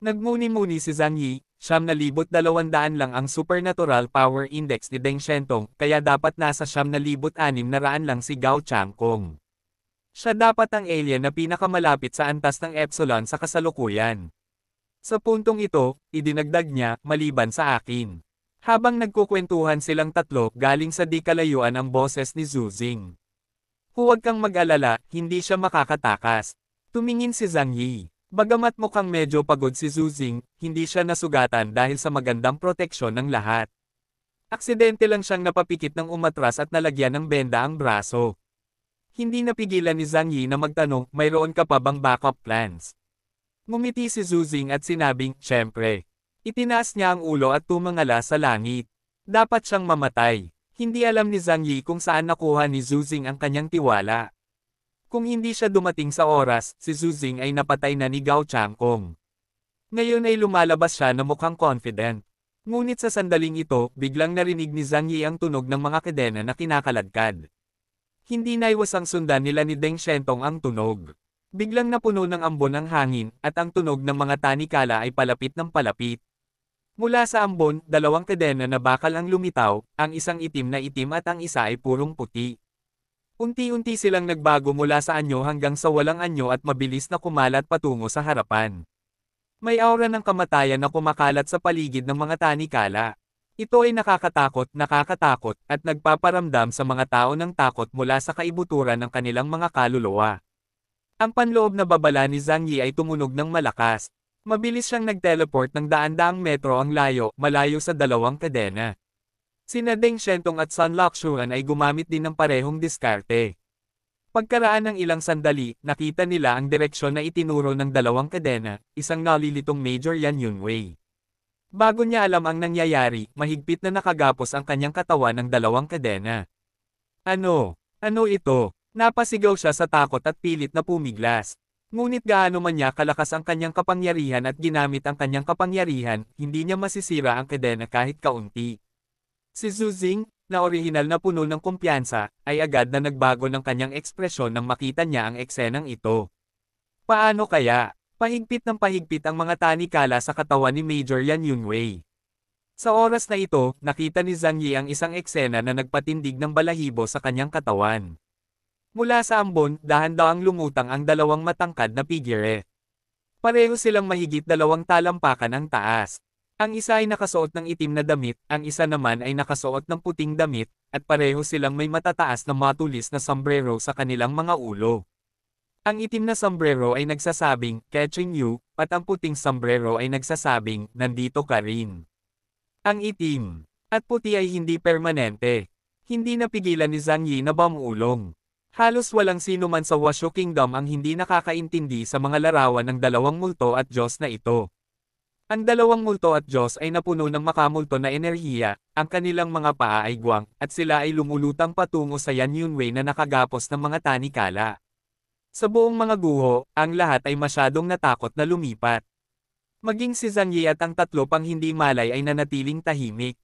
Nagmuni-muni si Zhang Yi, 9,200 lang ang supernatural power index ni Deng Shentong, kaya dapat nasa 9,600 lang si Gao Changkong. Siya dapat ang alien na pinakamalapit sa antas ng Epsilon sa kasalukuyan. Sa puntong ito, idinagdag niya, maliban sa akin. Habang nagkukwentuhan silang tatlo, galing sa di kalayuan ang boses ni Zhu Xing. Huwag kang mag-alala, hindi siya makakatakas. Tumingin si Zhang Yi. Bagamat mukhang medyo pagod si Zhu Xing, hindi siya nasugatan dahil sa magandang proteksyon ng lahat. Aksidente lang siyang napapikit ng umatras at nalagyan ng benda ang braso. Hindi napigilan ni Zhang Yi na magtanong, mayroon ka pa bang backup plans? Ngumiti si Zhu Xing at sinabing, syempre. Itinaas niya ang ulo at tumangala sa langit. Dapat siyang mamatay. Hindi alam ni Zhang Yi kung saan nakuha ni Zhu Xing ang kanyang tiwala. Kung hindi siya dumating sa oras, si Zhu Xing ay napatay na ni Gao Changkong. Ngayon ay lumalabas siya na mukhang confident. Ngunit sa sandaling ito, biglang narinig ni Zhang Yi ang tunog ng mga kadena na kinakaladkad. Hindi naiwasang sundan nila ni Deng Shentong ang tunog. Biglang napuno ng ambon ang hangin, at ang tunog ng mga tanikala ay palapit ng palapit. Mula sa ambon, 2 kadena na bakal ang lumitaw, ang isang itim na itim at ang isa ay purong puti. Unti-unti silang nagbago mula sa anyo hanggang sa walang anyo at mabilis na kumalat patungo sa harapan. May aura ng kamatayan na kumakalat sa paligid ng mga tanikala. Ito ay nakakatakot, at nagpaparamdam sa mga tao ng takot mula sa kaibuturan ng kanilang mga kaluluwa. Ang panloob na babala ni Zhang Yi ay tumunog ng malakas. Mabilis siyang nag-teleport ng daan-daang metro ang malayo sa 2 kadena. Sina Deng Shentong at Sun Lakshuan ay gumamit din ng parehong diskarte. Pagkaraan ng ilang sandali, nakita nila ang direksyon na itinuro ng 2 kadena, isang nalilitong Major Yan Yunwei. Bago niya alam ang nangyayari, mahigpit na nakagapos ang kanyang katawan ng 2 kadena. Ano? Ano ito? Napasigaw siya sa takot at pilit na pumiglas. Ngunit gaano man niya kalakas ang kanyang kapangyarihan at ginamit ang kanyang kapangyarihan, hindi niya masisira ang kadena kahit kaunti. Si Zhu Xing, na orihinal na puno ng kumpiyansa, ay agad na nagbago ng kanyang ekspresyon nang makita niya ang eksenang ito. Paano kaya? Pahigpit ng pahigpit ang mga tanikala sa katawan ni Major Yan Yunwei. Sa oras na ito, nakita ni Zhang Yi ang isang eksena na nagpatindig ng balahibo sa kanyang katawan. Mula sa ambon, dahan-dahang lumutang ang 2 matangkad na figurette. Pareho silang mahigit 2 talampakan ang taas. Ang isa ay nakasuot ng itim na damit, ang isa naman ay nakasuot ng puting damit, at pareho silang may matataas na matulis na sombrero sa kanilang mga ulo. Ang itim na sombrero ay nagsasabing, catching you, at ang puting sombrero ay nagsasabing, nandito ka rin. Ang itim at puti ay hindi permanente. Hindi napigilan ni Zhang Yi na bumulong. Halos walang sino man sa Washo Kingdom ang hindi nakakaintindi sa mga larawan ng 2 multo at Diyos na ito. Ang 2 multo at Diyos ay napuno ng makamulto na enerhiya, ang kanilang mga paa ay guwang, at sila ay lumulutang patungo sa Yan Yunwei na nakagapos ng mga tanikala. Sa buong mga guho, ang lahat ay masyadong natakot na lumipat. Maging si Zhang Yi at ang 3 pang hindi malay ay nanatiling tahimik.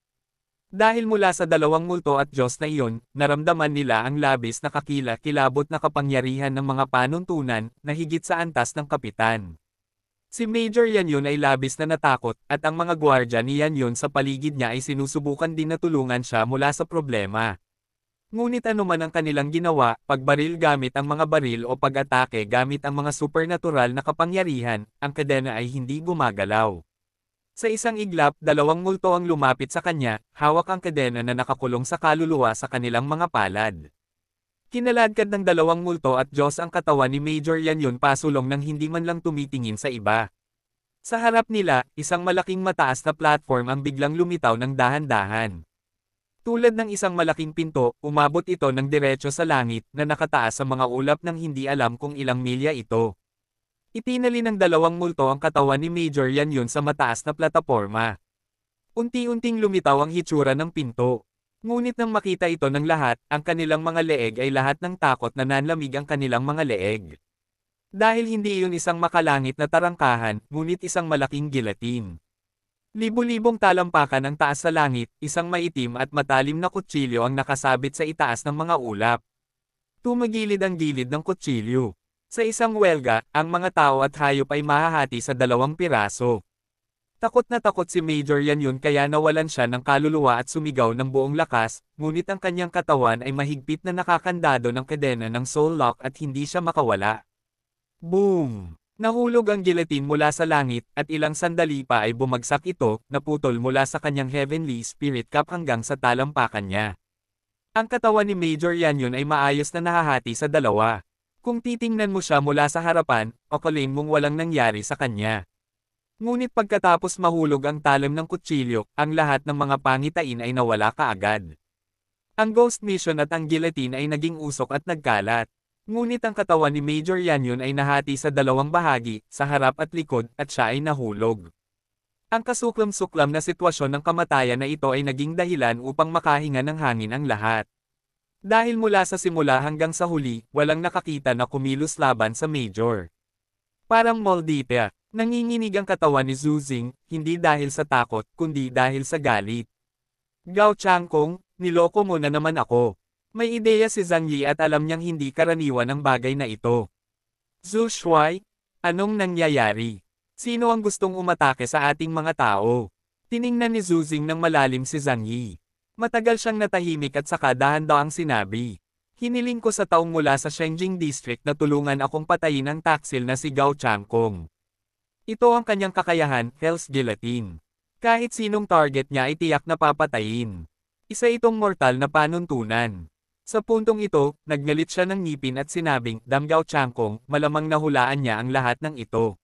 Dahil mula sa dalawang multo at Diyos na iyon, naramdaman nila ang labis na kakila-kilabot na kapangyarihan ng mga panuntunan na higit sa antas ng kapitan. Si Major Yanyon ay labis na natakot at ang mga gwardya ni Yanyon sa paligid niya ay sinusubukan din na tulungan siya mula sa problema. Ngunit anuman ang kanilang ginawa, pagbaril gamit ang mga baril o pag-atake gamit ang mga supernatural na kapangyarihan, ang kadena ay hindi gumagalaw. Sa isang iglap, dalawang multo ang lumapit sa kanya, hawak ang kadena na nakakulong sa kaluluwa sa kanilang mga palad. Kinaladkad ng dalawang multo at Diyos ang katawan ni Major Yanyon pasulong nang hindi man lang tumitingin sa iba. Sa harap nila, isang malaking mataas na platform ang biglang lumitaw ng dahan-dahan. Tulad ng isang malaking pinto, umabot ito ng diretso sa langit na nakataas sa mga ulap ng hindi alam kung ilang milya ito. Itinali ng dalawang multo ang katawan ni Major Yanyon sa mataas na plataporma. Unti-unting lumitaw ang hitsura ng pinto. Ngunit nang makita ito ng lahat, ang kanilang mga leeg ay lahat ng takot na nanlamig ang kanilang mga leeg. Dahil hindi iyon isang makalangit na tarangkahan, ngunit isang malaking gilatin. Libo-libong talampakan ang taas sa langit, isang maitim at matalim na kutsilyo ang nakasabit sa itaas ng mga ulap. Tumagilid ang gilid ng kutsilyo. Sa isang welga, ang mga tao at hayop ay mahahati sa dalawang piraso. Takot na takot si Major Yanyon kaya nawalan siya ng kaluluwa at sumigaw ng buong lakas, ngunit ang kanyang katawan ay mahigpit na nakakandado ng kadena ng soul lock at hindi siya makawala. Boom! Nahulog ang gilatin mula sa langit at ilang sandali pa ay bumagsak ito, naputol mula sa kanyang heavenly spirit cup hanggang sa talampakan niya. Ang katawan ni Major Yanyon ay maayos na nahahati sa dalawa. Kung titingnan mo siya mula sa harapan, akalain mong walang nangyari sa kanya. Ngunit pagkatapos mahulog ang talim ng kutsilyo, ang lahat ng mga pangitain ay nawala kaagad. Ang ghost mission at ang guillotine ay naging usok at nagkalat. Ngunit ang katawan ni Major Yanyon ay nahati sa dalawang bahagi, sa harap at likod, at siya ay nahulog. Ang kasuklam-suklam na sitwasyon ng kamatayan na ito ay naging dahilan upang makahinga ng hangin ang lahat. Dahil mula sa simula hanggang sa huli, walang nakakita na kumilos laban sa Major. Parang Moldita, nanginginig ang katawan ni Zuzing, hindi dahil sa takot, kundi dahil sa galit. Gao Changkong, niloko mo na naman ako. May ideya si Zhang Yi at alam niyang hindi karaniwan ang bagay na ito. Zhu Shuai, anong nangyayari? Sino ang gustong umatake sa ating mga tao? Tiningnan ni Zuzing ng malalim si Zhang Yi. Matagal siyang natahimik at saka dahan-dahang sinabi. Hiniling ko sa taong mula sa Shengjing District na tulungan akong patayin ang taksil na si Gao Changkong. Ito ang kanyang kakayahan, Hell's Guillotine. Kahit sinong target niya ay tiyak na papatayin. Isa itong mortal na panuntunan. Sa puntong ito, naggalit siya ng ngipin at sinabing, Dam Gao Changkong, malamang nahulaan niya ang lahat ng ito.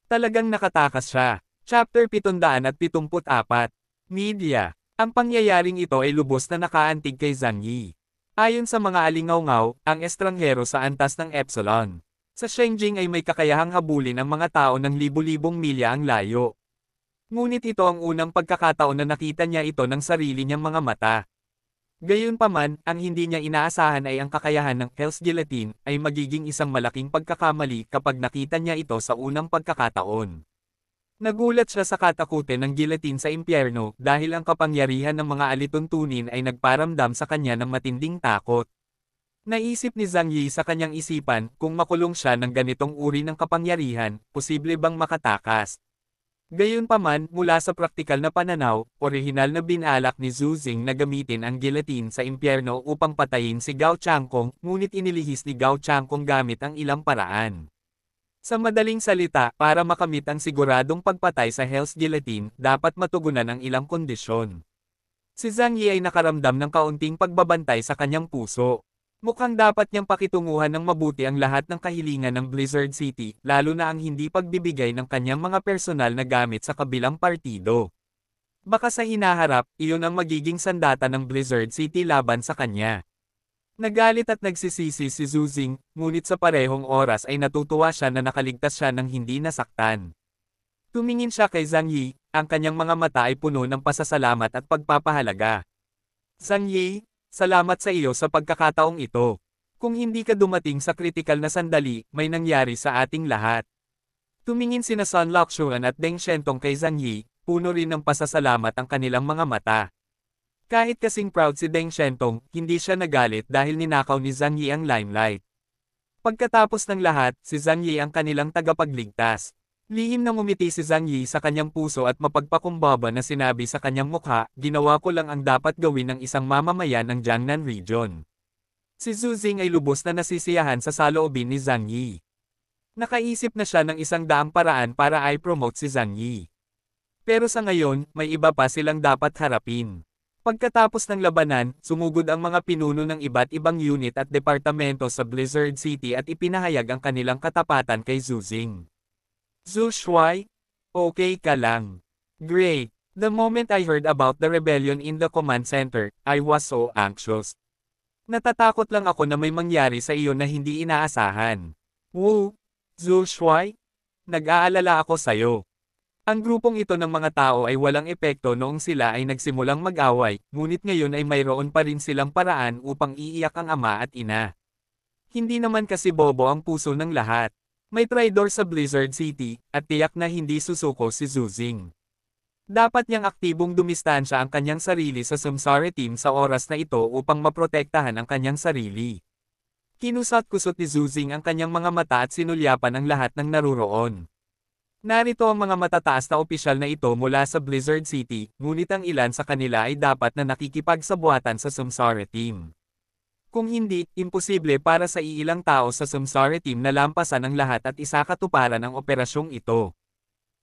Talagang nakatakas siya. Chapter 774. Media. Ang pangyayaring ito ay lubos na nakaantig kay Zhang Yi. Ayon sa mga alingaw-ngaw, ang estranghero sa antas ng Epsilon. Sa Shengjing ay may kakayahang habulin ang mga tao ng libu-libong milya ang layo. Ngunit ito ang unang pagkakataon na nakita niya ito ng sarili niyang mga mata. Gayunpaman, ang hindi niya inaasahan ay ang kakayahan ng Hell's Guillotine ay magiging isang malaking pagkakamali kapag nakita niya ito sa unang pagkakataon. Nagulat siya sa katakutin ng gilatin sa impyerno dahil ang kapangyarihan ng mga alituntunin ay nagparamdam sa kanya ng matinding takot. Naisip ni Zhang Yi sa kanyang isipan kung makulong siya ng ganitong uri ng kapangyarihan, posible bang makatakas. Gayunpaman, mula sa praktikal na pananaw, orihinal na binalak ni Zhu Xing na gamitin ang gilatin sa impyerno upang patayin si Gao Changkong, ngunit inilihis ni Gao Changkong gamit ang ilang paraan. Sa madaling salita, para makamit ang siguradong pagpatay sa Hell's Guillotine, dapat matugunan ang ilang kondisyon. Si Zhang Yi ay nakaramdam ng kaunting pagbabantay sa kanyang puso. Mukhang dapat niyang pakitunguhan ng mabuti ang lahat ng kahilingan ng Blizzard City, lalo na ang hindi pagbibigay ng kanyang mga personal na gamit sa kabilang partido. Baka sa hinaharap, iyon ang magiging sandata ng Blizzard City laban sa kanya. Nagalit at nagsisisi si Zuzing, ngunit sa parehong oras ay natutuwa siya na nakaligtas siya ng hindi nasaktan. Tumingin siya kay Zhang Yi, ang kanyang mga mata ay puno ng pasasalamat at pagpapahalaga. Zhang Yi, salamat sa iyo sa pagkakataong ito. Kung hindi ka dumating sa kritikal na sandali, may nangyari sa ating lahat. Tumingin sina Sun Laoxuan at Deng Shentong kay Zhang Yi, puno rin ng pasasalamat ang kanilang mga mata. Kahit kasing proud si Deng Shentong, hindi siya nagalit dahil ninakaw ni Zhang Yi ang limelight. Pagkatapos ng lahat, si Zhang Yi ang kanilang tagapagligtas. Lihim na ngumiti si Zhang Yi sa kanyang puso at mapagpakumbaba na sinabi sa kanyang mukha, ginawa ko lang ang dapat gawin ng isang mamamayan ng Jiangnan Region. Si Zhu Xing ay lubos na nasisiyahan sa saloobin ni Zhang Yi. Nakaisip na siya ng isang daang paraan para i-promote si Zhang Yi. Pero sa ngayon, may iba pa silang dapat harapin. Pagkatapos ng labanan, sumugod ang mga pinuno ng iba't ibang unit at departamento sa Blizzard City at ipinahayag ang kanilang katapatan kay Zhu Xing. Zhu Shuai? Okay ka lang. Great. The moment I heard about the rebellion in the command center, I was so anxious. Natatakot lang ako na may mangyari sa iyo na hindi inaasahan. Wu, Zhu Shuai? Nag-aalala ako sa'yo. Ang grupong ito ng mga tao ay walang epekto noong sila ay nagsimulang mag-away, ngunit ngayon ay mayroon pa rin silang paraan upang iiyak ang ama at ina. Hindi naman kasi bobo ang puso ng lahat. May traidor sa Blizzard City, at tiyak na hindi susuko si Zhu Xing. Dapat niyang aktibong dumistansya ang kanyang sarili sa Samsara team sa oras na ito upang maprotektahan ang kanyang sarili. Kinusat-kusot ni Zhu Xing ang kanyang mga mata at sinulyapan ang lahat ng naruroon. Narito ang mga matataas na opisyal na ito mula sa Blizzard City, ngunit ang ilan sa kanila ay dapat na nakikipagsabuatan sa Samsara team. Kung hindi, imposible para sa iilang tao sa Samsara team na lampasan ang lahat at isakatuparan ang operasyong ito.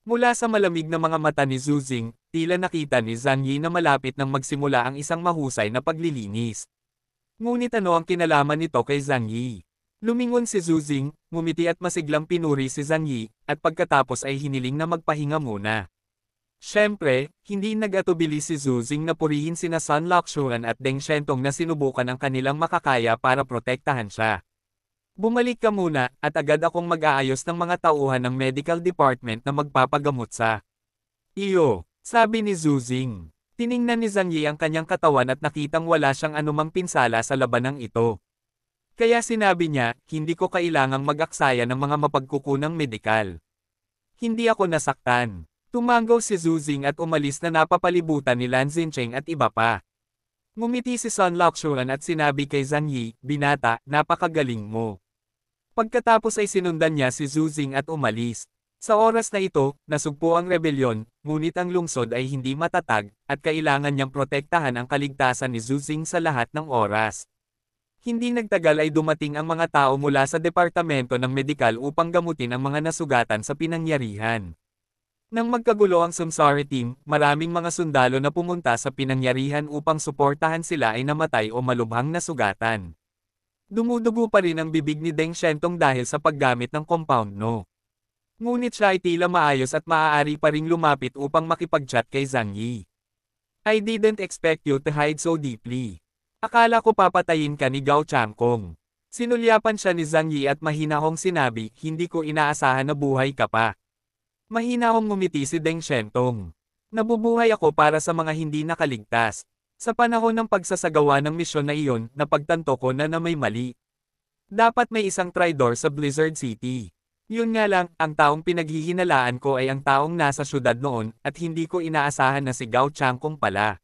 Mula sa malamig na mga mata ni Zhu Xing, tila nakita ni Zhang Yi na malapit nang magsimula ang isang mahusay na paglilinis. Ngunit ano ang kinalaman nito kay Zhang Yi? Lumingon si Zhu Xing, ngumiti at masiglang pinuri si Zhang Yi, at pagkatapos ay hiniling na magpahinga muna. Siyempre, hindi nag-atubili si Zhu Xing na purihin sina Sun Laoxuan at Deng Shentong na sinubukan ang kanilang makakaya para protektahan siya. Bumalik ka muna, at agad akong mag-aayos ng mga tauhan ng medical department na magpapagamot sa iyo, sabi ni Zhu Xing. Tiningnan ni Zhang Yi ang kanyang katawan at nakitang wala siyang anumang pinsala sa labanang ito. Kaya sinabi niya, hindi ko kailangang mag-aksaya ng mga mapagkukunang medikal. Hindi ako nasaktan. Tumango si Zhu Xing at umalis na napapalibutan ni Lan Xincheng at iba pa. Ngumiti si Sun Laoxuan at sinabi kay Zhang Yi, binata, napakagaling mo. Pagkatapos ay sinundan niya si Zhu Xing at umalis. Sa oras na ito, nasugpo ang rebelyon, ngunit ang lungsod ay hindi matatag, at kailangan niyang protektahan ang kaligtasan ni Zhu Xing sa lahat ng oras. Hindi nagtagal ay dumating ang mga tao mula sa departamento ng medikal upang gamutin ang mga nasugatan sa pinangyarihan. Nang magkagulo ang Samsara team, maraming mga sundalo na pumunta sa pinangyarihan upang suportahan sila ay namatay o malubhang nasugatan. Dumudugo pa rin ang bibig ni Deng Shentong dahil sa paggamit ng compound no. Ngunit siya ay tila maayos at maaari pa ring lumapit upang makipag-chat kay Zhang Yi. I didn't expect you to hide so deeply. Akala ko papatayin ka ni Gao Changkong. Sinulyapan siya ni Zhang Yi at mahinahong sinabi, hindi ko inaasahan na buhay ka pa. Mahinahong ngumiti si Deng Shentong. Nabubuhay ako para sa mga hindi nakaligtas. Sa panahon ng pagsasagawa ng misyon na iyon, napagtanto ko na may mali. Dapat may isang traidor sa Blizzard City. Yun nga lang, ang taong pinaghihinalaan ko ay ang taong nasa syudad noon, at hindi ko inaasahan na si Gao Changkong pala.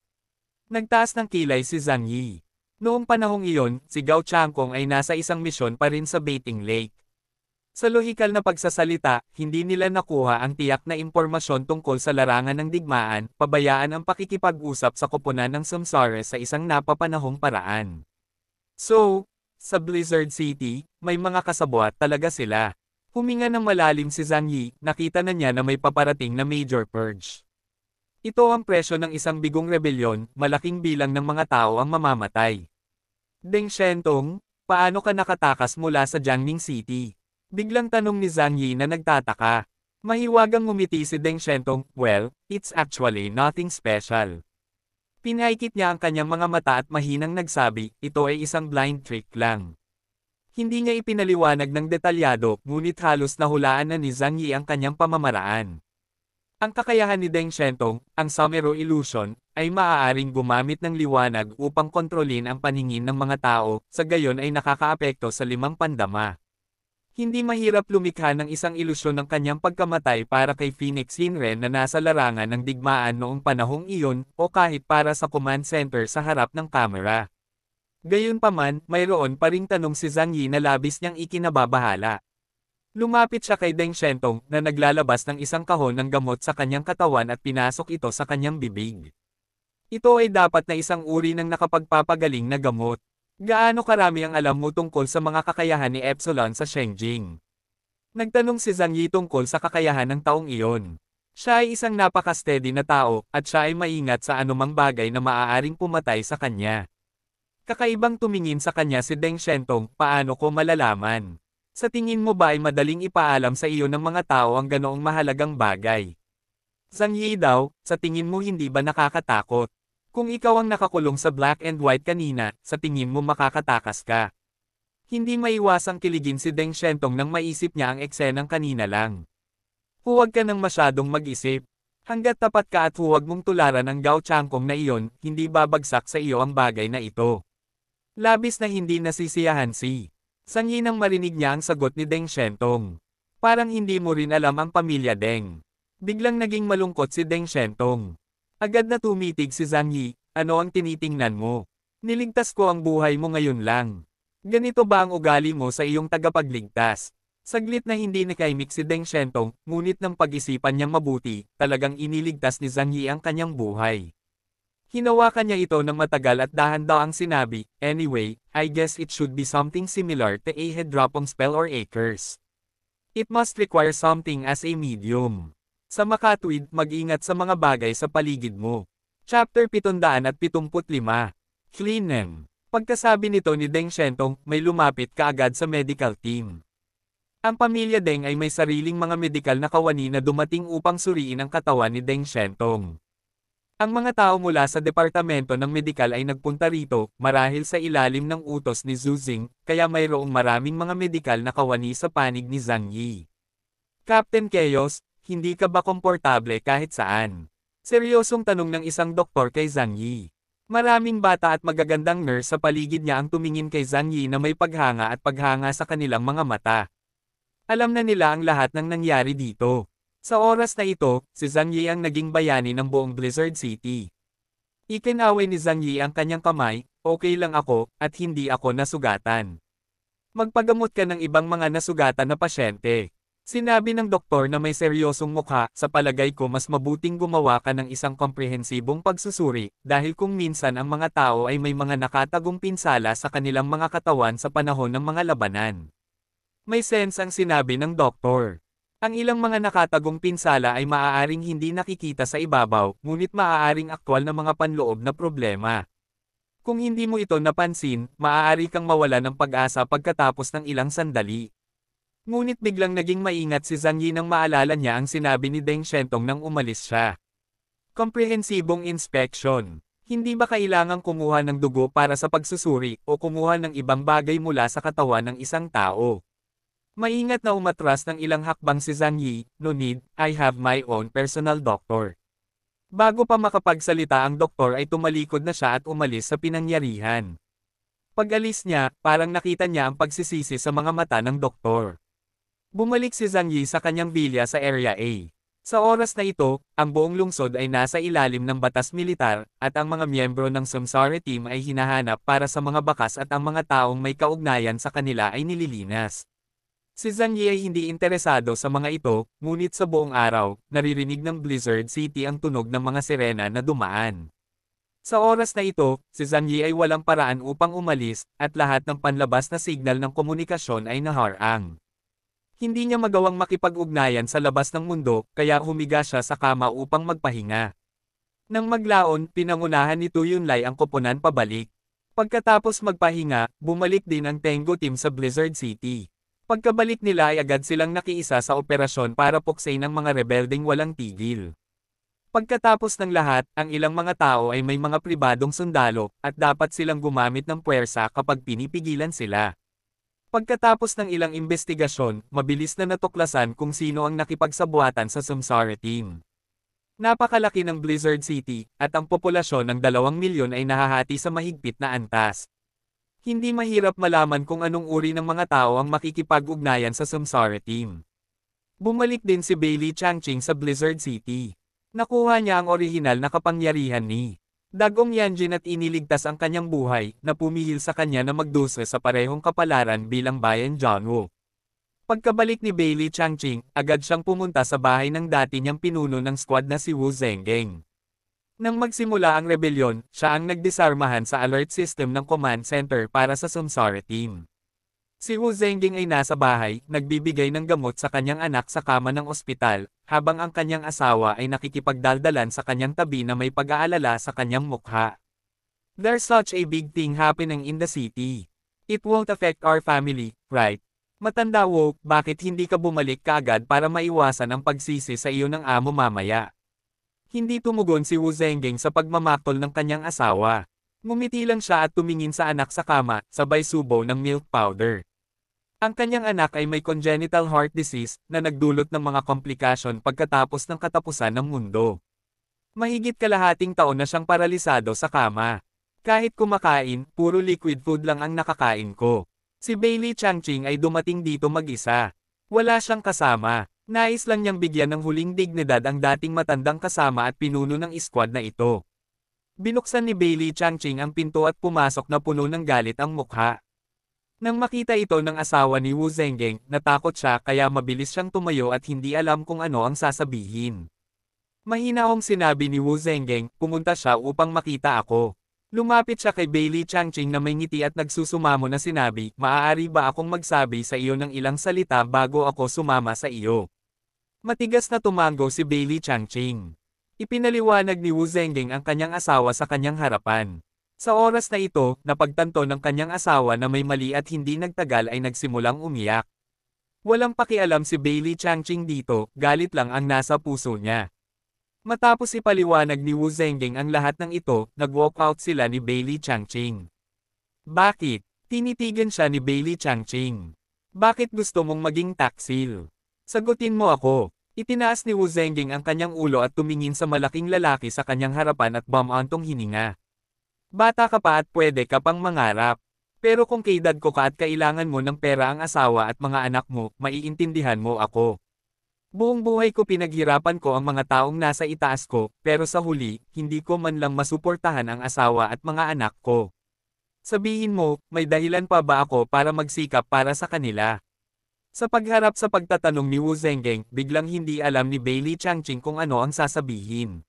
Nagtaas ng kilay si Zhang Yi. Noong panahong iyon, si Gao Changkong ay nasa isang misyon pa rin sa Baiting Lake. Sa lohikal na pagsasalita, hindi nila nakuha ang tiyak na impormasyon tungkol sa larangan ng digmaan, pabayaan ang pakikipag-usap sa koponan ng Samsara sa isang napapanahong paraan. So, sa Blizzard City, may mga kasabwat talaga sila. Huminga ng malalim si Zhang Yi, nakita na niya na may paparating na major purge. Ito ang presyo ng isang bigong rebelyon, malaking bilang ng mga tao ang mamamatay. Deng Shentong, paano ka nakatakas mula sa Jiangning City? Biglang tanong ni Zhang Yi na nagtataka. Mahiwagang ngumiti si Deng Shentong, well, it's actually nothing special. Pinaikit niya ang kanyang mga mata at mahinang nagsabi, ito ay isang blind trick lang. Hindi niya ipinaliwanag ng detalyado, ngunit halos nahulaan na ni Zhang Yi ang kanyang pamamaraan. Ang kakayahan ni Deng Shentong, ang Summero Illusion, ay maaaring gumamit ng liwanag upang kontrolin ang paningin ng mga tao, sa gayon ay nakakaapekto sa limang pandama. Hindi mahirap lumikha ng isang ilusyon ng kanyang pagkamatay para kay Phoenix Shinren na nasa larangan ng digmaan noong panahong iyon o kahit para sa command center sa harap ng kamera. Gayunpaman, mayroon pa ring tanong si Zhang Yi na labis niyang ikinababahala. Lumapit siya kay Deng Shentong na naglalabas ng isang kahon ng gamot sa kanyang katawan at pinasok ito sa kanyang bibig. Ito ay dapat na isang uri ng nakapagpapagaling na gamot. Gaano karami ang alam mo tungkol sa mga kakayahan ni Epsilon sa Shengjing? Nagtanong si Zhang Yi tungkol sa kakayahan ng taong iyon. Siya ay isang napaka-steady na tao, at siya ay maingat sa anumang bagay na maaaring pumatay sa kanya. Kakaibang tumingin sa kanya si Deng Shentong, paano ko malalaman? Sa tingin mo ba ay madaling ipaalam sa iyo ng mga tao ang ganoong mahalagang bagay? Zhang Yi daw, sa tingin mo hindi ba nakakatakot? Kung ikaw ang nakakulong sa black and white kanina, sa tingin mo makakatakas ka. Hindi maiwasang kiligin si Deng Shentong nang maisip niya ang eksenang kanina lang. Huwag ka nang masyadong mag-isip. Hanggat tapat ka at huwag mong tularan ang Gao Changkong na iyon, hindi babagsak sa iyo ang bagay na ito. Labis na hindi nasisiyahan si Zhang Yi nang marinig niya ang sagot ni Deng Shentong. Parang hindi mo rin alam ang pamilya Deng. Biglang naging malungkot si Deng Shentong. Agad na tumitig si Zhang Yi, ano ang tinitingnan mo? Niligtas ko ang buhay mo ngayon lang. Ganito ba ang ugali mo sa iyong tagapagligtas? Saglit na hindi nakaimik si Deng Shentong, ngunit ng pag-isipan niyang mabuti, talagang iniligtas ni Zhang Yi ang kanyang buhay. Hinawakan niya ito ng matagal at dahan-dahang sinabi, anyway, I guess it should be something similar to a head dropong spell or a curse. It must require something as a medium. Sa makatwid, mag-ingat sa mga bagay sa paligid mo. Chapter 775. Flinem. Pagkasabi nito ni Deng Shentong, may lumapit kaagad sa medical team. Ang pamilya Deng ay may sariling mga medikal na kawani na dumating upang suriin ang katawan ni Deng Shentong. Ang mga tao mula sa departamento ng medikal ay nagpunta rito, marahil sa ilalim ng utos ni Zhu Xing, kaya mayroong maraming mga medikal na kawani sa panig ni Zhang Yi. Captain Chaos, hindi ka ba komportable kahit saan? Seryosong tanong ng isang doktor kay Zhang Yi. Maraming bata at magagandang nurse sa paligid niya ang tumingin kay Zhang Yi na may paghanga at paghanga sa kanilang mga mata. Alam na nila ang lahat ng nangyari dito. Sa oras na ito, si Zhang Yi ang naging bayani ng buong Blizzard City. Ikinaway ni Zhang Yi ang kanyang kamay, okay lang ako, at hindi ako nasugatan. Magpagamot ka ng ibang mga nasugatan na pasyente. Sinabi ng doktor na may seryosong mukha, sa palagay ko mas mabuting gumawa ka ng isang komprehensibong pagsusuri, dahil kung minsan ang mga tao ay may mga nakatagong pinsala sa kanilang mga katawan sa panahon ng mga labanan. May sense ang sinabi ng doktor. Ang ilang mga nakatagong pinsala ay maaaring hindi nakikita sa ibabaw, ngunit maaaring aktwal na mga panloob na problema. Kung hindi mo ito napansin, maaari kang mawala ng pag-asa pagkatapos ng ilang sandali. Ngunit biglang naging maingat si Zhang Yi nang maalala niya ang sinabi ni Deng Shentong nang umalis siya. Komprehensibong inspection. Hindi ba kailangang kumuha ng dugo para sa pagsusuri o kumuha ng ibang bagay mula sa katawan ng isang tao? Maingat na umatras ng ilang hakbang si Zhang Yi, no need, I have my own personal doctor. Bago pa makapagsalita ang doktor ay tumalikod na siya at umalis sa pinangyarihan. Pag-alis niya, parang nakita niya ang pagsisisi sa mga mata ng doktor. Bumalik si Zhang Yi sa kanyang bilya sa Area A. Sa oras na ito, ang buong lungsod ay nasa ilalim ng batas militar, at ang mga miyembro ng Samsara team ay hinahanap para sa mga bakas at ang mga taong may kaugnayan sa kanila ay nililinas. Si Zhang Yi ay hindi interesado sa mga ito, ngunit sa buong araw, naririnig ng Blizzard City ang tunog ng mga sirena na dumaan. Sa oras na ito, si Zhang Yi ay walang paraan upang umalis, at lahat ng panlabas na signal ng komunikasyon ay naharang. Hindi niya magawang makipag-ugnayan sa labas ng mundo, kaya humiga siya sa kama upang magpahinga. Nang maglaon, pinangunahan ni Tu Yunlai ang koponan pabalik. Pagkatapos magpahinga, bumalik din ang Tengu team sa Blizzard City. Pagkabalik nila ay agad silang nakiisa sa operasyon para puksain ang mga rebeldeng walang tigil. Pagkatapos ng lahat, ang ilang mga tao ay may mga pribadong sundalo, at dapat silang gumamit ng puwersa kapag pinipigilan sila. Pagkatapos ng ilang investigasyon, mabilis na natuklasan kung sino ang nakipagsabuatan sa Samsara team. Napakalaki ng Blizzard City, at ang populasyon ng 2 milyon ay nahahati sa mahigpit na antas. Hindi mahirap malaman kung anong uri ng mga tao ang makikipag-ugnayan sa Samsara team. Bumalik din si Bailey Changqing sa Blizzard City. Nakuha niya ang orihinal na kapangyarihan ni Dagong Yanjin at iniligtas ang kanyang buhay na pumihil sa kanya na magdusa sa parehong kapalaran bilang bayan Jianwu. Pagkabalik ni Bailey Changqing, agad siyang pumunta sa bahay ng dati niyang pinuno ng squad na si Wu Zhenggeng. Nang magsimula ang rebelyon, siya ang nagdisarmahan sa alert system ng command center para sa Samsara team. Si Wu Zhenggeng ay nasa bahay, nagbibigay ng gamot sa kanyang anak sa kama ng ospital, habang ang kanyang asawa ay nakikipagdaldalan sa kanyang tabi na may pag-aalala sa kanyang mukha. There's such a big thing happening in the city. It won't affect our family, right? Matanda Wu, bakit hindi ka bumalik kaagad para maiwasan ang pagsisi sa iyo ng amo mamaya? Hindi tumugon si Wu Zhenggeng sa pagmamaktol ng kanyang asawa. Ngumiti lang siya at tumingin sa anak sa kama, sabay subo ng milk powder. Ang kanyang anak ay may congenital heart disease na nagdulot ng mga komplikasyon pagkatapos ng katapusan ng mundo. Mahigit kalahating taon na siyang paralisado sa kama. Kahit kumakain, puro liquid food lang ang nakakain ko. Si Bailey Changqing ay dumating dito mag-isa. Wala siyang kasama. Nais lang niyang bigyan ng huling dignidad ang dating matandang kasama at pinuno ng squad na ito. Binuksan ni Bailey Changqing ang pinto at pumasok na puno ng galit ang mukha. Nang makita ito ng asawa ni Wu Zhenggeng, natakot siya kaya mabilis siyang tumayo at hindi alam kung ano ang sasabihin. Mahinahong sinabi ni Wu Zhenggeng, pumunta siya upang makita ako. Lumapit siya kay Bailey Changqing na may ngiti at nagsusumamo na sinabi, maaari ba akong magsabi sa iyo ng ilang salita bago ako sumama sa iyo? Matigas na tumango si Bailey Changqing. Ipinaliwanag ni Wu Zhenggeng ang kanyang asawa sa kanyang harapan. Sa oras na ito, napagtanto ng kanyang asawa na may mali at hindi nagtagal ay nagsimulang umiyak. Walang pakialam si Bailey Changqing dito, galit lang ang nasa puso niya. Matapos ipaliwanag ni Wu Zhenggeng ang lahat ng ito, nag-walk out sila ni Bailey Changqing. Bakit? Tinitigan siya ni Bailey Changqing. Bakit gusto mong maging taksil? Sagutin mo ako. Itinaas ni Wu Zhenggeng ang kanyang ulo at tumingin sa malaking lalaki sa kanyang harapan at bumantong hininga. Bata ka pa at pwede ka pang mangarap. Pero kung kaedad ko ka at kailangan mo ng pera ang asawa at mga anak mo, maiintindihan mo ako. Buong buhay ko pinaghirapan ko ang mga taong nasa itaas ko, pero sa huli, hindi ko man lang masuportahan ang asawa at mga anak ko. Sabihin mo, may dahilan pa ba ako para magsikap para sa kanila? Sa pagharap sa pagtatanong ni Wu Zhenggeng, biglang hindi alam ni Bailey Changqing kung ano ang sasabihin.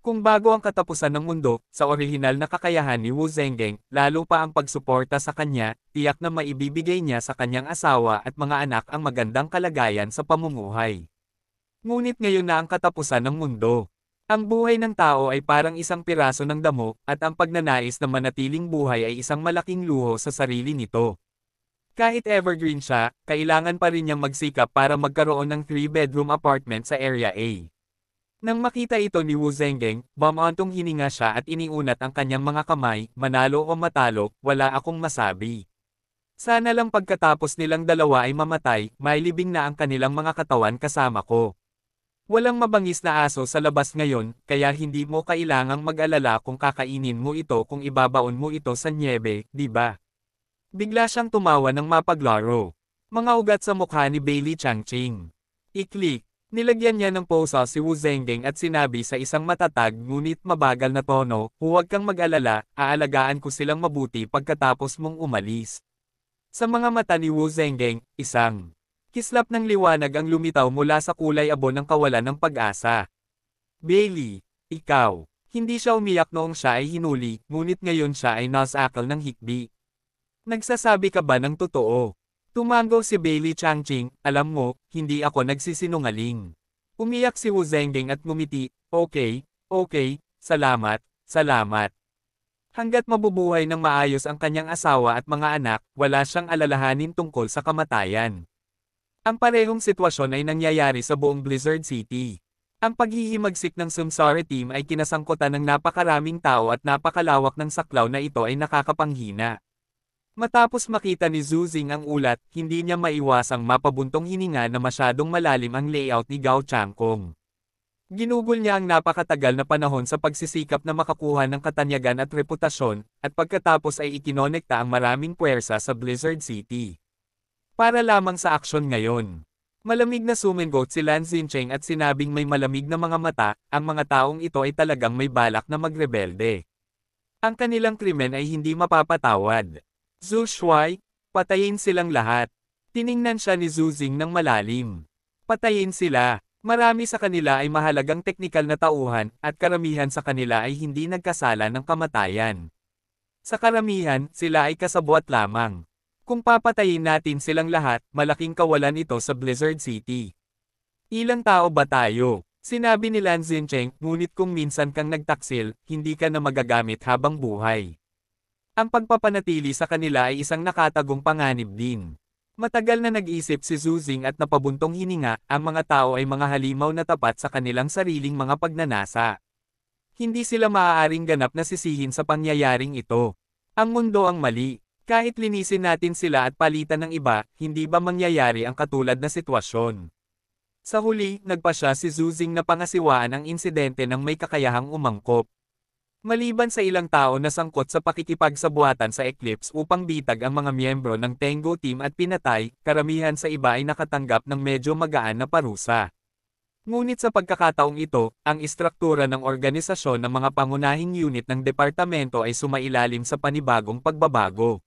Kung bago ang katapusan ng mundo, sa orihinal na kakayahan ni Wu Zhenggeng, lalo pa ang pagsuporta sa kanya, tiyak na maibibigay niya sa kanyang asawa at mga anak ang magandang kalagayan sa pamumuhay. Ngunit ngayon na ang katapusan ng mundo. Ang buhay ng tao ay parang isang piraso ng damo, at ang pagnanais na manatiling buhay ay isang malaking luho sa sarili nito. Kahit evergreen siya, kailangan pa rin niyang magsikap para magkaroon ng 3-bedroom apartment sa Area A. Nang makita ito ni Wu Zhenggeng, bumantong hininga siya at iniunat ang kanyang mga kamay, manalo o matalo, wala akong masabi. Sana lang pagkatapos nilang dalawa ay mamatay, mailibing na ang kanilang mga katawan kasama ko. Walang mabangis na aso sa labas ngayon, kaya hindi mo kailangang mag-alala kung kakainin mo ito kung ibabaon mo ito sa nyebe, di ba? Bigla siyang tumawa ng mapaglaro. Mga ugat sa mukha ni Bailey Changqing. I-click. Nilagyan niya ng posa si Wu Zhenggeng at sinabi sa isang matatag ngunit mabagal na tono, huwag kang mag-alala, aalagaan ko silang mabuti pagkatapos mong umalis. Sa mga mata ni Wu Zhenggeng, isang kislap ng liwanag ang lumitaw mula sa kulay abo ng kawalan ng pag-asa. Bailey, ikaw. Hindi siya umiyak noong siya ay hinuli, ngunit ngayon siya ay nasakal ng hikbi. Nagsasabi ka ba ng totoo? Tumango si Bailey Changqing, alam mo, hindi ako nagsisinungaling. Umiyak si Wu Zhenggeng at ngumiti, okay, salamat, salamat. Hanggat mabubuhay ng maayos ang kanyang asawa at mga anak, wala siyang alalahanin tungkol sa kamatayan. Ang parehong sitwasyon ay nangyayari sa buong Blizzard City. Ang paghihimagsik ng Samsara team ay kinasangkutan ng napakaraming tao at napakalawak ng saklaw na ito ay nakakapanghina. Matapos makita ni Zhu Xing ang ulat, hindi niya maiwasang mapabuntong hininga na masyadong malalim ang layout ni Gao Changkong. Ginugol niya ang napakatagal na panahon sa pagsisikap na makakuha ng katanyagan at reputasyon, at pagkatapos ay ikinonekta ang maraming puwersa sa Blizzard City. Para lamang sa aksyon ngayon. Malamig na sumingot si Lan Xincheng at sinabing may malamig na mga mata, ang mga taong ito ay talagang may balak na magrebelde. Ang kanilang krimen ay hindi mapapatawad. Zhu Shuai, patayin silang lahat. Tiningnan siya ni Zhu Xing ng malalim. Patayin sila. Marami sa kanila ay mahalagang teknikal na tauhan, at karamihan sa kanila ay hindi nagkasala ng kamatayan. Sa karamihan, sila ay kasabwat lamang. Kung papatayin natin silang lahat, malaking kawalan ito sa Blizzard City. Ilang tao ba tayo? Sinabi ni Lan Xincheng, ngunit kung minsan kang nagtaksil, hindi ka na magagamit habang buhay. Ang pagpapanatili sa kanila ay isang nakatagong panganib din. Matagal na nag-isip si Zhu Xing at napabuntong hininga, ang mga tao ay mga halimaw na tapat sa kanilang sariling mga pagnanasa. Hindi sila maaaring ganap na sisihin sa pangyayaring ito. Ang mundo ang mali. Kahit linisin natin sila at palitan ng iba, hindi ba mangyayari ang katulad na sitwasyon? Sa huli, nagpasya si Zhu Xing na pangasiwaan ang insidente ng may kakayahang umangkop. Maliban sa ilang tao na sangkot sa pakikipagsabuatan sa Eclipse upang bitag ang mga miyembro ng Tengu Team at pinatay, karamihan sa iba ay nakatanggap ng medyo magaan na parusa. Ngunit sa pagkakataong ito, ang istruktura ng organisasyon ng mga pangunahing unit ng departamento ay sumailalim sa panibagong pagbabago.